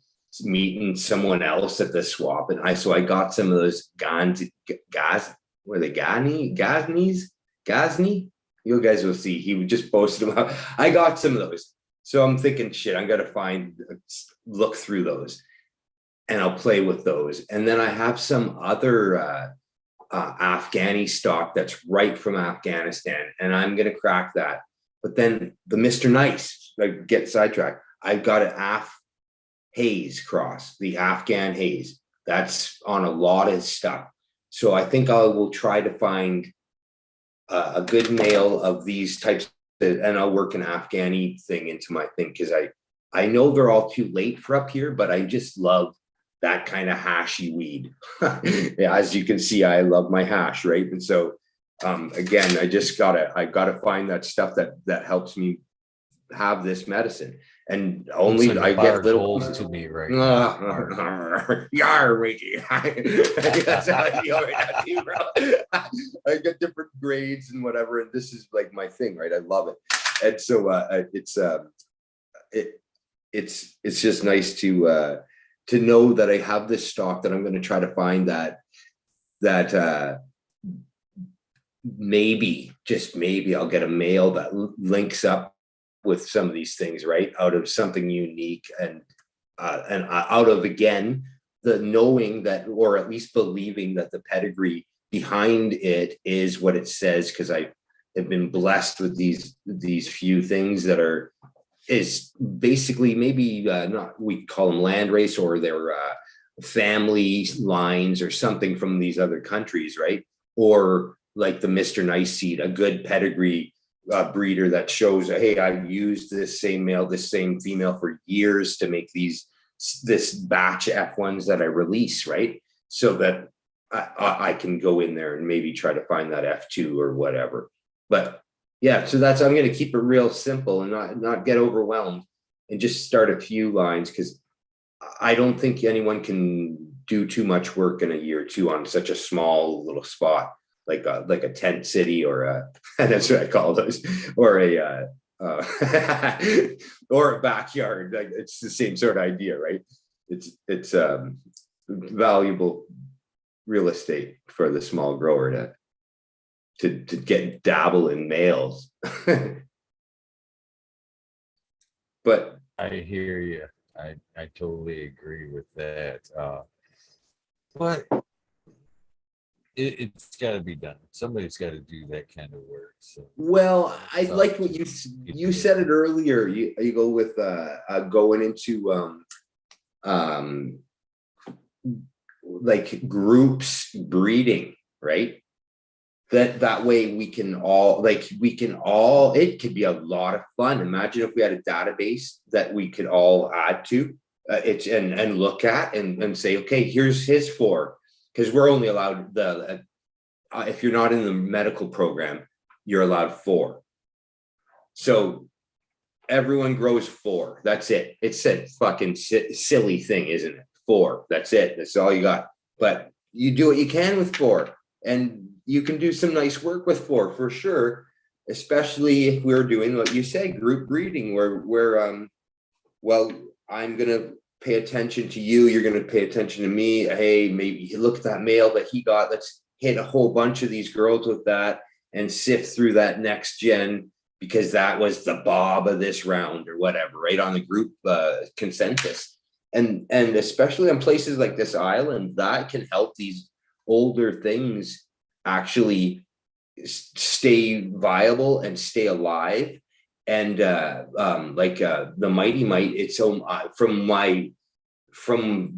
meeting someone else at the swap. And I got some of those Gazni. You guys will see. He just posted them up. I got some of those. So I'm thinking, shit, I'm going to look through those and I'll play with those. And then I have some other Afghani stock that's right from Afghanistan, and I'm going to crack that. But then the Mr. Nice, like get sidetracked. I've got an Haze cross, the Afghan Haze. That's on a lot of stuff. So I think I will try to find a good male of these types, and I'll work an Afghani thing into my thing because I know they're all too late for up here, but I just love that kind of hashy weed. As you can see, I love my hash, right? And so again, I gotta find that stuff that helps me have this medicine. And only like I get little holes to me right now. Yar, Ricky. That's how I feel right now, too, bro. I get different grades and whatever, and this is like my thing, right? I love it. And so it's just nice to know that I have this stock that I'm going to try to find that maybe, just maybe, I'll get a male that links up with some of these things, right? Out of something unique and out of, again, the knowing that, or at least believing that the pedigree behind it is what it says, because I have been blessed with these few things that is basically maybe not, we call them land race, or they're family lines or something from these other countries, right? Or like the Mr. Nice Seed, a good pedigree breeder that shows, hey, I've used this same male, this same female for years to make this batch F1s that I release, right? So that I can go in there and maybe try to find that F2 or whatever. But yeah, so I'm going to keep it real simple and not get overwhelmed and just start a few lines, because I don't think anyone can do too much work in a year or two on such a small little spot, like a tent city or that's what I call those, or or a backyard. Like, it's the same sort of idea, right? It's valuable real estate for the small grower to get dabble in males. But I hear you. I totally agree with that. But it's got to be done. Somebody's got to do that kind of work. So, well, I liked what you said it earlier. You go with going into like groups breeding, right? That way we can all it could be a lot of fun. Imagine if we had a database that we could all add to and look at and say, okay, here's his 4, because we're only allowed if you're not in the medical program, you're allowed 4. So everyone grows 4. That's it. It's a fucking silly thing, isn't it? 4. That's it. That's all you got. But you do what you can with 4, and you can do some nice work with 4 for sure. especially if we're doing what you say, group breeding, where well, I'm gonna pay attention to you, you're gonna pay attention to me. Hey, maybe you look at that male that he got. Let's hit a whole bunch of these girls with that and sift through that next gen because that was the bob of this round or whatever, right? On the group consensus. And especially on places like this island, that can help these older things actually stay viable and stay alive. And the Mighty Might, it's so from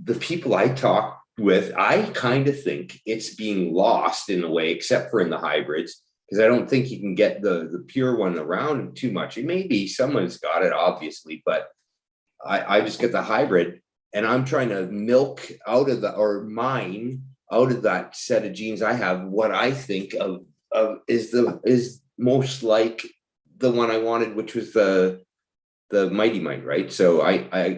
the people I talk with, I kind of think it's being lost in a way, except for in the hybrids, because I don't think you can get the pure one around too much. It may be someone's got it, obviously, but I just get the hybrid, and I'm trying to milk out of mine out of that set of genes I have what I think of is most like the one I wanted, which was the Mighty Might, right? So I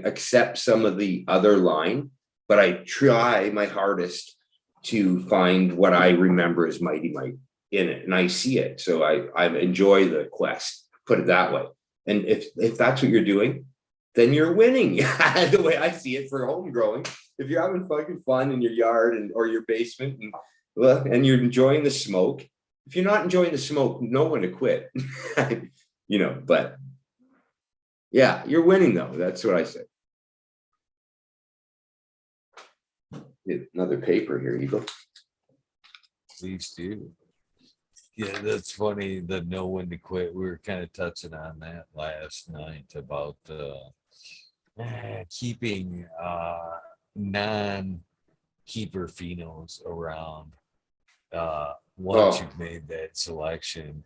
accept some of the other line, but I try my hardest to find what I remember as Mighty Might in it, and I see it. So I enjoy the quest, put it that way. And if that's what you're doing, then you're winning. The way I see it for home growing. If you're having fucking fun in your yard or your basement and you're enjoying the smoke, if you're not enjoying the smoke, know when to quit. But yeah, you're winning though. That's what I say. Another paper here, you go. Please do. Yeah, that's funny. The know when to quit. We were kind of touching on that last night about keeping non-keeper phenos around once you've made that selection.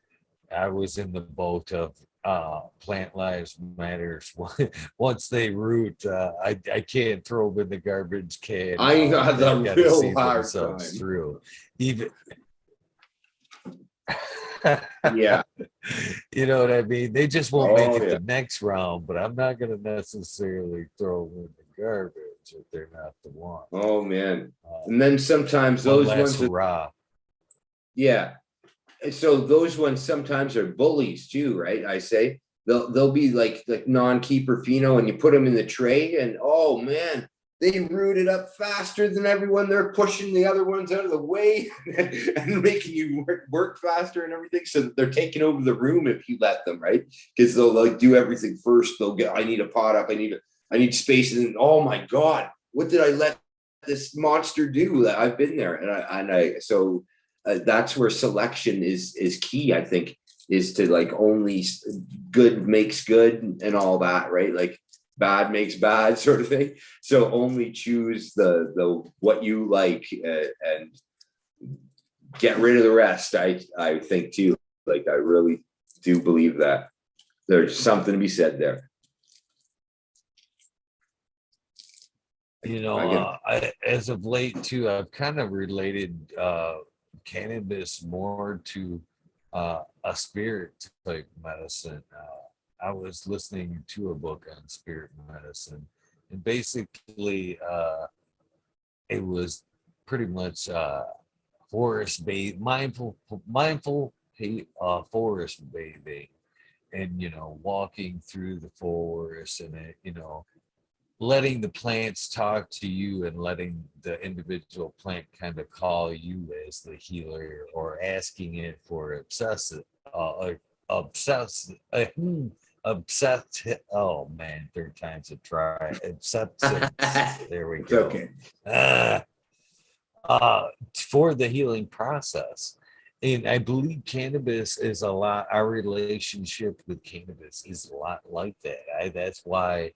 I was in the boat of plant lives matters. Once they root, I can't throw them in the garbage can. I had They've a got to real see hard themselves time. through. Even Yeah. you know what I mean? They just won't make it Yeah. the next round, but I'm not going to necessarily throw them in the garbage if they're not the one. Oh man. And then sometimes One those last ones hurrah. yeah. So those ones sometimes are bullies too, right? I say they'll be like non-keeper pheno, and you put them in the tray, and oh man, they root it up faster than everyone. They're pushing the other ones out of the way and making you work faster and everything. So that they're taking over the room if you let them, right? Because they'll like do everything first. They'll get, I need a pot up, I need space, and oh my god, what did I let this monster do? I've been there, and I so that's where selection is key, I think, is to like only good makes good and all that, right? Like bad makes bad sort of thing. So only choose the what you like and get rid of the rest. I think too, like I really do believe that there's something to be said there. I as of late too, I've kind of related cannabis more to a spirit type medicine. I was listening to a book on spirit medicine, and basically it was pretty much forest bathe, mindful forest bathing, and walking through the forest, and letting the plants talk to you and letting the individual plant kind of call you as the healer, or asking it for obsessed. Oh man, third time's a try. Acceptance. There we It's go. okay. For the healing process. And I believe cannabis is a lot, our relationship with cannabis is a lot like that. That's why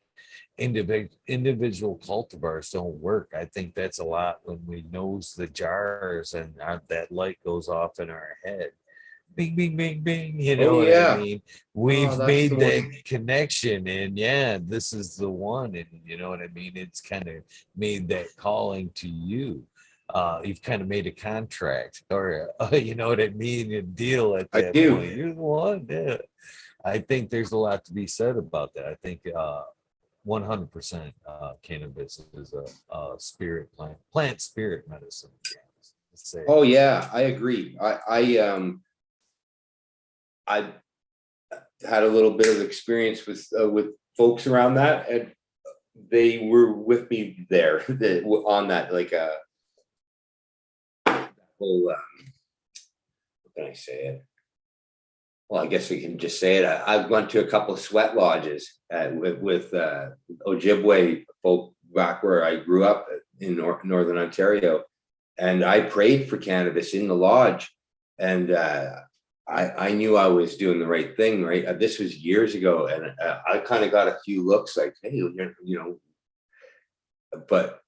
individual cultivars don't work. I think that's a lot when we nose the jars and that light goes off in our head. Bing, bing, bing, bing. You know Oh what I yeah. mean? We've That's the made that one. connection, and yeah, this is the one. And you know what I mean? It's kind of made that calling to you. You've kind of made a contract, or you know what I mean, a deal at I that point. do. You're the one. Yeah. I think there's a lot to be said about that. I think 100% cannabis is a spirit plant spirit medicine. Let's say. Oh yeah, I agree. I I had a little bit of experience with folks around that, and they were with me there on that, like whole what can I say it? Well, I guess we can just say it. I've went to a couple of sweat lodges with Ojibwe folk back where I grew up in Northern Ontario, and I prayed for cannabis in the lodge, and I knew I was doing the right thing, right? This was years ago, and I kind of got a few looks like, hey, but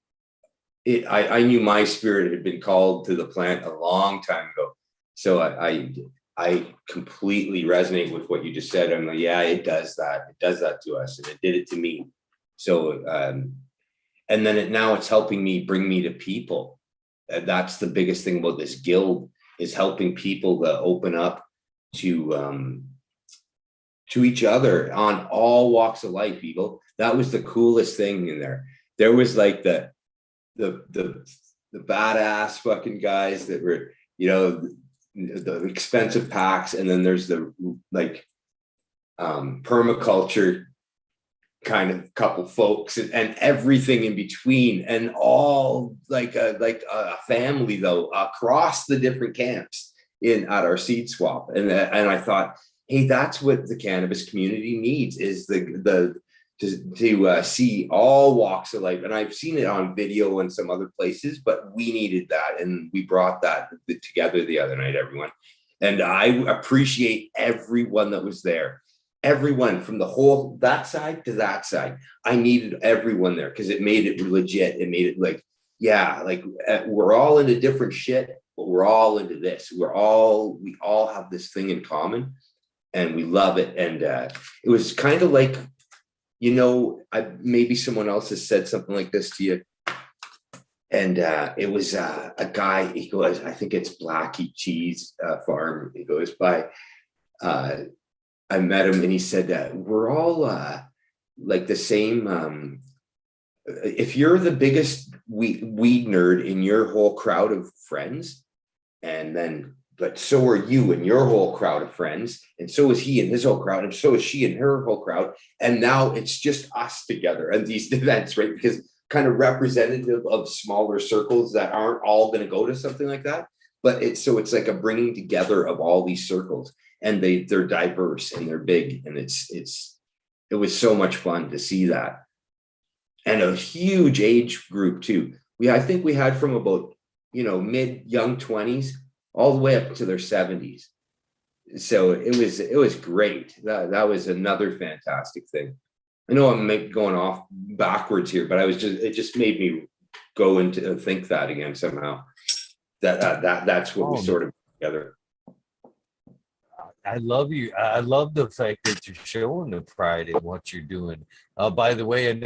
I knew my spirit had been called to the plant a long time ago. So I completely resonate with what you just said. I'm like, yeah, it does that. It does that to us, and it did it to me. So and then now it's helping me bring me to people. And that's the biggest thing about this guild, is helping people to open up to each other on all walks of life. Eagle, that was the coolest thing in there. There was like the badass fucking guys that were, the expensive packs, and then there's the like permaculture kind of couple folks, and everything in between, and all like a family though across the different camps at our seed swap. And I thought, hey, that's what the cannabis community needs, is to see all walks of life. And I've seen it on video and some other places, but we needed that, and we brought that together the other night, everyone. And I appreciate everyone that was there, everyone from the whole, that side to that side. I needed everyone there because it made it legit. It made it like, yeah, like we're all into different shit, but we're all into this. We all have this thing in common, and we love it. And it was kind of like, maybe someone else has said something like this to you. And it was a guy, he goes, I think it's Blackie Cheese Farm. He goes by, I met him, and he said, we're all like the same. If you're the biggest weed nerd in your whole crowd of friends, but so are you and your whole crowd of friends, and so is he and his whole crowd, and so is she and her whole crowd. And now it's just us together at these events, right? Because kind of representative of smaller circles that aren't all going to go to something like that. But it's like a bringing together of all these circles, and they're diverse and they're big. And it was so much fun to see that. And a huge age group too. I think we had from about, mid young 20s all the way up to their 70s. So it was great. That was another fantastic thing. I know I'm going off backwards here, but it just made me go into think that again somehow. That's what we sort of together. I love you. I love the fact that you're showing the pride in what you're doing. By the way, and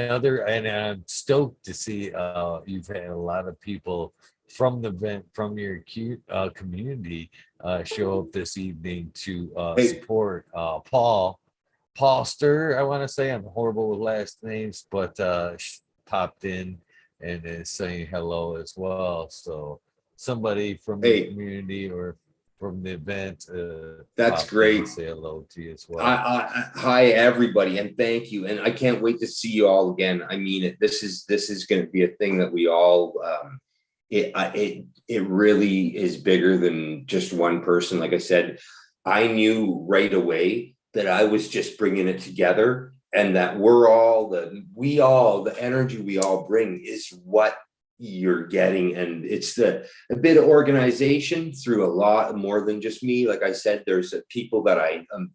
I'm stoked to see you've had a lot of people from the event, from your community, show up this evening to support Paul Stir. I want to say, I'm horrible with last names, but popped in and is saying hello as well. So somebody from the community or from the event, that's great. Say hello to you as well. Hi everybody, and thank you. And I can't wait to see you all again. I mean it. This is going to be a thing that we all. It really is bigger than just one person. Like I said, I knew right away that I was just bringing it together, and that the energy we all bring is what you're getting. And it's a bit of organization through a lot more than just me. Like I said, there's people that I am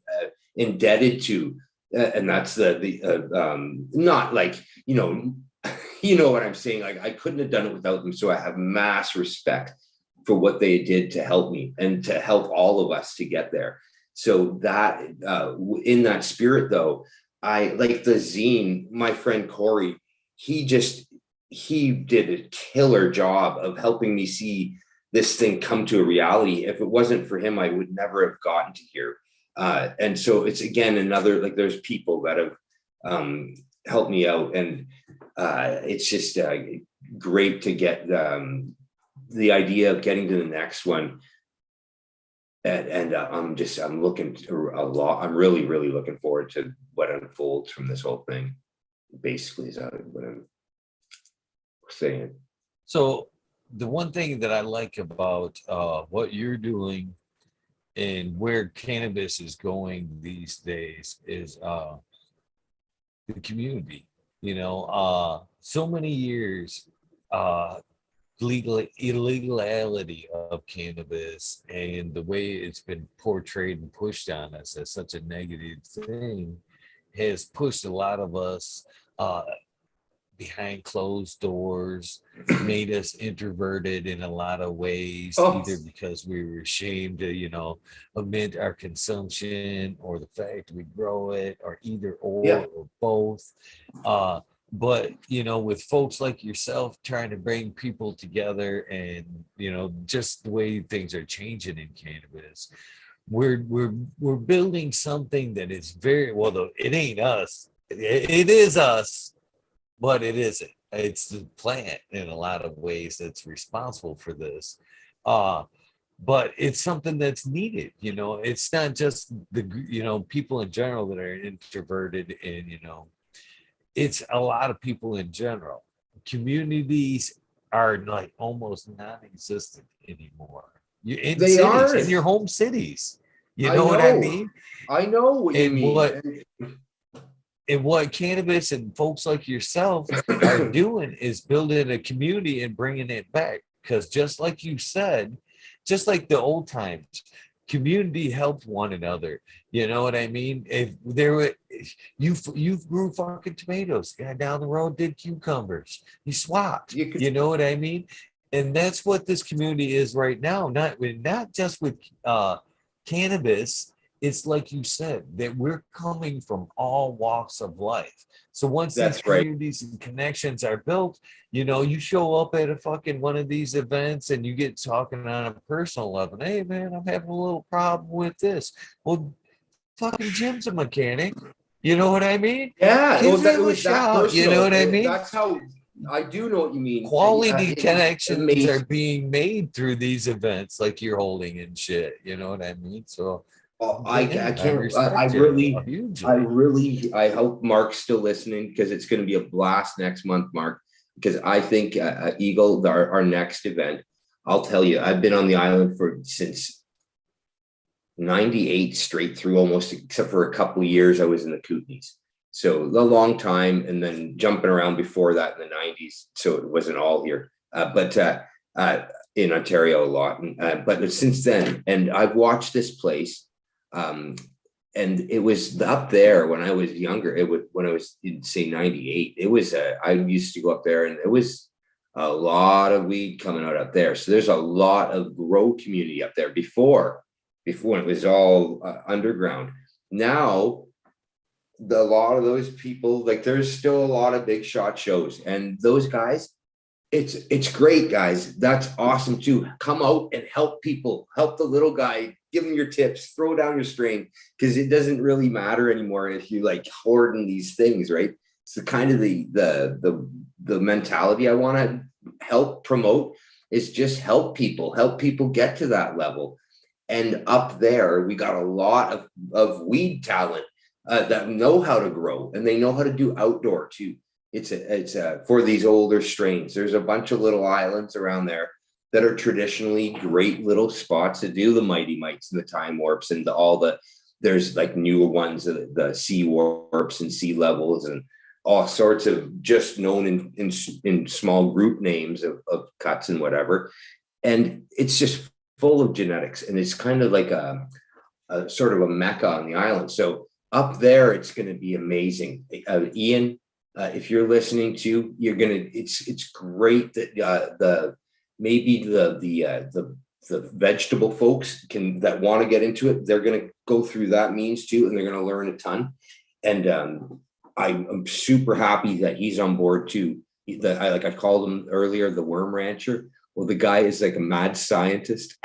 indebted to, and that's not like, you know what I'm saying? Like I couldn't have done it without them. So I have mass respect for what they did to help me and to help all of us to get there. So that in that spirit though, I like the zine, my friend Corey, he did a killer job of helping me see this thing come to a reality. If it wasn't for him, I would never have gotten to here. And so it's again, another, like there's people that have helped me out, and it's just great to get the idea of getting to the next one. I'm looking to a lot. I'm really looking forward to what unfolds from this whole thing. Basically, is what I'm saying. So the one thing that I like about what you're doing and where cannabis is going these days is the community. So many years uh, illegality of cannabis and the way it's been portrayed and pushed on us as such a negative thing has pushed a lot of us uh, behind closed doors, made us introverted in a lot of ways, Oh, either because we were ashamed to, admit our consumption or the fact we grow it, or either yeah, or both. Uh, but with folks like yourself trying to bring people together, and just the way things are changing in cannabis, we're building something that is very well. Though it ain't us, it is us, but it isn't. It's the plant in a lot of ways that's responsible for this. Uh, but it's something that's needed. It's not just the people in general that are introverted, and it's a lot of people in general. Communities are like almost non-existent anymore. You in they cities, are. in your home cities. You I know what I know. mean? I know what you And mean. what cannabis and folks like yourself are doing is building a community and bringing it back, because just like you said, just like the old times, community helped one another. You know what I mean? If there were, you grew fucking tomatoes, guy down the road did cucumbers, you swapped. You could, You know what I mean? And that's what this community is right now, not just with cannabis. It's like you said, that we're coming from all walks of life. So once these that's right. communities and connections are built, you show up at a fucking one of these events and you get talking on a personal level. Hey man, I'm having a little problem with this. Well, fucking Jim's a mechanic. You know what I mean? Yeah, Give it him a was that shout. You know personal. what I mean? That's how I do know what you mean. Quality It was connections are amazing. being made through these events like you're holding and shit. You know what I mean? So I damn, I can't. respect it hugely. I hope Mark's still listening, because it's going to be a blast next month, Mark. Because I think Eagle, our next event. I'll tell you, I've been on the island since '98 straight through, almost, except for a couple of years I was in the Kootenays. So a long time, and then jumping around before that in the '90s. So it wasn't all here, but in Ontario a lot. But since then, and I've watched this place. Um, and it was up there when I was younger. It would, when I was in, say, '98. It was I used to go up there, and it was a lot of weed coming out up there. So there's a lot of grow community up there before it was all underground. Now, a lot of those people, like, there's still a lot of big shot shows, and those guys, it's great, guys. That's awesome too. Come out and help people, help the little guy, give him your tips, throw down your strain, because it doesn't really matter anymore if you like hoarding these things, right? It's the kind of the mentality I want to help promote, is just help people get to that level. And up there, we got a lot of weed talent that know how to grow, and they know how to do outdoor too. It's for these older strains. There's a bunch of little islands around there that are traditionally great little spots to do the Mighty Mites and the Time Warps and there's like newer ones, the Sea Warps and Sea Levels and all sorts of just known in small group names of cuts and whatever. And it's just full of genetics, and it's kind of like a sort of a mecca on the island. So up there, it's going to be amazing. Ian, if you're listening to, it's great that the vegetable folks that want to get into it, they're going to go through that means too, and they're going to learn a ton. And I'm super happy that he's on board too. I called him earlier, the worm rancher. Well, the guy is like a mad scientist.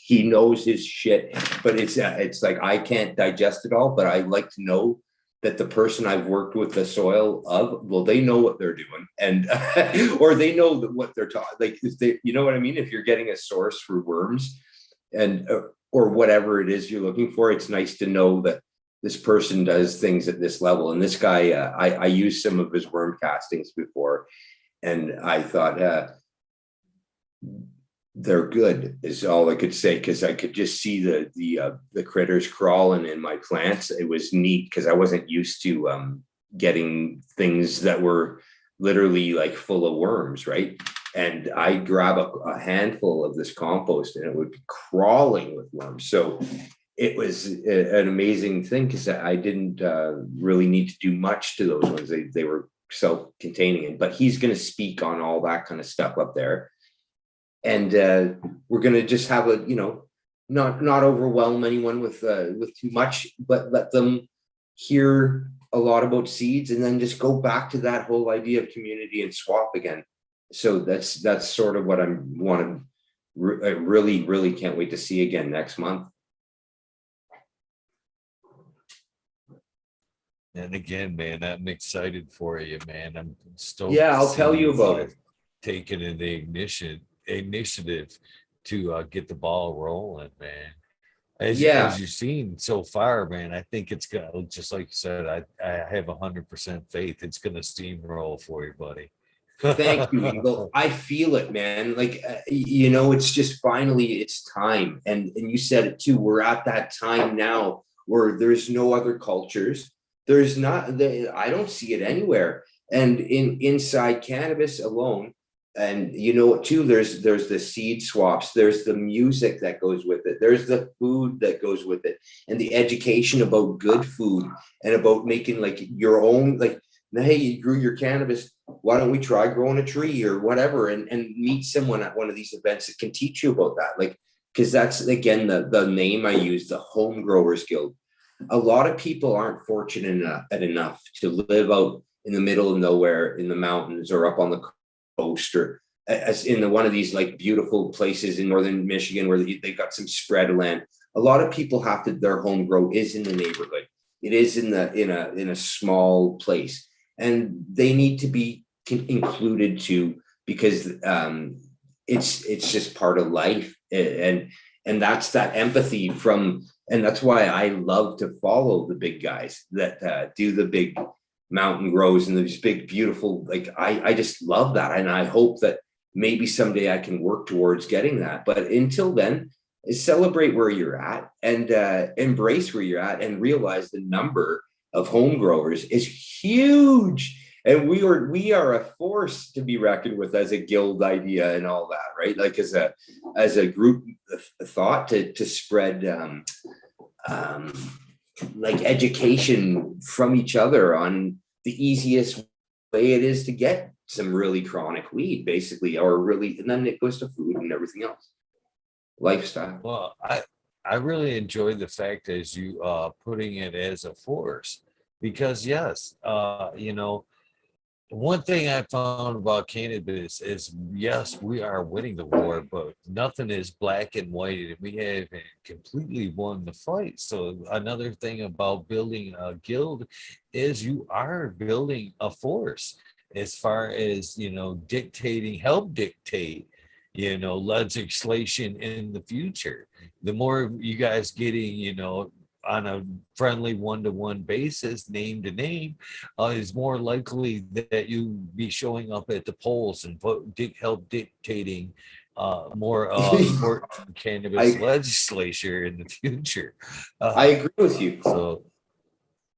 He knows his shit, but it's like, I can't digest it all, but I like to know that the person I've worked with the soil of, well, they know what they're doing, and or they know what they're talking. Like, if they, you know what I mean? If you're getting a source for worms, and or whatever it is you're looking for, it's nice to know that this person does things at this level. And this guy, I used some of his worm castings before, and I thought, they're good is all I could say, because I could just see the critters crawling in my plants. It was neat because I wasn't used to getting things that were literally like full of worms, right? And I'd grab a handful of this compost and it would be crawling with worms. So it was an amazing thing because I didn't really need to do much to those ones. They were self-containing. But he's going to speak on all that kind of stuff up there. And we're going to just have a, not overwhelm anyone with too much, but let them hear a lot about seeds, and then just go back to that whole idea of community and swap again. So that's sort of what I really can't wait to see again next month. And again, man, I'm excited for you, man. I'm stoked. Yeah, I'll tell you about it. Taking the initiative to get the ball rolling, man. As you've seen so far, man, I think it's gonna, just like you said, I have 100% faith it's gonna steamroll for you, buddy. Thank you, Eagle. I feel it, man. Like, it's just finally it's time. And you said it too. We're at that time now where there's no other cultures. There's not, I don't see it anywhere. And inside cannabis alone, and too, there's the seed swaps, there's the music that goes with it, there's the food that goes with it, and the education about good food and about making like your own, like, hey, you grew your cannabis, why don't we try growing a tree or whatever, and meet someone at one of these events that can teach you about that. Like, because that's again the name I use, the Home Growers Guild. A lot of people aren't fortunate enough to live out in the middle of nowhere in the mountains or up on the coast, or as in one of these like beautiful places in northern Michigan where they got some spread of land. A lot of people have to, their home grow is in the neighborhood. It is in a small place, and they need to be included too, because it's just part of life, and that's that empathy from, and that's why I love to follow the big guys that do the big mountain grows and these big beautiful, like I just love that, and I hope that maybe someday I can work towards getting that. But until then, celebrate where you're at, and embrace where you're at, and realize the number of home growers is huge, and we are a force to be reckoned with as a guild idea and all that, right? Like as a group thought to spread like education from each other on the easiest way it is to get some really chronic weed, basically, or really, and then it goes to food and everything else, lifestyle. Well, I really enjoyed the fact as you putting it as a force, because yes, one thing I found about cannabis is, yes, we are winning the war, but nothing is black and white, and we haven't completely won the fight. So another thing about building a guild is you are building a force as far as, help dictate, legislation in the future. The more you guys getting, on a friendly one-to-one basis, name to name, is more likely that you be showing up at the polls and help dictating more important cannabis legislature in the future. I agree with you. So,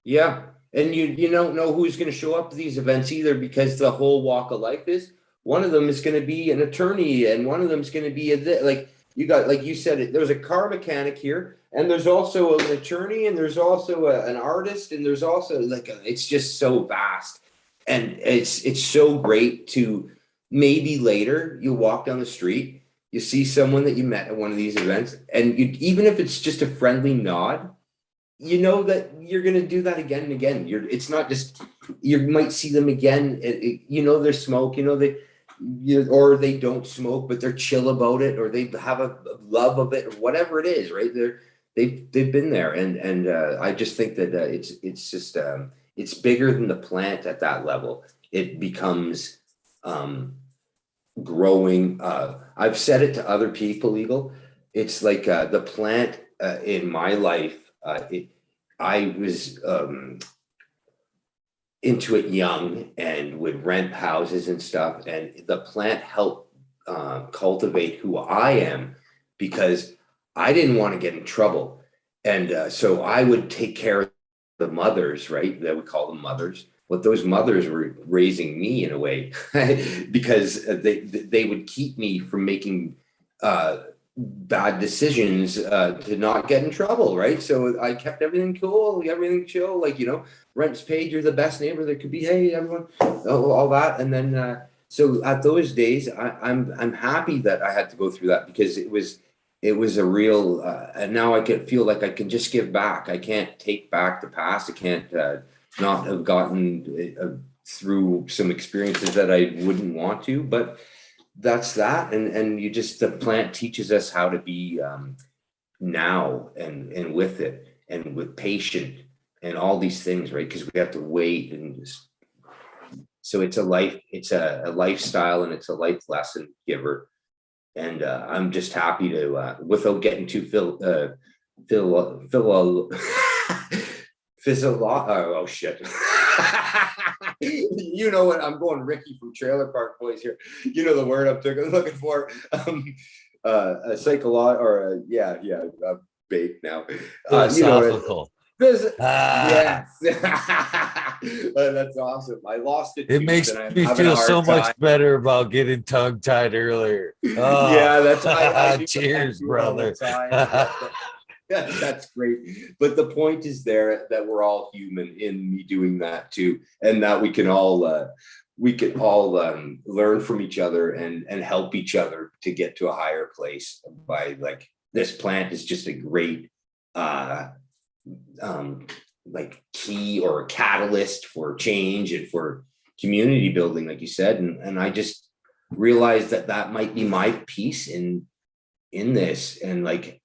yeah, and you don't know who's going to show up to these events either, because the whole walk of life is, one of them is going to be an attorney, and one of them is going to be like, you got, like you said, there's a car mechanic here, and there's also an attorney, and there's also an artist, and there's also it's just so vast, and it's so great to, maybe later you walk down the street, you see someone that you met at one of these events, and even if it's just a friendly nod, that you're going to do that again and again. It's not just, you might see them again, they're smoke, or they don't smoke, but they're chill about it, or they have a love of it, or whatever it is, right? They've been there, and I just think that it's just it's bigger than the plant at that level. It becomes growing. I've said it to other people, Eagle. It's like the plant in my life, I was into it young and would rent houses and stuff. And the plant helped cultivate who I am because I didn't want to get in trouble. And so I would take care of the mothers, right? That we call them mothers. But those mothers were raising me in a way because they would keep me from making bad decisions to not get in trouble, right? So I kept everything cool, everything chill, like, rent's paid, you're the best neighbor there could be, hey everyone, all that. And then so at those days I'm happy that I had to go through that because it was a real and now I can feel like I can just give back. I can't take back the past. I can't not have gotten through some experiences that I wouldn't want to, but that's that. And the plant teaches us how to be now and with it and with patient and all these things, right? Because we have to wait and just, so it's a lifestyle, and it's a life lesson giver. And I'm just happy to without getting too oh shit. You know what? I'm going Ricky from Trailer Park Boys here. You know the word I'm looking for. A psychological or bait now. Philosophical. Yes. That's awesome. I lost it. It makes me feel so much better about getting tongue tied earlier. Oh, yeah, that's I do cheers, that all the brother. time. That's great. But the point is there that we're all human in me doing that too, and that we can all learn from each other and help each other to get to a higher place by like this plant is just a great like key or catalyst for change and for community building, like you said. And I just realized that might be my piece in this. And like,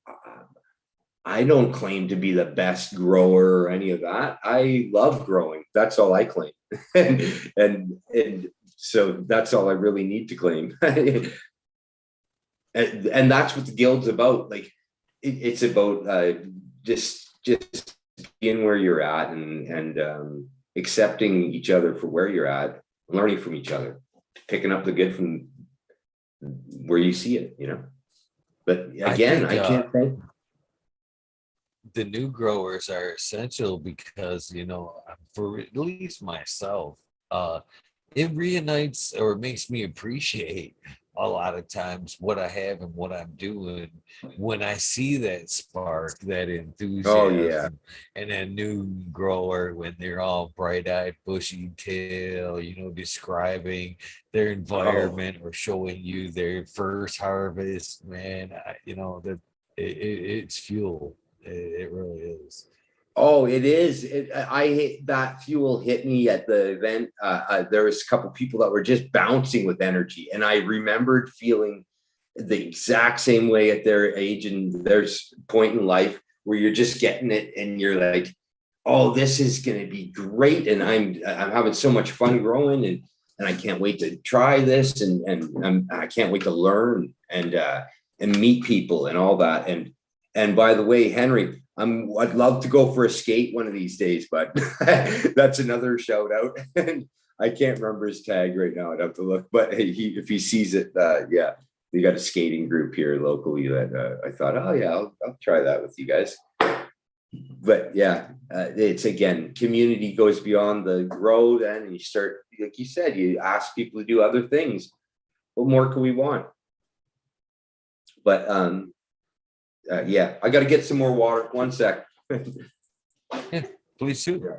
I don't claim to be the best grower or any of that. I love growing. That's all I claim. and so that's all I really need to claim. and that's what the guild's about. Like it's about just being where you're at and accepting each other for where you're at, learning from each other, picking up the good from where you see it, But again, I can't think. The new growers are essential because, for at least myself, it reunites or makes me appreciate a lot of times what I have and what I'm doing when I see that spark, that enthusiasm, and that new grower when they're all bright-eyed, bushy-tail, describing their environment or showing you their first harvest. Man, that it's fuel. It really is. Oh, it is. I hit that fuel hit me at the event. There was a couple people that were just bouncing with energy, and I remembered feeling the exact same way at their age and their point in life where you're just getting it, and you're like, "Oh, this is going to be great!" And I'm having so much fun growing, and I can't wait to try this, and I can't wait to learn and meet people and all that. And by the way, Henry, I'd love to go for a skate one of these days, but that's another shout out. And I can't remember his tag right now. I'd have to look, but if he sees it, yeah, we got a skating group here locally that I thought, oh yeah, I'll try that with you guys. But yeah, it's again, community goes beyond the grow then, and you start, like you said, you ask people to do other things. What more can we want? But yeah, I got to get some more water. 1 sec. Yeah, please do.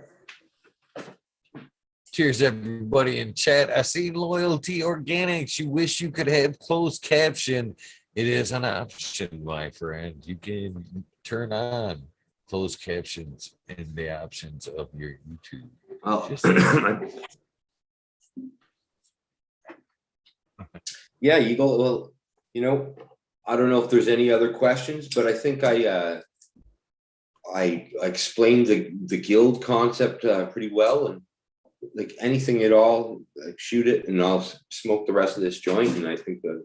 Cheers, everybody in chat. I see Loyalty Organics. You wish you could have closed caption. It is an option, my friend. You can turn on closed captions in the options of your YouTube. Yeah, Eagle. Well, I don't know if there's any other questions, but I think I explained the guild concept pretty well, and like anything at all, shoot it, and I'll smoke the rest of this joint. And I think that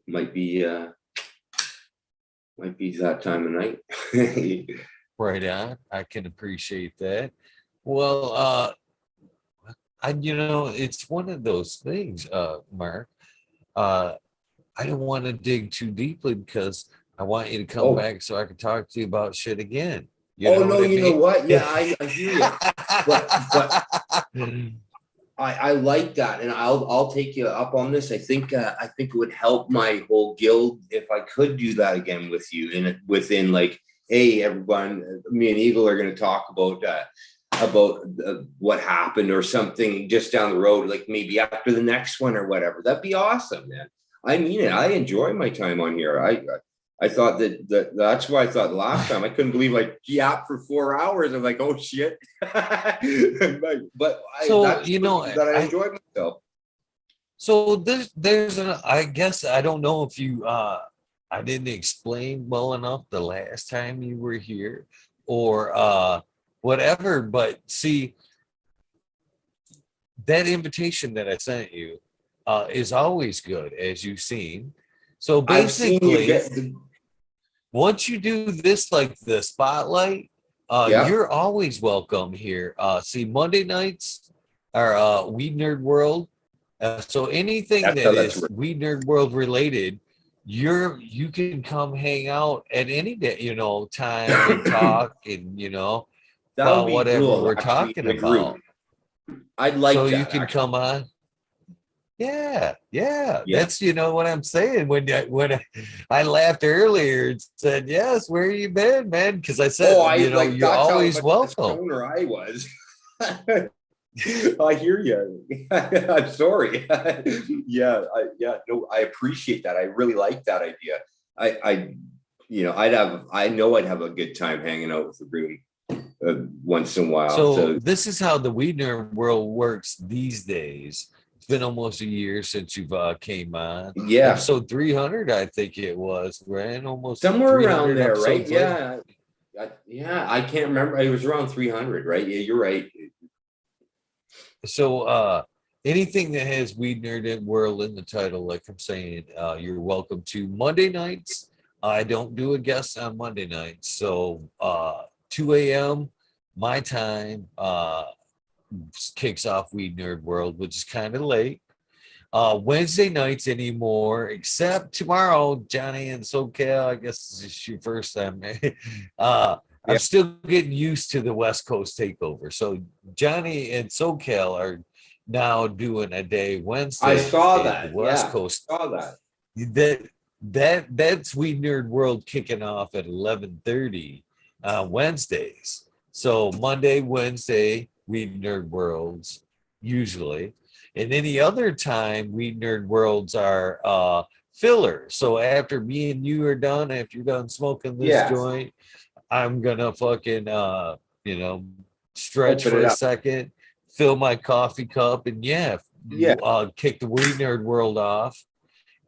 might be Might be that time of night. Right on. I can appreciate that. Well, it's one of those things, Mark. Uh, I don't want to dig too deeply because I want you to come Oh, back so I can talk to you about shit again. You oh know what no, I you know mean? what? Yeah, I hear you. But I like that, and I'll take you up on this. I think it would help my whole guild if I could do that again with you, and within like, hey, everyone, me and Eagle are going to talk about what happened or something just down the road, like maybe after the next one or whatever. That'd be awesome, man. I mean it. I enjoy my time on here. I thought that's why I thought last time I couldn't believe I yapped for 4 hours. I'm like, oh shit. but So, that's that I enjoyed myself. so there's an, I guess I don't know if you I didn't explain well enough the last time you were here or whatever, but see that invitation that I sent you is always good, as you've seen. So I've seen you basically, get the, once you do this, like the spotlight, yeah, you're always welcome here. See, Monday nights are Weed Nerd World. So anything that that's is right. Weed Nerd World related, you can come hang out at any day, time and talk and That would about be whatever cool, we're actually, talking in a group. about. I'd So like you that, can actually. come on. Yeah, yeah. Yeah. That's what I'm saying. I laughed earlier and said, "Yes, where you been, man?" Because I Oh, said, I like you're that's how always much a welcome. stoner I was. I hear you. I'm sorry. Yeah, no, I appreciate that. I really like that idea. I I know I'd have a good time hanging out with the room once in a while. So So this is how the Weedner world works these days. It's been almost a year since you've came on. yeah, Episode 300, I think it was. We're in almost somewhere around 300 there, right? episodes later. Yeah, yeah. I can't remember. It was around 300, right? Yeah, you're right. So anything that has Weed Nerd World in the title, like I'm saying, you're welcome to. Monday nights, I don't do a guest on Monday nights. So 2 a.m. my time kicks off Weed Nerd World, which is kind of late. Wednesday nights anymore, except tomorrow, Johnny and SoCal. I guess this is your first time. I'm Yeah, still getting used to the West Coast takeover. So Johnny and SoCal are now doing a day I Wednesday, saw the that. West Yeah, Coast. saw that. That's Weed Nerd World kicking off at 11:30 Wednesdays. So Monday, Wednesday, Weed Nerd Worlds usually. And any other time, Weed Nerd Worlds are filler. So after me and you are done, after you're done smoking this Yeah, joint, I'm gonna fucking you know, stretch open for it a up. second, fill my coffee cup, and yeah, Yeah. kick the Weed Nerd World off.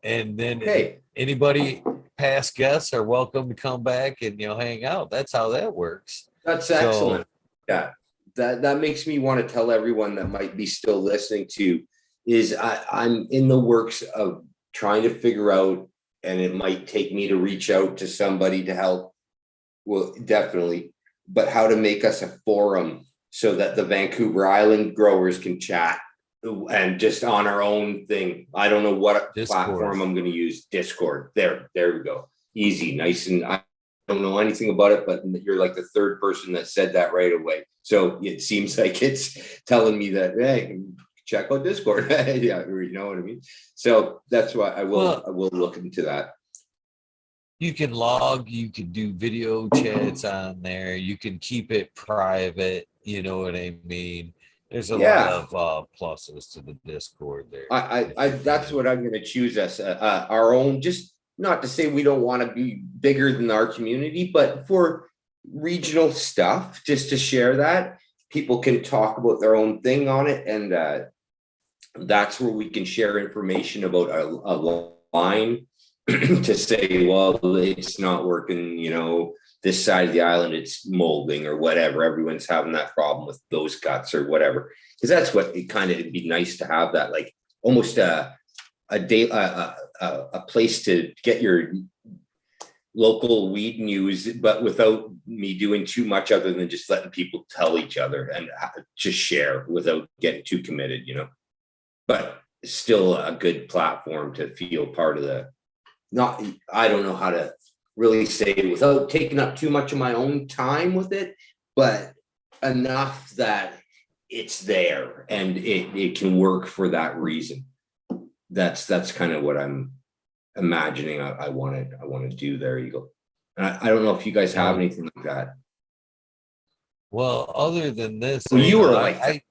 And then Okay. anybody past guests are welcome to come back and hang out. That's how that works. That's So excellent. Yeah. That makes me want to tell everyone that might be still listening to is I'm in the works of trying to figure out, and it might take me to reach out to somebody to help. Well, definitely, but how to make us a forum so that the Vancouver Island growers can chat and just on our own thing. I don't know what Discord. platform I'm going to use. Discord. There we go. Easy, nice, and I don't know anything about it, but you're like the third person that said that right away. So it seems like it's telling me that, hey, check out Discord. Yeah, you know what I mean. So that's why I Well, will look into that. you can log, you can do video chats on there, you can keep it private, you know what I mean? There's a lot Yeah, of pluses to the Discord there. I that's what I'm going to choose as our own. Just not to say we don't want to be bigger than our community, but for regional stuff, just to share that people can talk about their own thing on it, and that's where we can share information about a line to say, well, it's not working, this side of the island, it's molding or whatever. Everyone's having that problem with those guts or whatever. Because that's what it kind of, it'd be nice to have that, like almost a day, a place to get your local weed news, but without me doing too much other than just letting people tell each other and just share without getting too committed, but still a good platform to feel part of I don't know how to really say it without taking up too much of my own time with it, but enough that it's there and it can work for that reason. That's kind of what I'm imagining I want to do there, Eagle. And I don't know if you guys have anything like that. Well, other than this, Well, you were like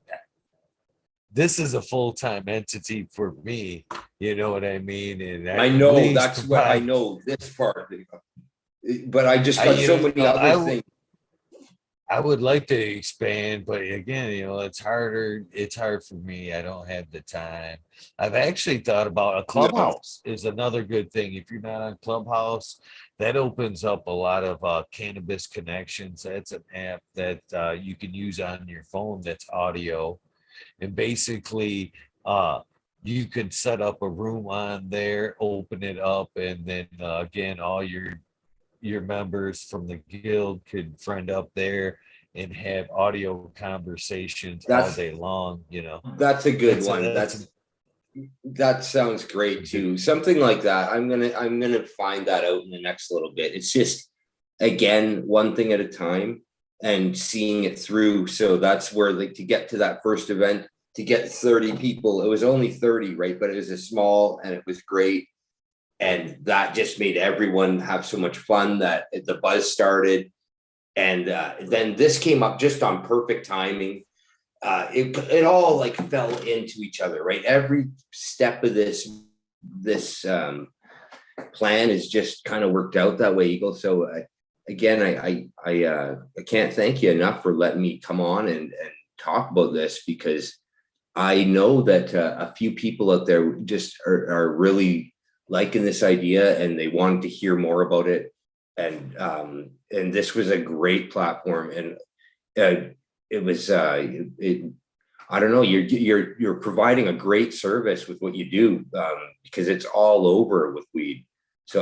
this is a full-time entity for me. You know what I mean? And I know that's what I know this part, but I just got so many other things. I would like to expand, but again, it's harder. It's hard for me. I don't have the time. I've actually thought about a Clubhouse is another good thing. If you're not on Clubhouse, that opens up a lot of cannabis connections. That's an app that you can use on your phone that's audio. And basically, you could set up a room on there, open it up, and then again, all your members from the guild could friend up there and have audio conversations all day long. That's a good one. That sounds great too. Something like that. I'm gonna find that out in the next little bit. It's just, again, one thing at a time and seeing it through. So that's where, like, to get to that first event, to get 30 people, it was only 30, right? But it was a small and it was great. And that just made everyone have so much fun that the buzz started. And then this came up just on perfect timing. It all like fell into each other, right? Every step of this plan is just kind of worked out that way, Eagle. So again, I can't thank you enough for letting me come on and talk about this, because I know that a few people out there just are really liking this idea and they wanted to hear more about it. And this was a great platform, and it was I don't know, you're providing a great service with what you do, because it's all over with weed. So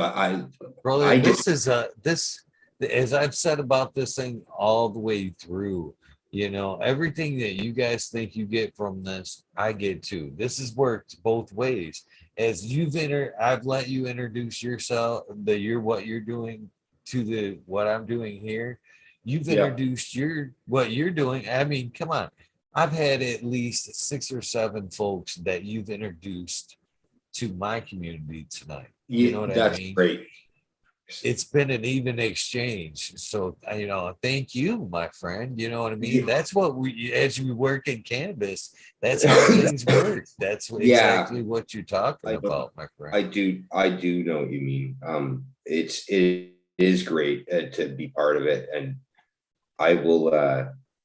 this, as I've said about this thing all the way through, everything that you guys think you get from this, I get too. This has worked both ways. As I've let you introduce yourself, what you're doing to what I'm doing here. You've introduced what you're doing. I mean, come on. I've had at least 6 or 7 folks that you've introduced to my community tonight. You know what I mean? That's great. It's been an even exchange. So, thank you, my friend. You know what I mean? Yeah. That's what as we work in cannabis, that's how things work. That's exactly what you're talking about, my friend. I do know what you mean. It is great to be part of it. And I will,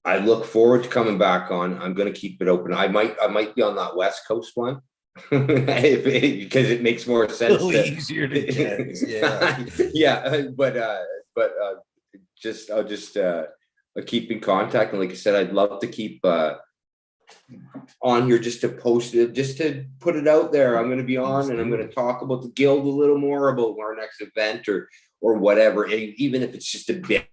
I look forward to coming back on. I'm going to keep it open. I might be on that West Coast one. Because it makes more sense. Easier to get. Yeah. But I'll just keep in contact. And like I said, I'd love to keep on here just to post it, just to put it out there. I'm going to be on and I'm going to talk about the guild a little more, about our next event or whatever, even if it's just a bit,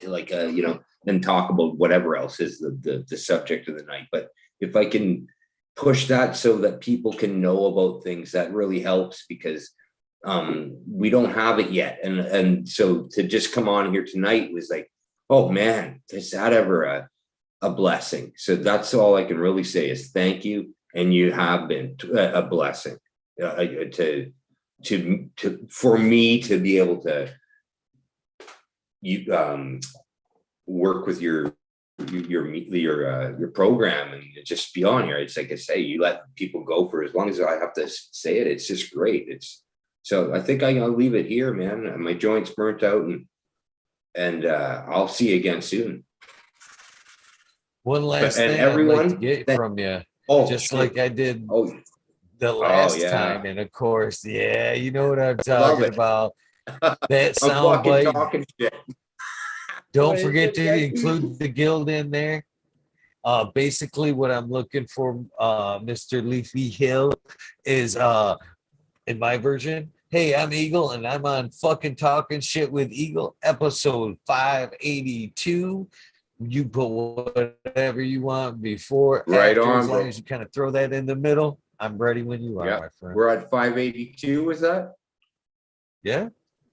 like and talk about whatever else is the subject of the night. But if I can push that so that people can know about things, that really helps, because we don't have it yet. And so to just come on here tonight was like, oh man, is that ever a blessing? So that's all I can really say is thank you. And you have been a blessing for me to be able to work with your program and just be on here. It's like I say, you let people go for as long as I have to say it. It's just great. So I think I'll leave it here, man. My joint's burnt out, and I'll see you again soon. One last thing everyone, I'd like to get from you, just like I did the last time, and of course, you know what I'm talking about. That soundbite. Don't forget to include the guild in there. Basically, what I'm looking for, Mr. Leafyhill, is in my version, Hey, I'm Eagle, and I'm on fucking Talking Shit with Eagle, episode 582. You put whatever you want before, Right after, on, as long bro. as you kind of throw that in the middle. I'm ready when you are, Yeah, my friend. we're at 582. Is that? Yeah.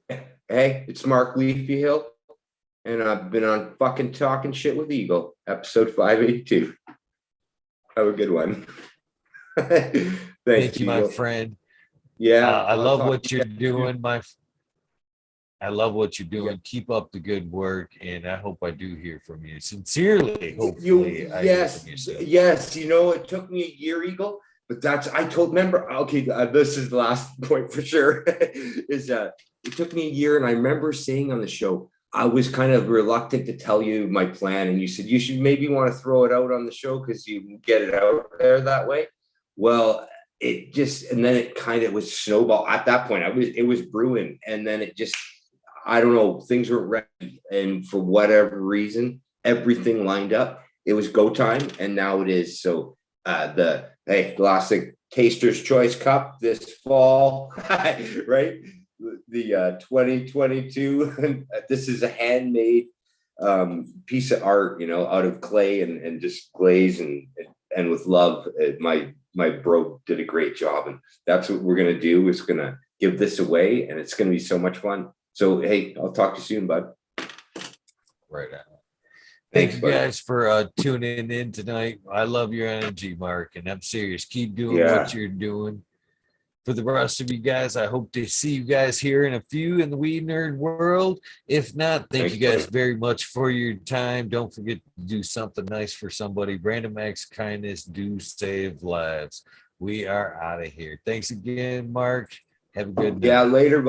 Hey, it's Mark Leafyhill, and I've been on fucking Talking Shit with Eagle, episode 582. Have a good one. Thank Thanks, you, my Eagle. friend. Yeah, I I'll love talk to what you you're guys soon. doing, I love what you're Yeah. doing. Keep up the good work, and I hope I do hear from you. Sincerely, You, hopefully, I hear yes, from you soon. yes. It took me a year, Eagle, but I told. Remember, okay, this is the last point for sure. Is it took me a year, and I remember saying on the show, I was kind of reluctant to tell you my plan, and you said you should maybe want to throw it out on the show because you can get it out there that way. Well, it just, and then it kind of was snowball. At that point, it was brewing, and then it just, I don't know, things weren't ready, and for whatever reason, everything lined up. It was go time, and now it is. So the classic Taster's Choice Cup this fall, right? The 2022. This is a handmade piece of art, out of clay and just glaze and with love. My bro did a great job, and that's what we're gonna do. Is gonna give this away, and it's gonna be so much fun. So hey, I'll talk to you soon, bud. Right on. Thank Thanks, you buddy. guys for tuning in tonight. I love your energy, Mark, and I'm serious. Keep doing what Yeah. you're doing. For the rest of you guys, I hope to see you guys here in a few in the Weed Nerd world. If not, thank Thanks, you guys buddy. very much for your time. Don't forget to do something nice for somebody. Random acts of kindness do save lives. We are out of here. Thanks again, Mark. Have a good Yeah, night. later, bud.